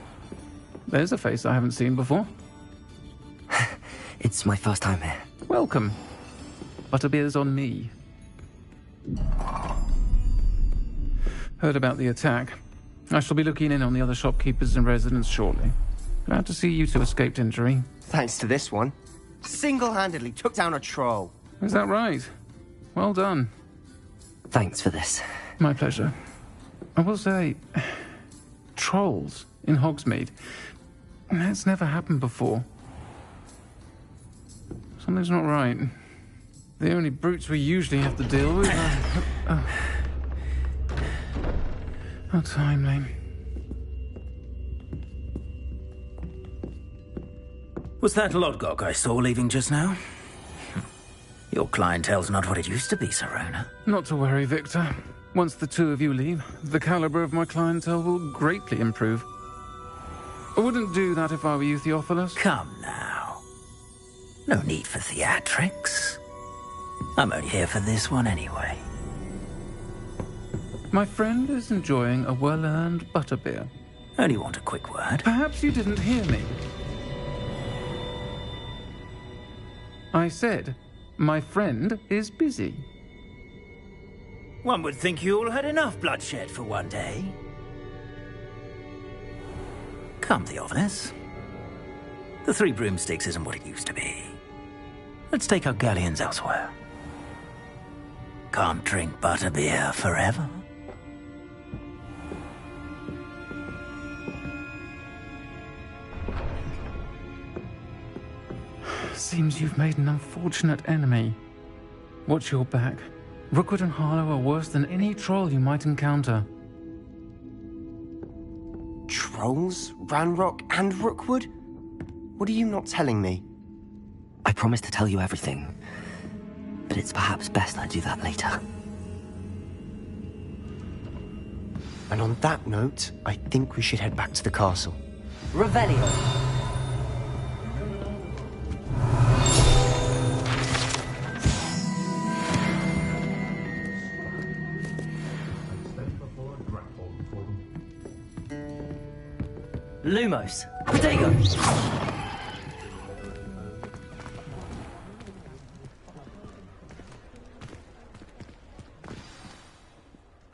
S14: there's a face I haven't seen before.
S2: It's my first time here.
S14: Welcome. Butterbeer's on me. Heard about the attack. I shall be looking in on the other shopkeepers and residents shortly. Glad to see you two escaped injury.
S18: Thanks to this one. Single-handedly took down a troll.
S14: Is that right? Well done.
S2: Thanks for this.
S14: My pleasure. I will say, trolls in Hogsmeade. That's never happened before. Something's not right. The only brutes we usually have to deal with are... How timely.
S10: Was that Lodgok I saw leaving just now? Your clientele's not what it used to be, Sirona.
S14: Not to worry, Victor. Once the two of you leave, the caliber of my clientele will greatly improve. I wouldn't do that if I were you, Theophilus.
S10: Come now. No need for theatrics. I'm only here for this one anyway.
S14: My friend is enjoying a well-earned butterbeer.
S10: Only want a quick word.
S14: Perhaps you didn't hear me. I said, my friend is busy.
S10: One would think you all had enough bloodshed for one day. Come, Theophilus. The Three Broomsticks isn't what it used to be. Let's take our galleons elsewhere. Can't drink butterbeer forever.
S14: Seems you've made an unfortunate enemy. Watch your back. Rookwood and Harlow are worse than any troll you might encounter.
S18: Trolls? Ranrock and Rookwood? What are you not telling me?
S2: I promised to tell you everything, but it's perhaps best I do that later.
S18: And on that note, I think we should head back to the castle.
S2: Revelio. Lumos. Protego.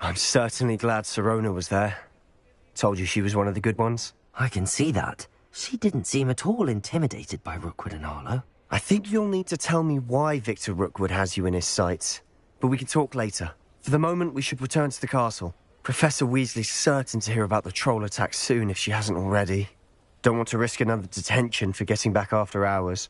S21: I'm certainly glad Sirona was there. Told you she was one of the good ones.
S2: I can see that. She didn't seem at all intimidated by Rookwood and Harlow.
S21: I think you'll need to tell me why Victor Rookwood has you in his sights. But we can talk later. For the moment, we should return to the castle. Professor Weasley's certain to hear about the troll attack soon if she hasn't already. Don't want to risk another detention for getting back after hours.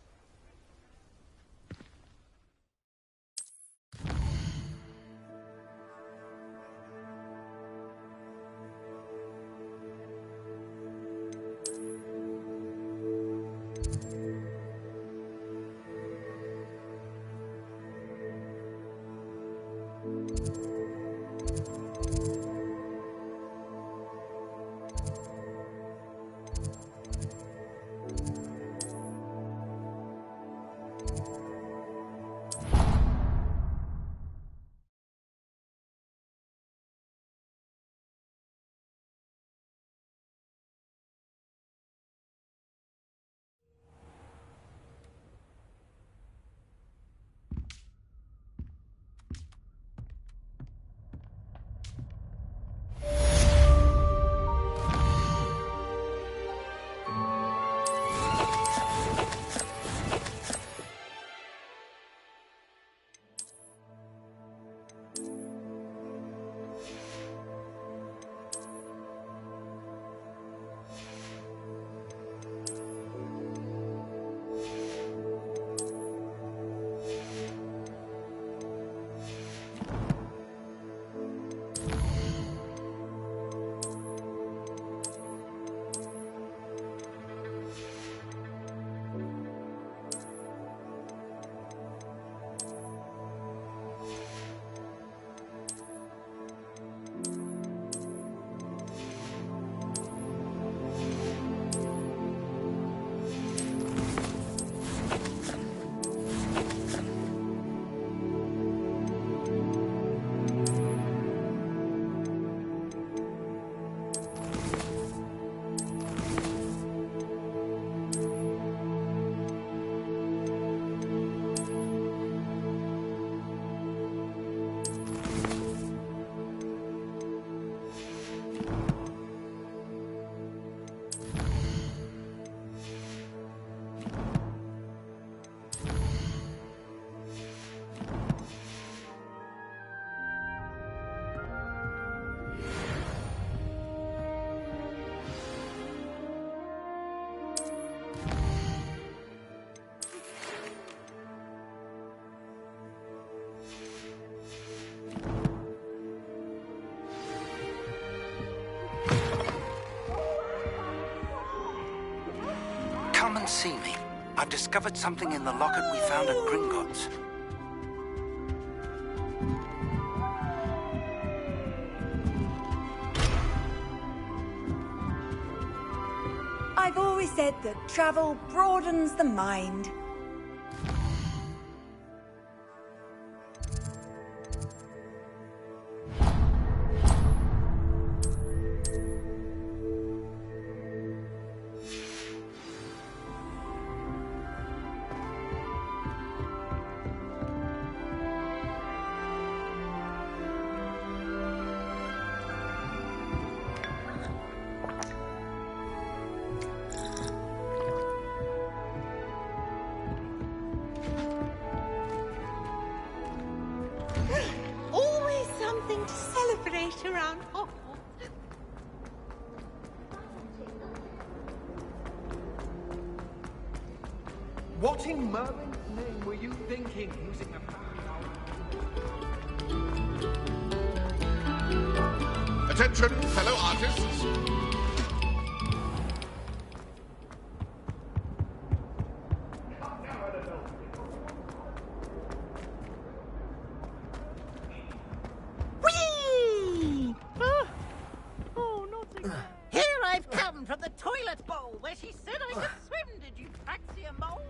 S15: Come and see me. I've discovered something in the locket we found at Gringotts.
S11: I've always said that travel broadens the mind.
S17: Always something to celebrate around Hogwarts.
S6: What in Merlin's name were you thinking using a
S4: Attention, fellow artists.
S17: Whee! Oh, not again. Here I've come from the toilet bowl where she said I could swim. Did you fancy a mole?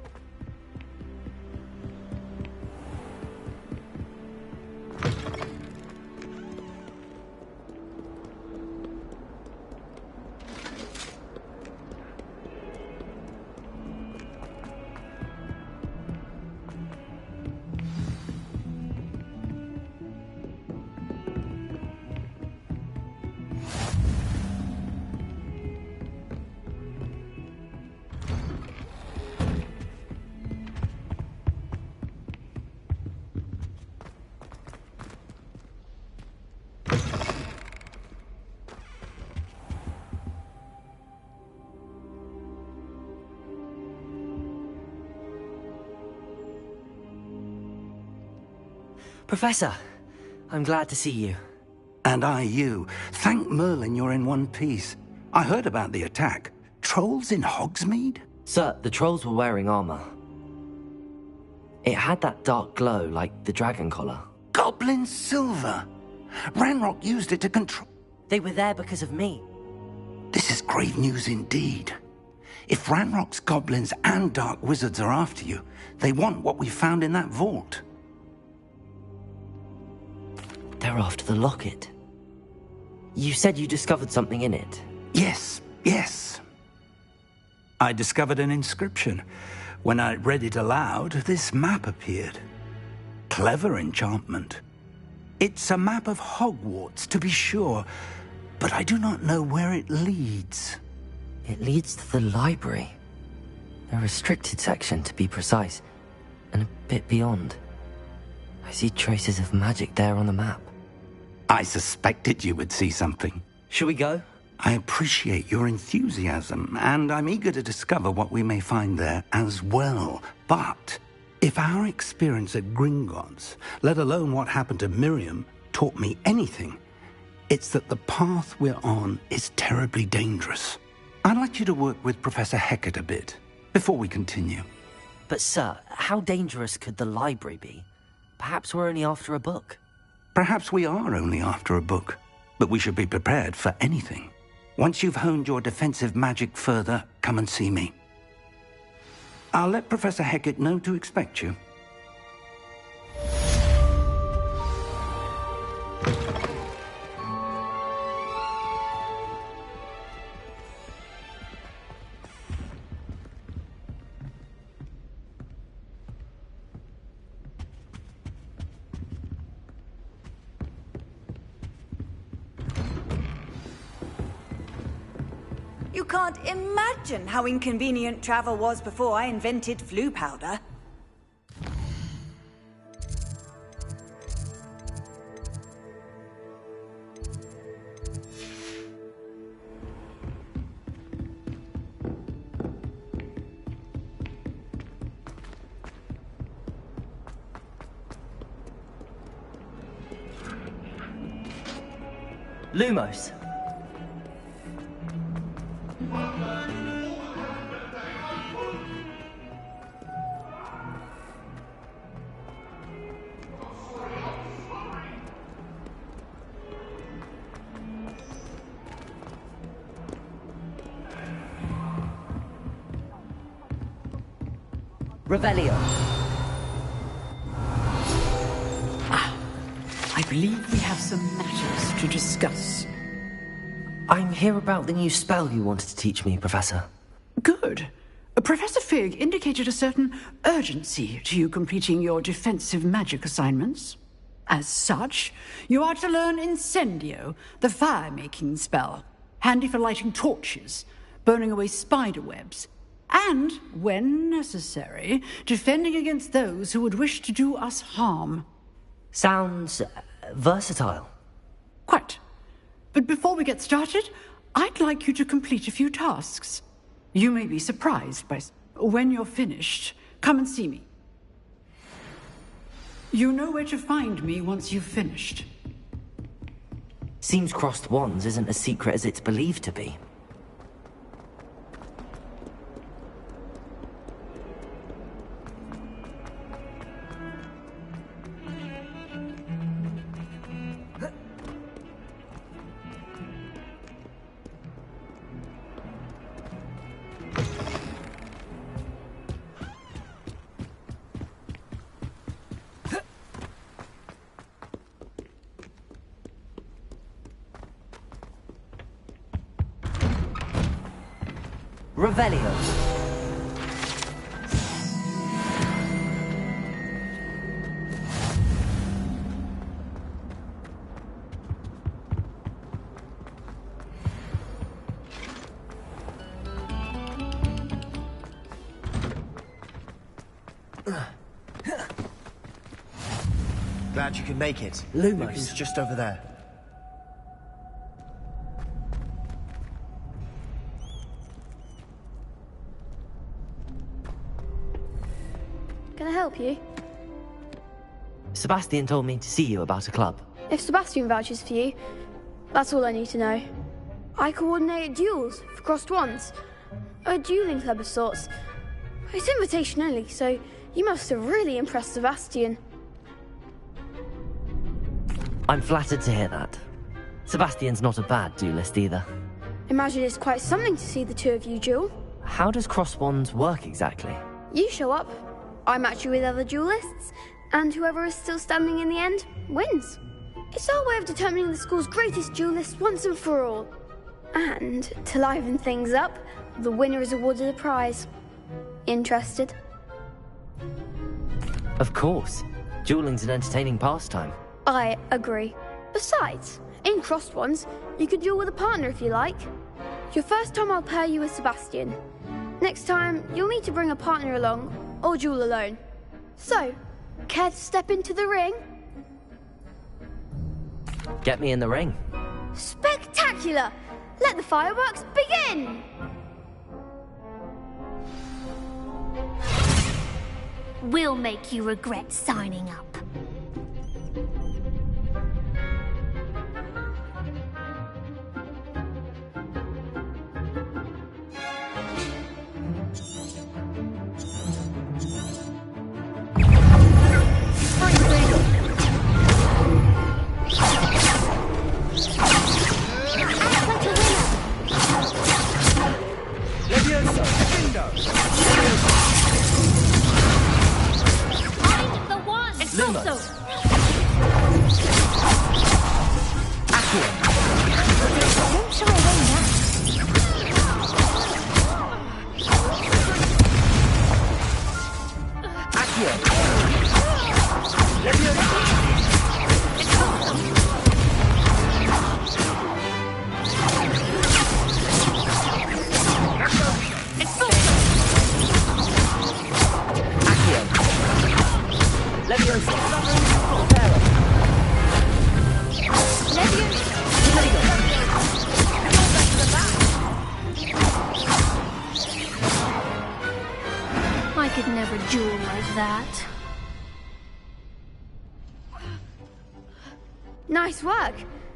S2: Professor, I'm glad to see you.
S15: And I you. Thank Merlin you're in one piece. I heard about the attack. Trolls in Hogsmeade?
S2: Sir, the trolls were wearing armor. It had that dark glow like the dragon collar.
S15: Goblin silver! Ranrock used it to control...
S2: They were there because of me.
S15: This is grave news indeed. If Ranrock's goblins and dark wizards are after you, they want what we found in that vault.
S2: They're after the locket. You said you discovered something in it.
S15: Yes. I discovered an inscription. When I read it aloud, this map appeared. Clever enchantment. It's a map of Hogwarts, to be sure, but I do not know where it leads.
S2: It leads to the library. A restricted section, to be precise, and a bit beyond. I see traces of magic there on the map.
S15: I suspected you would see something.
S2: Shall we go?
S15: I appreciate your enthusiasm, and I'm eager to discover what we may find there as well. But if our experience at Gringotts, let alone what happened to Miriam, taught me anything, it's that the path we're on is terribly dangerous. I'd like you to work with Professor Hecat a bit, before we continue.
S2: But sir, how dangerous could the library be? Perhaps we're only after a book.
S15: Perhaps we are only after a book, but we should be prepared for anything. Once you've honed your defensive magic further, come and see me. I'll let Professor Hecat know to expect you.
S11: You can't imagine how inconvenient travel was before I invented flu powder.
S2: Lumos. Revelio.
S9: I believe we have some matters to discuss.
S2: I'm here about the new spell you wanted to teach me, Professor.
S9: Good. Professor Fig indicated a certain urgency to you completing your defensive magic assignments. As such, you are to learn Incendio, the fire-making spell, handy for lighting torches, burning away spider webs, and, when necessary, defending against those who would wish to do us harm.
S2: Sounds versatile.
S9: Quite. But before we get started, I'd like you to complete a few tasks. You may be surprised by... When you're finished, come and see me. You know where to find me once you've finished.
S2: Seems crossed wands isn't as secret as it's believed to be. Revelio.
S18: Glad you could make it.
S2: Lumos.
S18: It's just over there.
S12: Can I help you?
S2: Sebastian told me to see you about a club.
S12: If Sebastian vouches for you, that's all I need to know. I coordinate duels for crossed wands. A dueling club of sorts. It's invitation only, so you must have really impressed Sebastian.
S2: I'm flattered to hear that. Sebastian's not a bad duelist either.
S12: Imagine it's quite something to see the two of you duel.
S2: How does cross wands work exactly?
S12: You show up, I match you with other duelists, and whoever is still standing in the end wins. It's our way of determining the school's greatest duelist once and for all. And to liven things up, the winner is awarded a prize. Interested?
S2: Of course. Dueling's an entertaining pastime.
S12: I agree. Besides, in crossed ones, you could duel with a partner if you like. Your first time I'll pair you with Sebastian. Next time, you'll need to bring a partner along, or duel alone. So, care to step into the ring?
S2: Get me in the ring.
S12: Spectacular! Let the fireworks begin!
S16: We'll make you regret signing up. I could never duel like that.
S12: Nice work.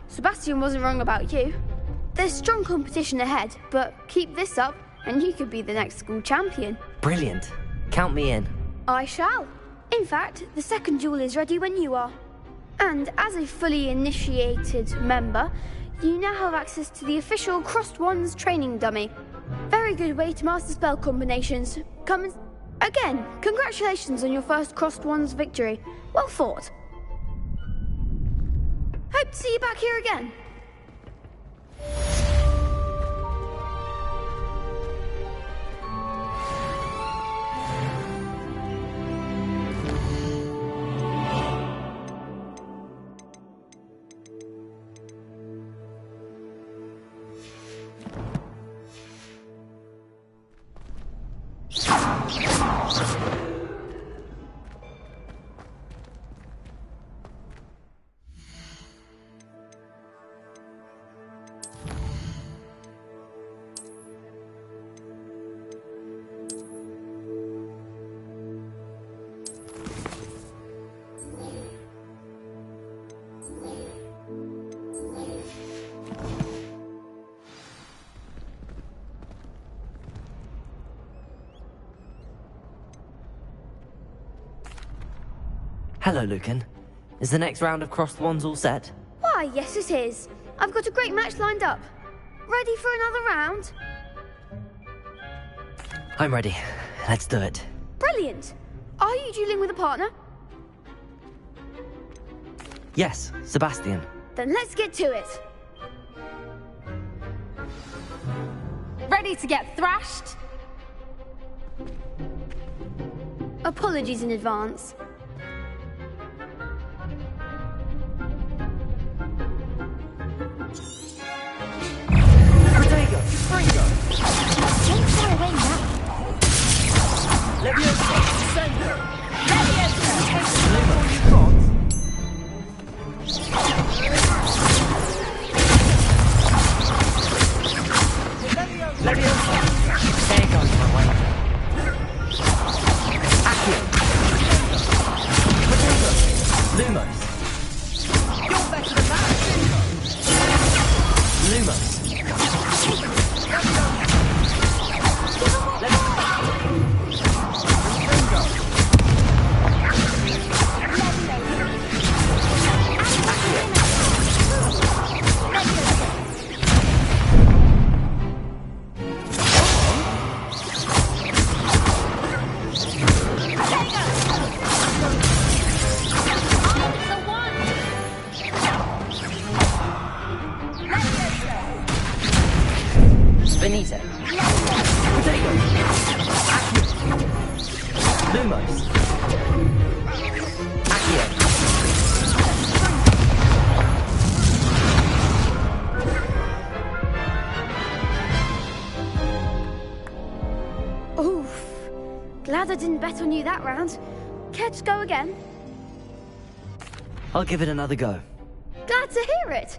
S12: Sebastian wasn't wrong about you. There's strong competition ahead, but keep this up and you could be the next school champion.
S2: Brilliant. Count me in.
S12: I shall. In fact, the second duel is ready when you are. And as a fully initiated member, you now have access to the official Crossed Wands training dummy. Very good way to master spell combinations. Come and... Again, congratulations on your first Crossed Wands victory. Well fought. Hope to see you back here again.
S2: Hello, Lucan. Is the next round of Crossed Wands all set?
S12: Why, yes it is. I've got a great match lined up. Ready for another round?
S2: I'm ready. Let's do it.
S12: Brilliant. Are you dueling with a partner?
S2: Yes, Sebastian.
S12: Then let's get to it.
S19: Ready to get thrashed?
S12: Apologies in advance.
S16: Don't fly away now.
S3: Leviosa, Sender.
S19: Leviosa,
S3: all you've got.
S2: Leviosa. Take on my way. Accio. Benito. Potato. Lumos. Accio.
S12: Oof. Glad I didn't bet on you that round. Care to go again?
S2: I'll give it another go.
S12: Glad to hear it.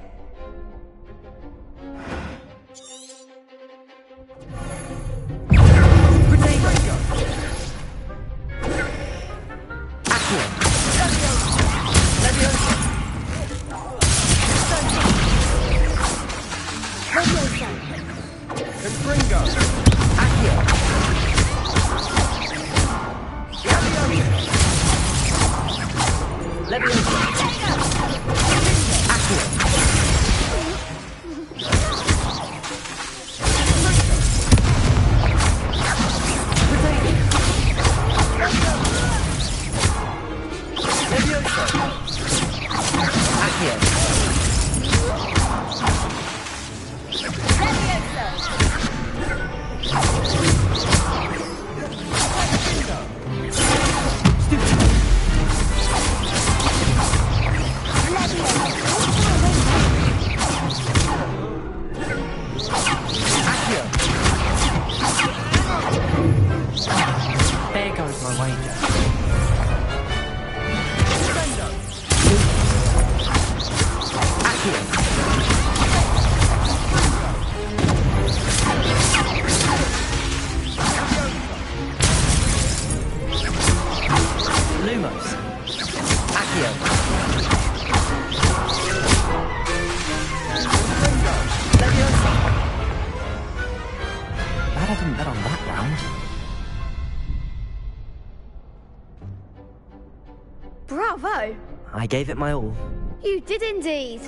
S12: Bravo!
S2: I gave it my all.
S12: You did indeed.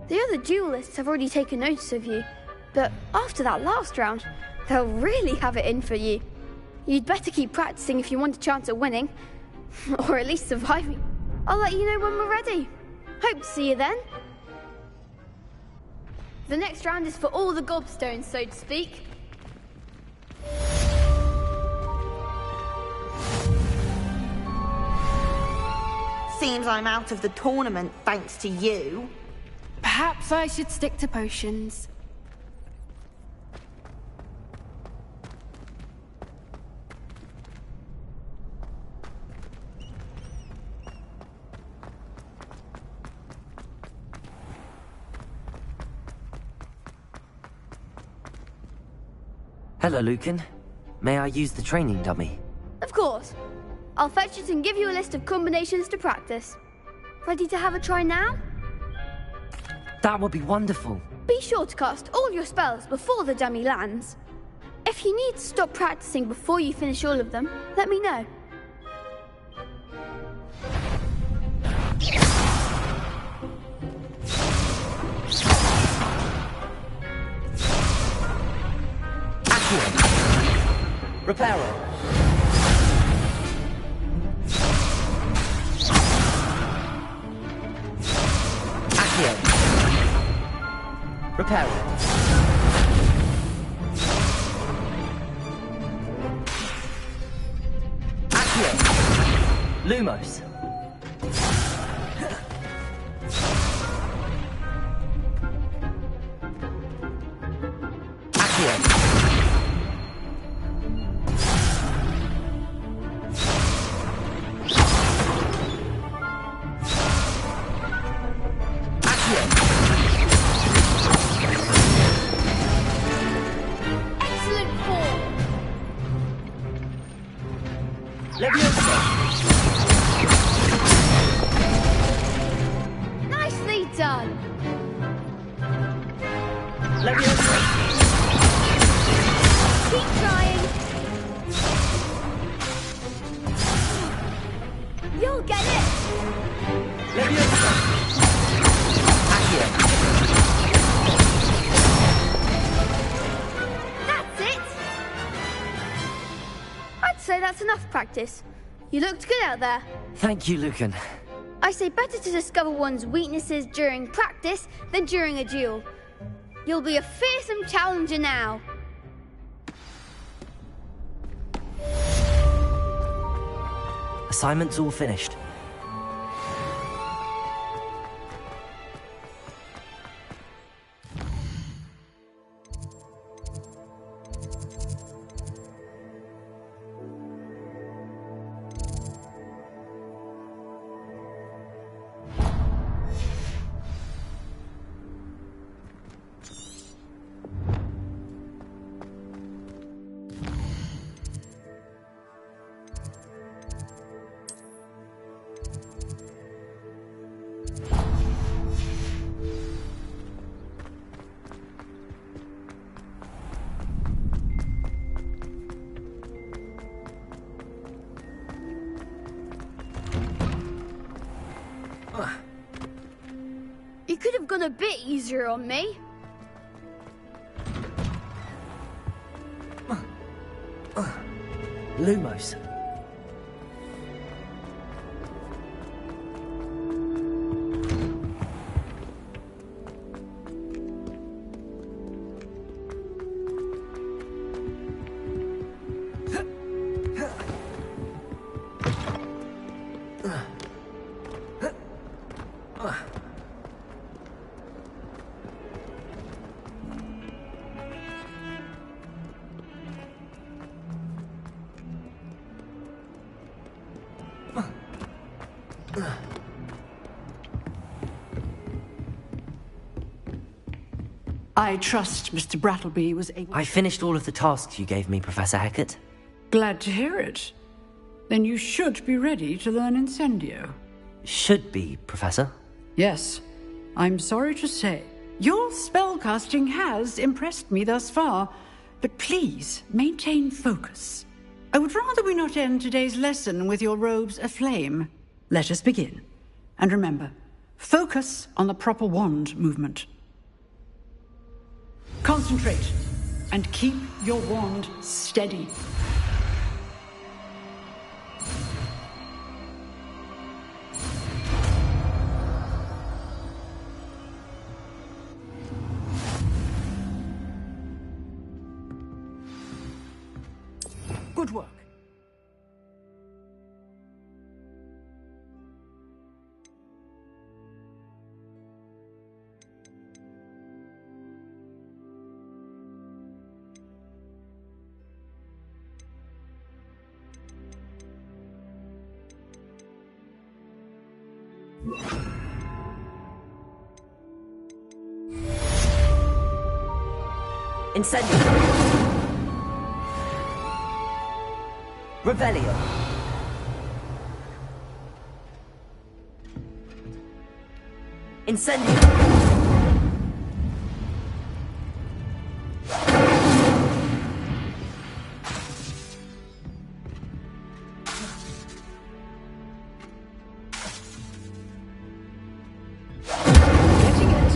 S12: The other duelists have already taken notice of you, but after that last round, they'll really have it in for you. You'd better keep practicing if you want a chance at winning, or at least surviving. I'll let you know when we're ready. Hope to see you then. The next round is for all the gobstones, so to speak.
S20: Seems I'm out of the tournament thanks to you.
S19: Perhaps I should stick to potions.
S2: Hello, Lucan. May I use the training dummy?
S12: Of course. I'll fetch it and give you a list of combinations to practice. Ready to have a try now?
S2: That would be wonderful.
S12: Be sure to cast all your spells before the dummy lands. If you need to stop practicing before you finish all of them, let me know.
S2: Reparo. Accio. Reparo. Accio. Lumos. Accio.
S12: Nicely done. Keep trying. You'll get it. That's it. I'd say that's enough practice. You looked good out there.
S2: Thank you, Lucan.
S12: I say better to discover one's weaknesses during practice than during a duel. You'll be a fearsome challenger now.
S2: Assignment's all finished.
S12: You could have gone a bit easier on me.
S2: Lumos.
S9: I trust Mr. Brattleby was able...
S2: I finished all of the tasks you gave me, Professor Hackett.
S9: Glad to hear it. Then you should be ready to learn Incendio.
S2: Should be, Professor.
S9: Yes. I'm sorry to say, your spellcasting has impressed me thus far, but please maintain focus. I would rather we not end today's lesson with your robes aflame. Let us begin. And remember, focus on the proper wand movement. Concentrate, and keep your wand steady. Good work.
S2: Incendio. Revelio. Incendio.
S9: Getting it.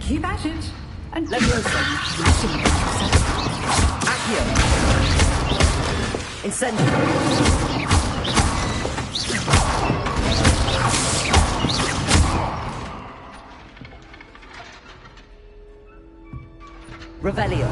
S9: Keep at it. And
S2: Leviosa. Accio. Incendio. Revelio.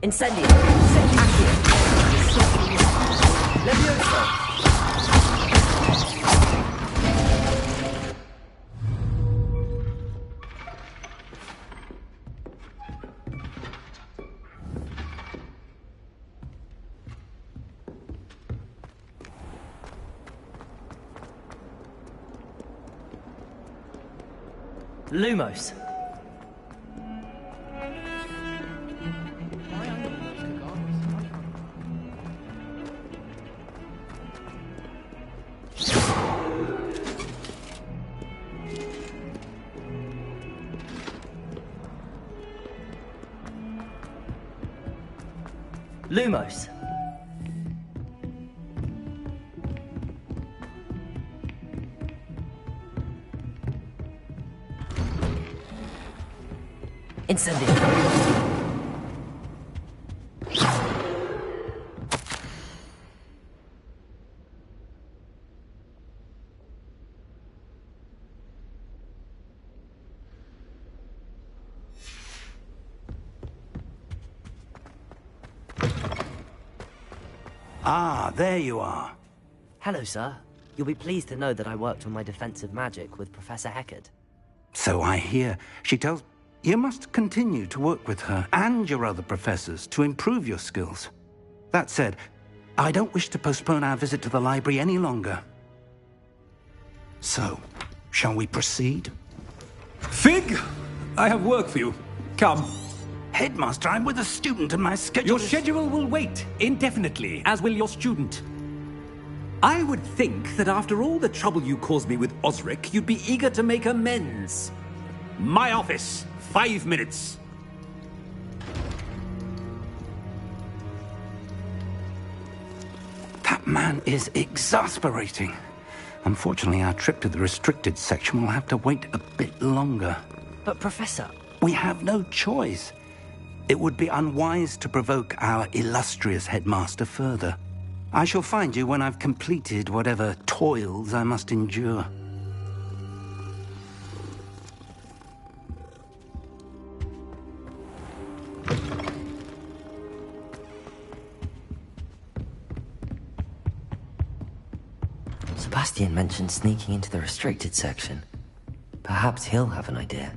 S2: Incendio. Accio. Leviosa. Lumos. Lumos. Incendio.
S15: Ah, there you are.
S2: Hello, sir. You'll be pleased to know that I worked on my defensive magic with Professor Heckard.
S15: So I hear. She tells... You must continue to work with her and your other professors to improve your skills. That said, I don't wish to postpone our visit to the library any longer. So, shall we proceed?
S7: Fig! I have work for you. Come.
S15: Headmaster, I'm with a student and my schedule
S7: Your schedule will wait indefinitely, as will your student. I would think that after all the trouble you caused me with Osric, you'd be eager to make amends. My office, 5 minutes.
S15: That man is exasperating. Unfortunately, our trip to the restricted section will have to wait a bit longer.
S2: But, Professor...
S15: We have no choice. It would be unwise to provoke our illustrious headmaster further. I shall find you when I've completed whatever toils I must endure.
S2: Sebastian mentioned sneaking into the restricted section. Perhaps he'll have an idea.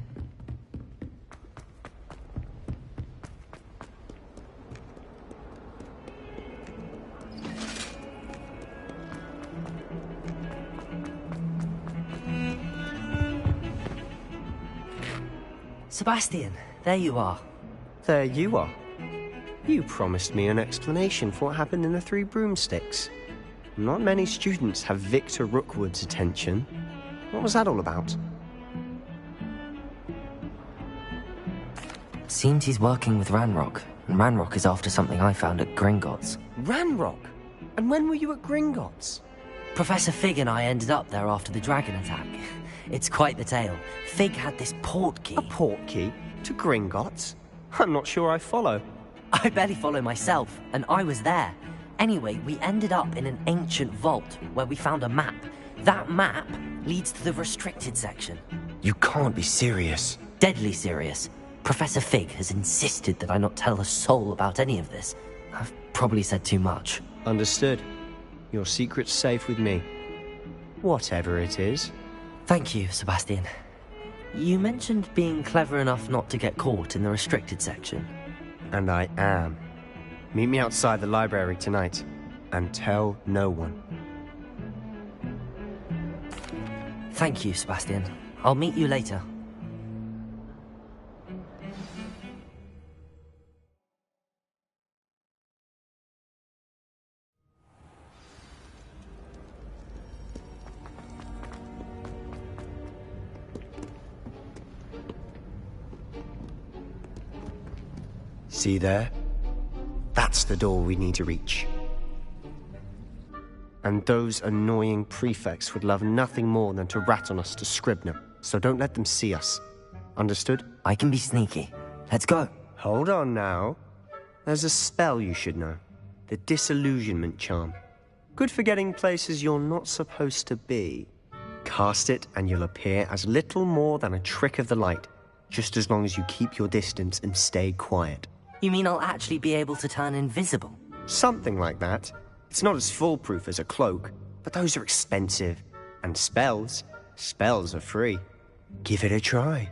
S2: Sebastian, there you are.
S21: There you are. You promised me an explanation for what happened in the Three Broomsticks. Not many students have Victor Rookwood's attention. What was that all about?
S2: Seems he's working with Ranrock, and Ranrock is after something I found at Gringotts.
S21: Ranrock? And when were you at Gringotts?
S2: Professor Fig and I ended up there after the dragon attack. It's quite the tale. Fig had this port key.
S21: A port key? To Gringotts? I'm not sure I follow.
S2: I barely follow myself, and I was there. Anyway, we ended up in an ancient vault where we found a map. That map leads to the restricted section.
S21: You can't be serious.
S2: Deadly serious. Professor Fig has insisted that I not tell a soul about any of this. I've probably said too much.
S21: Understood. Your secret's safe with me. Whatever it is.
S2: Thank you, Sebastian. You mentioned being clever enough not to get caught in the restricted section.
S21: And I am. Meet me outside the library tonight, and tell no one.
S2: Thank you, Sebastian. I'll meet you later.
S21: See there? That's the door we need to reach. And those annoying prefects would love nothing more than to rat on us to Scribner, so don't let them see us. Understood?
S2: I can be sneaky. Let's go.
S21: Hold on now. There's a spell you should know. The Disillusionment Charm. Good for getting places you're not supposed to be. Cast it and you'll appear as little more than a trick of the light, just as long as you keep your distance and stay quiet.
S2: You mean I'll actually be able to turn invisible?
S21: Something like that. It's not as foolproof as a cloak, but those are expensive. And spells are free. Give it a try.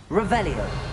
S2: Revelio.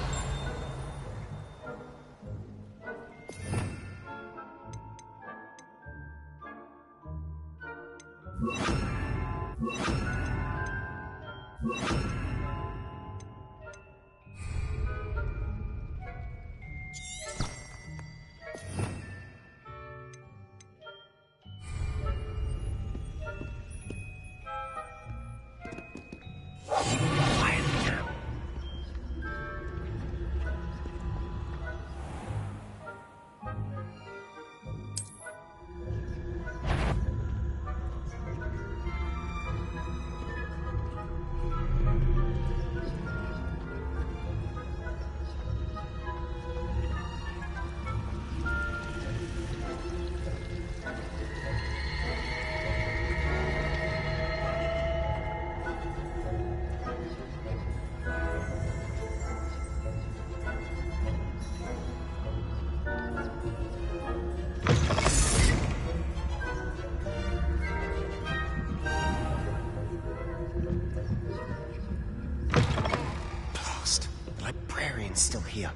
S21: It's still here.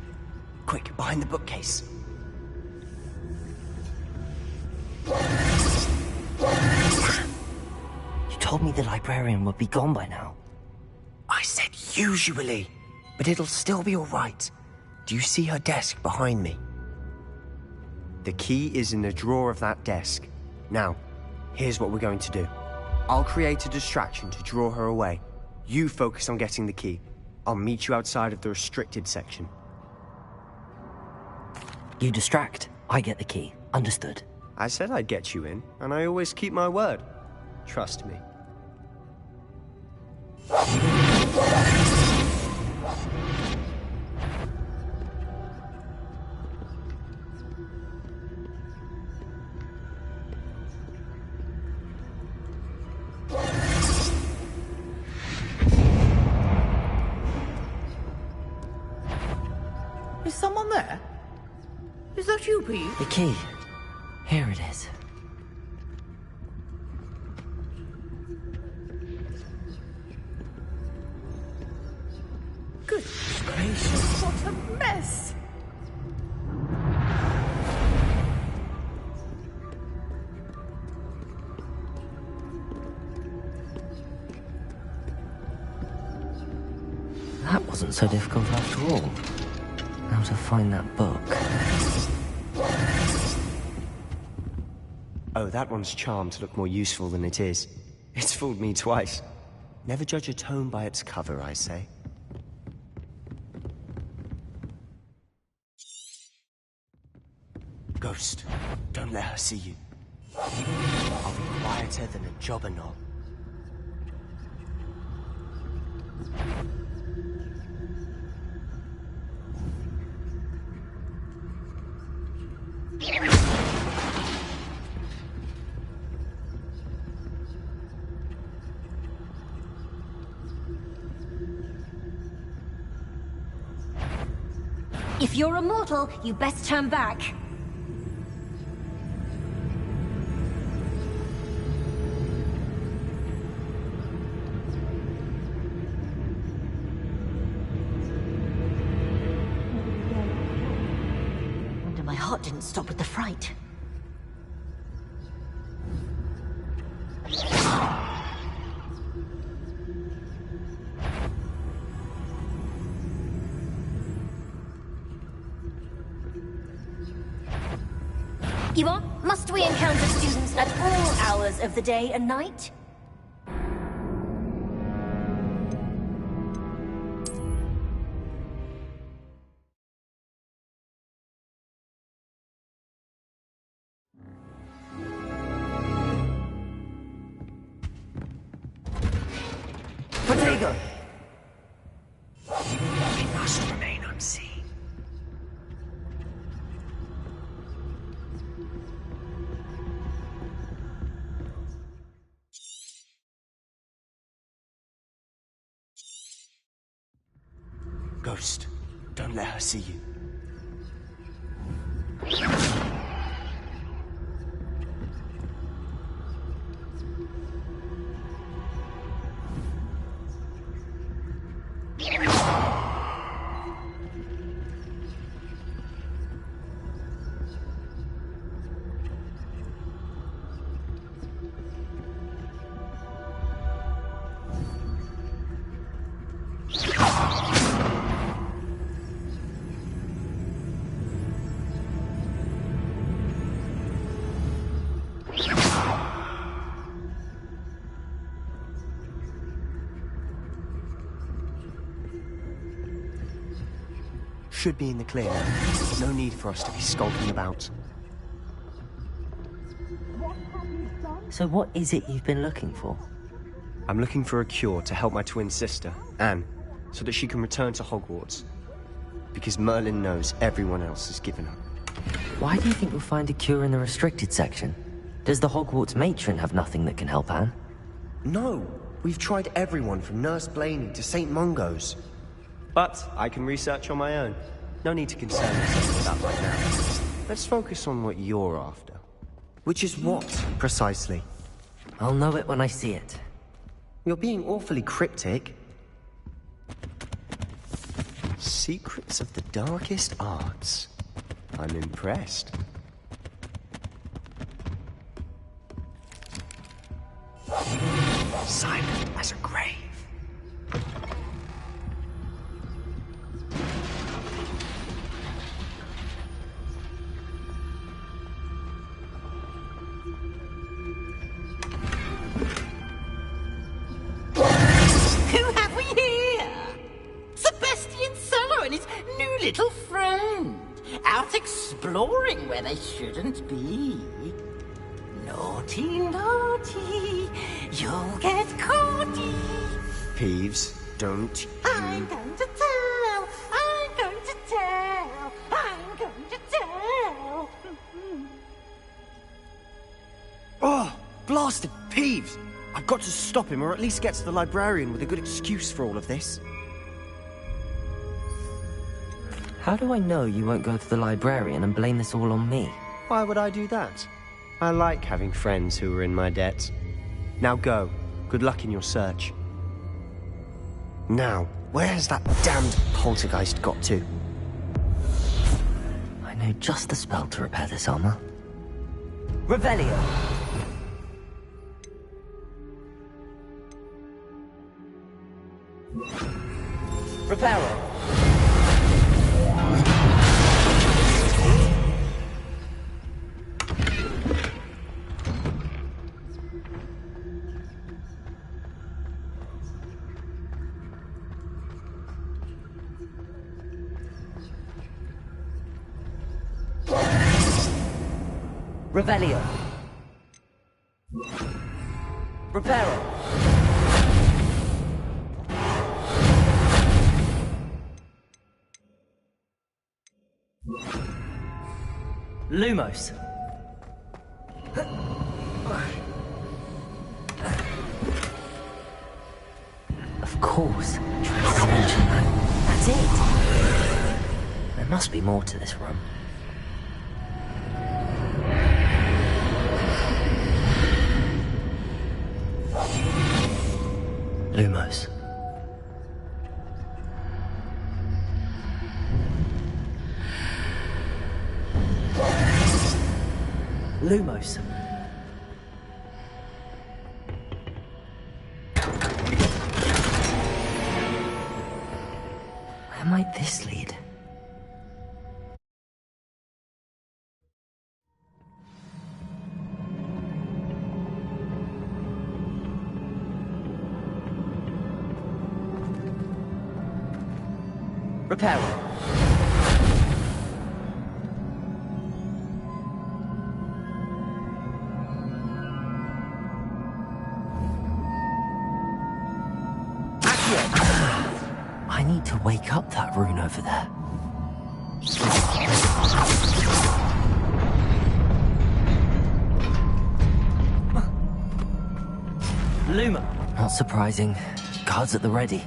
S21: Quick, behind the bookcase.
S2: You told me the librarian would be gone by now.
S21: I said usually, but it'll still be all right. Do you see her desk behind me? The key is in the drawer of that desk. Now, here's what we're going to do. I'll create a distraction to draw her away. You focus on getting the key. I'll meet you outside of the restricted section.
S2: You distract, I get the key. Understood.
S21: I said I'd get you in, and I always keep my word. Trust me.
S17: Is someone there? Is that you, Pete?
S2: The key. Here it is.
S17: Good gracious, what a mess!
S2: That wasn't so difficult after all. How to find that book.
S21: Oh, that one's charmed to look more useful than it is. It's fooled me twice. Never judge a tome by its cover, I say. Ghost, don't let her see you. I'll be quieter than a jobber knob.
S16: If you're a mortal, you best turn back. Wonder my heart didn't stop with the fright. You are? Must we encounter students at all hours of the day and night?
S21: Potato! We must remain unseen. Ghost, don't let her see you. Should be in the clear now. No need for us to be skulking about.
S2: So what is it you've been looking for?
S21: I'm looking for a cure to help my twin sister, Anne, so that she can return to Hogwarts. Because Merlin knows everyone else has given up.
S2: Why do you think we'll find a cure in the restricted section? Does the Hogwarts matron have nothing that can help Anne?
S21: No! We've tried everyone from Nurse Blaney to St. Mungo's. But I can research on my own. No need to concern yourself with that right now. Let's focus on what you're after. Which is what, precisely?
S2: I'll know it when I see it.
S21: You're being awfully cryptic.
S18: Secrets of the darkest arts. I'm impressed. Silent as a grave.
S17: Who have we here? Sebastian Cello and his new little friend. Out exploring where they shouldn't be. Naughty, naughty, you'll get caughty.
S18: Peeves, don't
S17: I'm going to tell, I'm going to tell, I'm going to tell.
S18: Oh, blasted Peeves! I've got to stop him, or at least get to the librarian with a good excuse for all of this.
S2: How do I know you won't go to the librarian and blame this all on me?
S18: Why would I do that? I like having friends who are in my debt. Now go. Good luck in your search. Now, where's that damned poltergeist got to?
S2: I know just the spell to repair this armor. Revelio! Reparo! Revelio. Reparo. Lumos. Of course. That's it. There must be more to this room. Lumos. Lumos. Where might this lead? Reparo. I need to wake up that rune over there. Luma. Not surprising. Guards at the ready.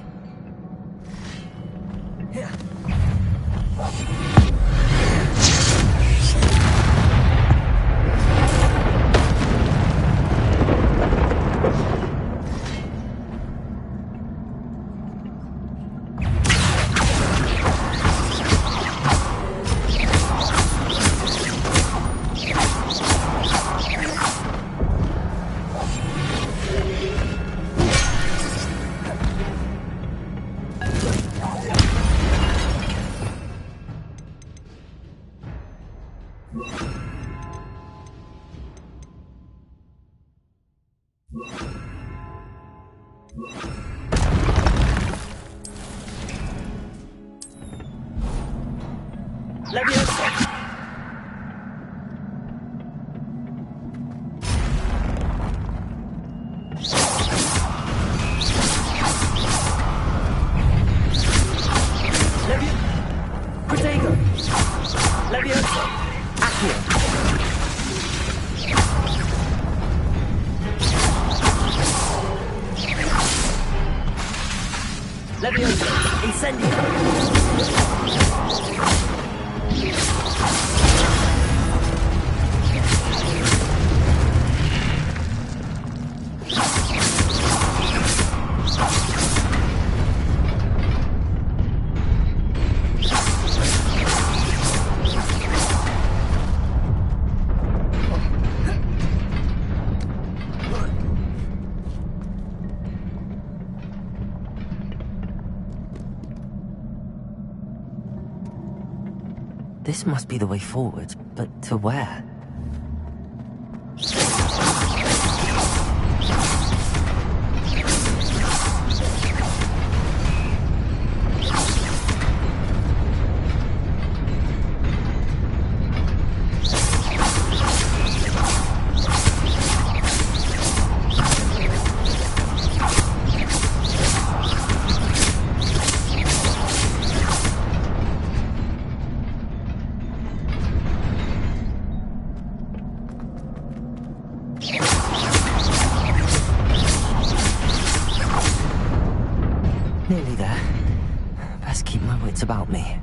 S2: This must be the way forward, but to where? Nearly there. Best keep my wits about me.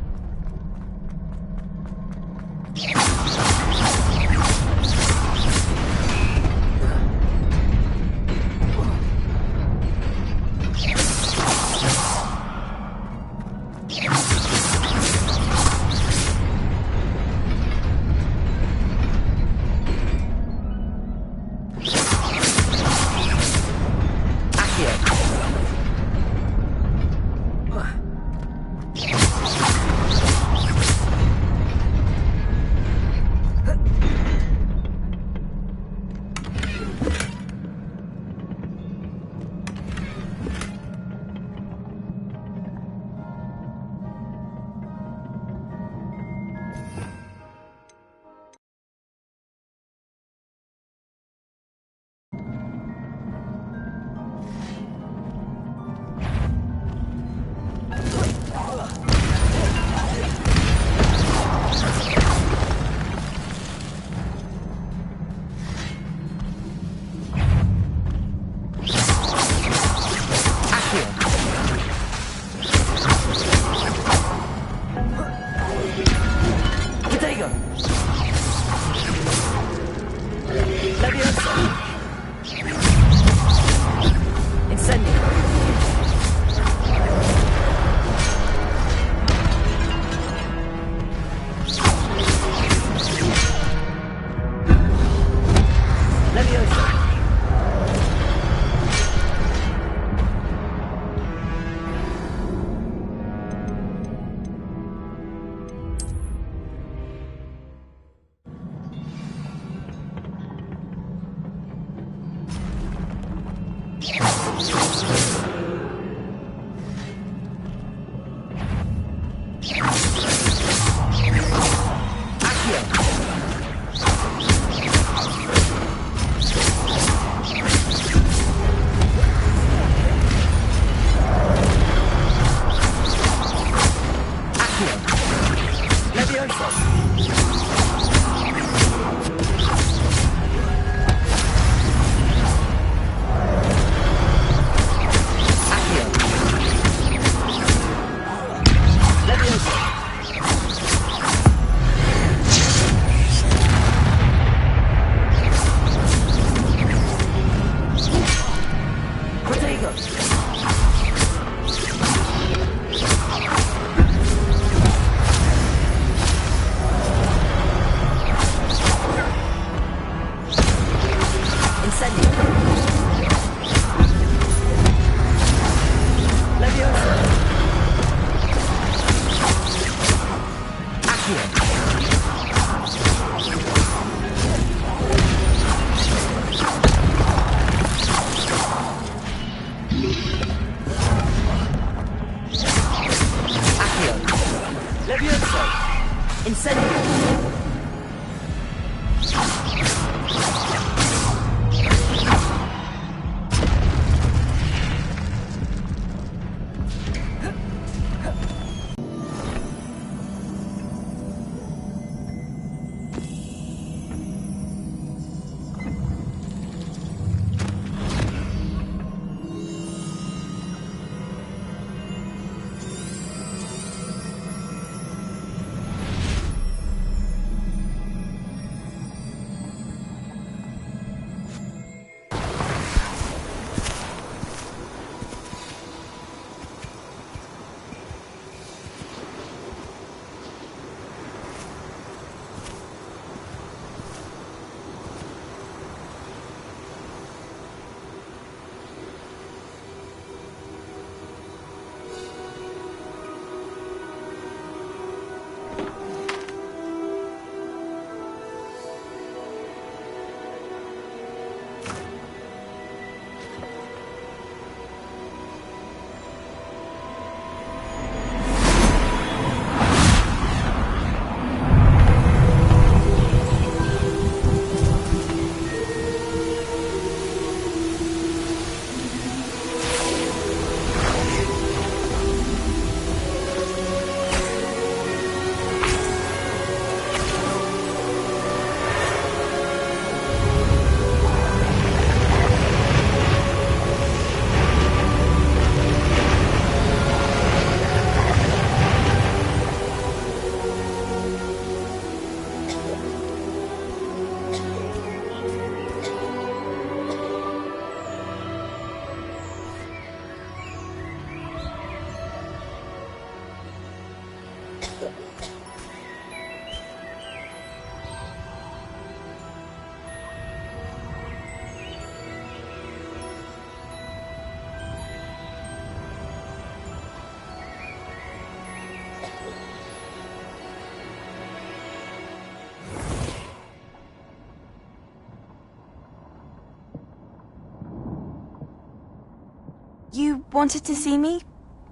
S5: You wanted to see me?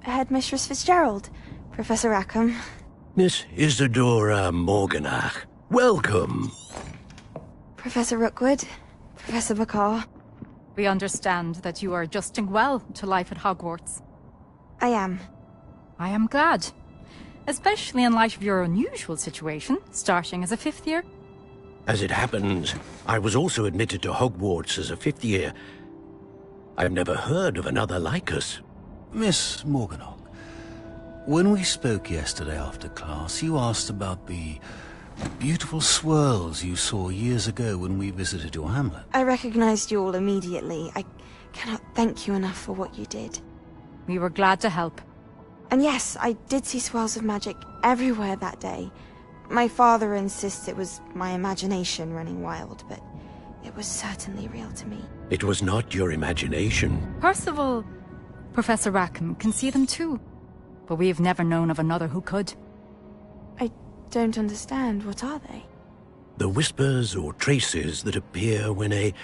S5: Headmistress Fitzgerald, Professor Rackham.
S8: Miss Isadora Morganach, welcome.
S5: Professor Rookwood, Professor Bakar.
S22: We understand that you are adjusting well to life at Hogwarts.
S5: I am.
S22: I am glad. Especially in light of your unusual situation, starting as a 5th year.
S8: As it happens, I was also admitted to Hogwarts as a 5th year. I've never heard of another like us.
S23: Miss Morganach, when we spoke yesterday after class, you asked about the beautiful swirls you saw years ago when we visited your hamlet.
S5: I recognized you all immediately. I cannot thank you enough for what you did.
S22: We were glad to help.
S5: And yes, I did see swirls of magic everywhere that day. My father insists it was my imagination running wild, but it was certainly real to me.
S8: It was not your imagination.
S22: Percival, Professor Rackham can see them too. But we have never known of another who could.
S5: I don't understand. What are they?
S8: The whispers or traces that appear when a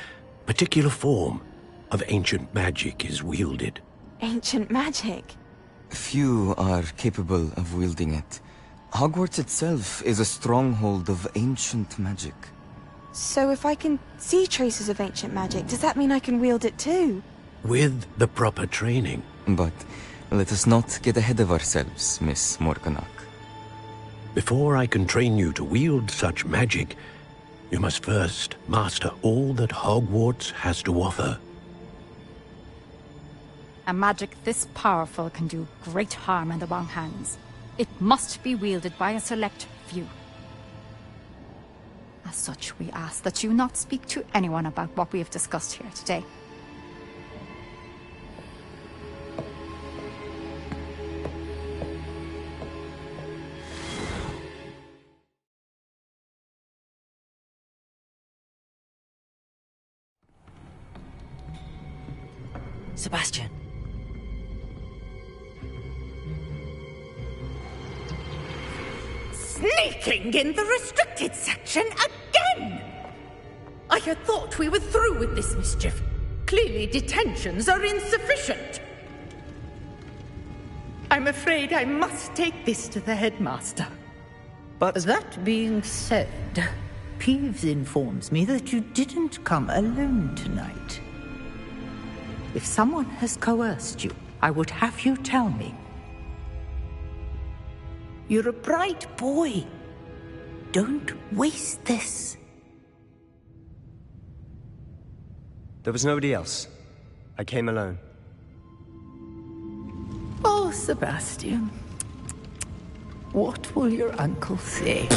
S8: particular form of ancient magic is wielded.
S5: Ancient magic?
S24: Few are capable of wielding it. Hogwarts itself is a stronghold of ancient magic.
S5: So if I can see traces of ancient magic, does that mean I can wield it too?
S8: With the proper training.
S24: But let us not get ahead of ourselves, Miss Morganach.
S8: Before I can train you to wield such magic, you must first master all that Hogwarts has to offer.
S22: A magic this powerful can do great harm in the wrong hands. It must be wielded by a select few. As such, we ask that you not speak to anyone about what we have discussed here today.
S2: Sebastian.
S17: Sneaking in the restricted section again! I had thought we were through with this mischief. Clearly detentions are insufficient. I'm afraid I must take this to the headmaster.
S25: But that being said, Peeves informs me that you didn't come alone tonight. If someone has coerced you, I would have you tell me. You're a bright boy. Don't waste this.
S18: There was nobody else. I came alone.
S25: Oh, Sebastian. What will your uncle say?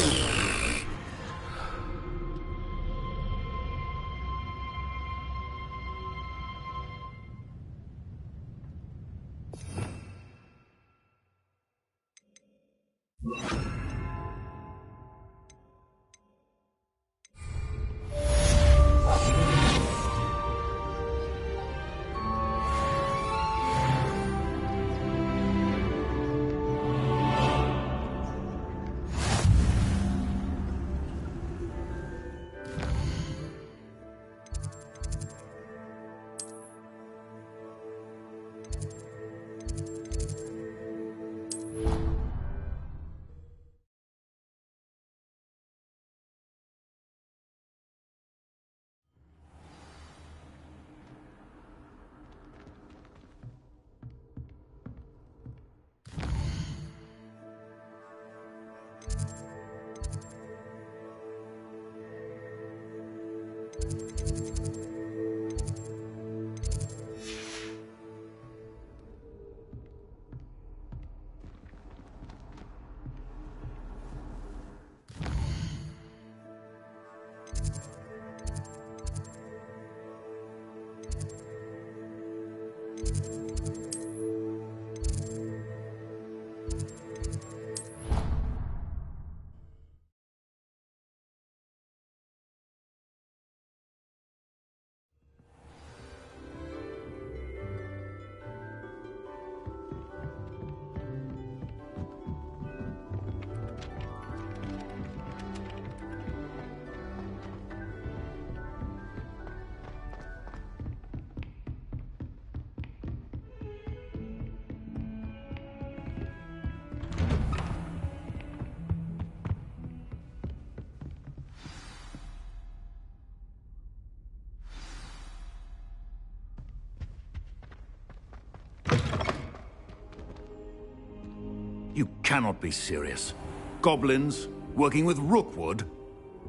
S23: You cannot be serious. Goblins working with Rookwood?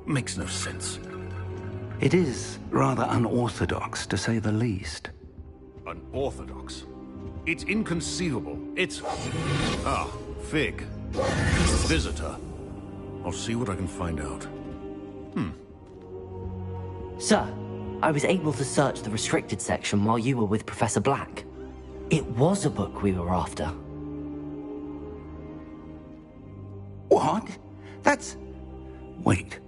S23: Makes no sense.
S15: It is rather unorthodox, to say the least.
S23: Unorthodox? It's inconceivable. It's... Ah, Fig. Visitor. I'll see what I can find out.
S2: Sir, I was able to search the restricted section while you were with Professor Black. It was a book we were after.
S15: What? That's... Wait.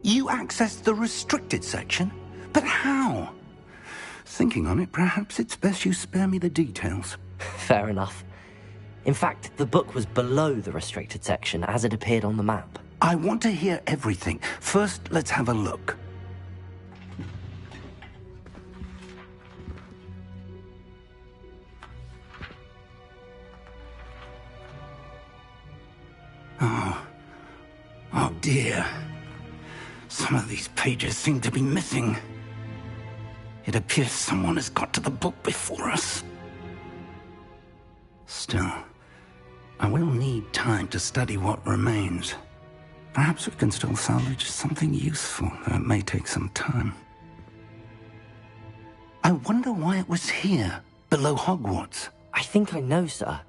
S15: You accessed the restricted section? But how? Thinking on it, perhaps it's best you spare me the details.
S2: Fair enough. In fact, the book was below the restricted section as it appeared on the map.
S15: I want to hear everything. First, let's have a look. Oh dear. Some of these pages seem to be missing. It appears someone has got to the book before us. Still, I will need time to study what remains. Perhaps we can still salvage something useful, though it may take some time. I wonder why it was here, below Hogwarts.
S2: I think I know, sir.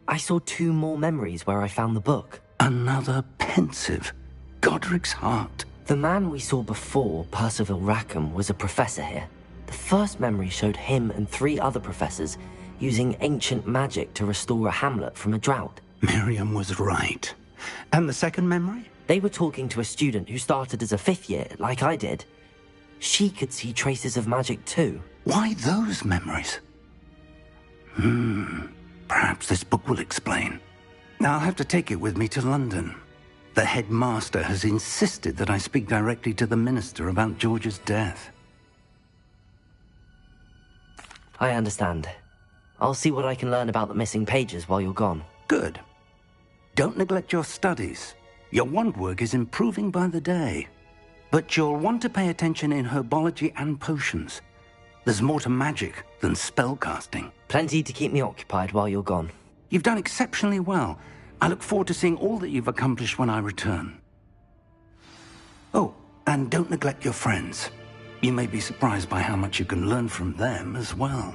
S2: I saw 2 more memories where I found the book.
S15: Another pensive. Godric's heart.
S2: The man we saw before, Percival Rackham, was a professor here. The first memory showed him and 3 other professors using ancient magic to restore a hamlet from a drought.
S15: Miriam was right. And the second memory?
S2: They were talking to a student who started as a 5th year, like I did. She could see traces of magic too.
S15: Why those memories? Perhaps this book will explain. Now I'll have to take it with me to London. The headmaster has insisted that I speak directly to the minister about George's death.
S2: I understand. I'll see what I can learn about the missing pages while you're gone.
S15: Good. Don't neglect your studies. Your wand work is improving by the day. But you'll want to pay attention in herbology and potions. There's more to magic than spellcasting.
S2: Plenty to keep me occupied while you're gone.
S15: You've done exceptionally well. I look forward to seeing all that you've accomplished when I return. Oh, and don't neglect your friends. You may be surprised by how much you can learn from them as well.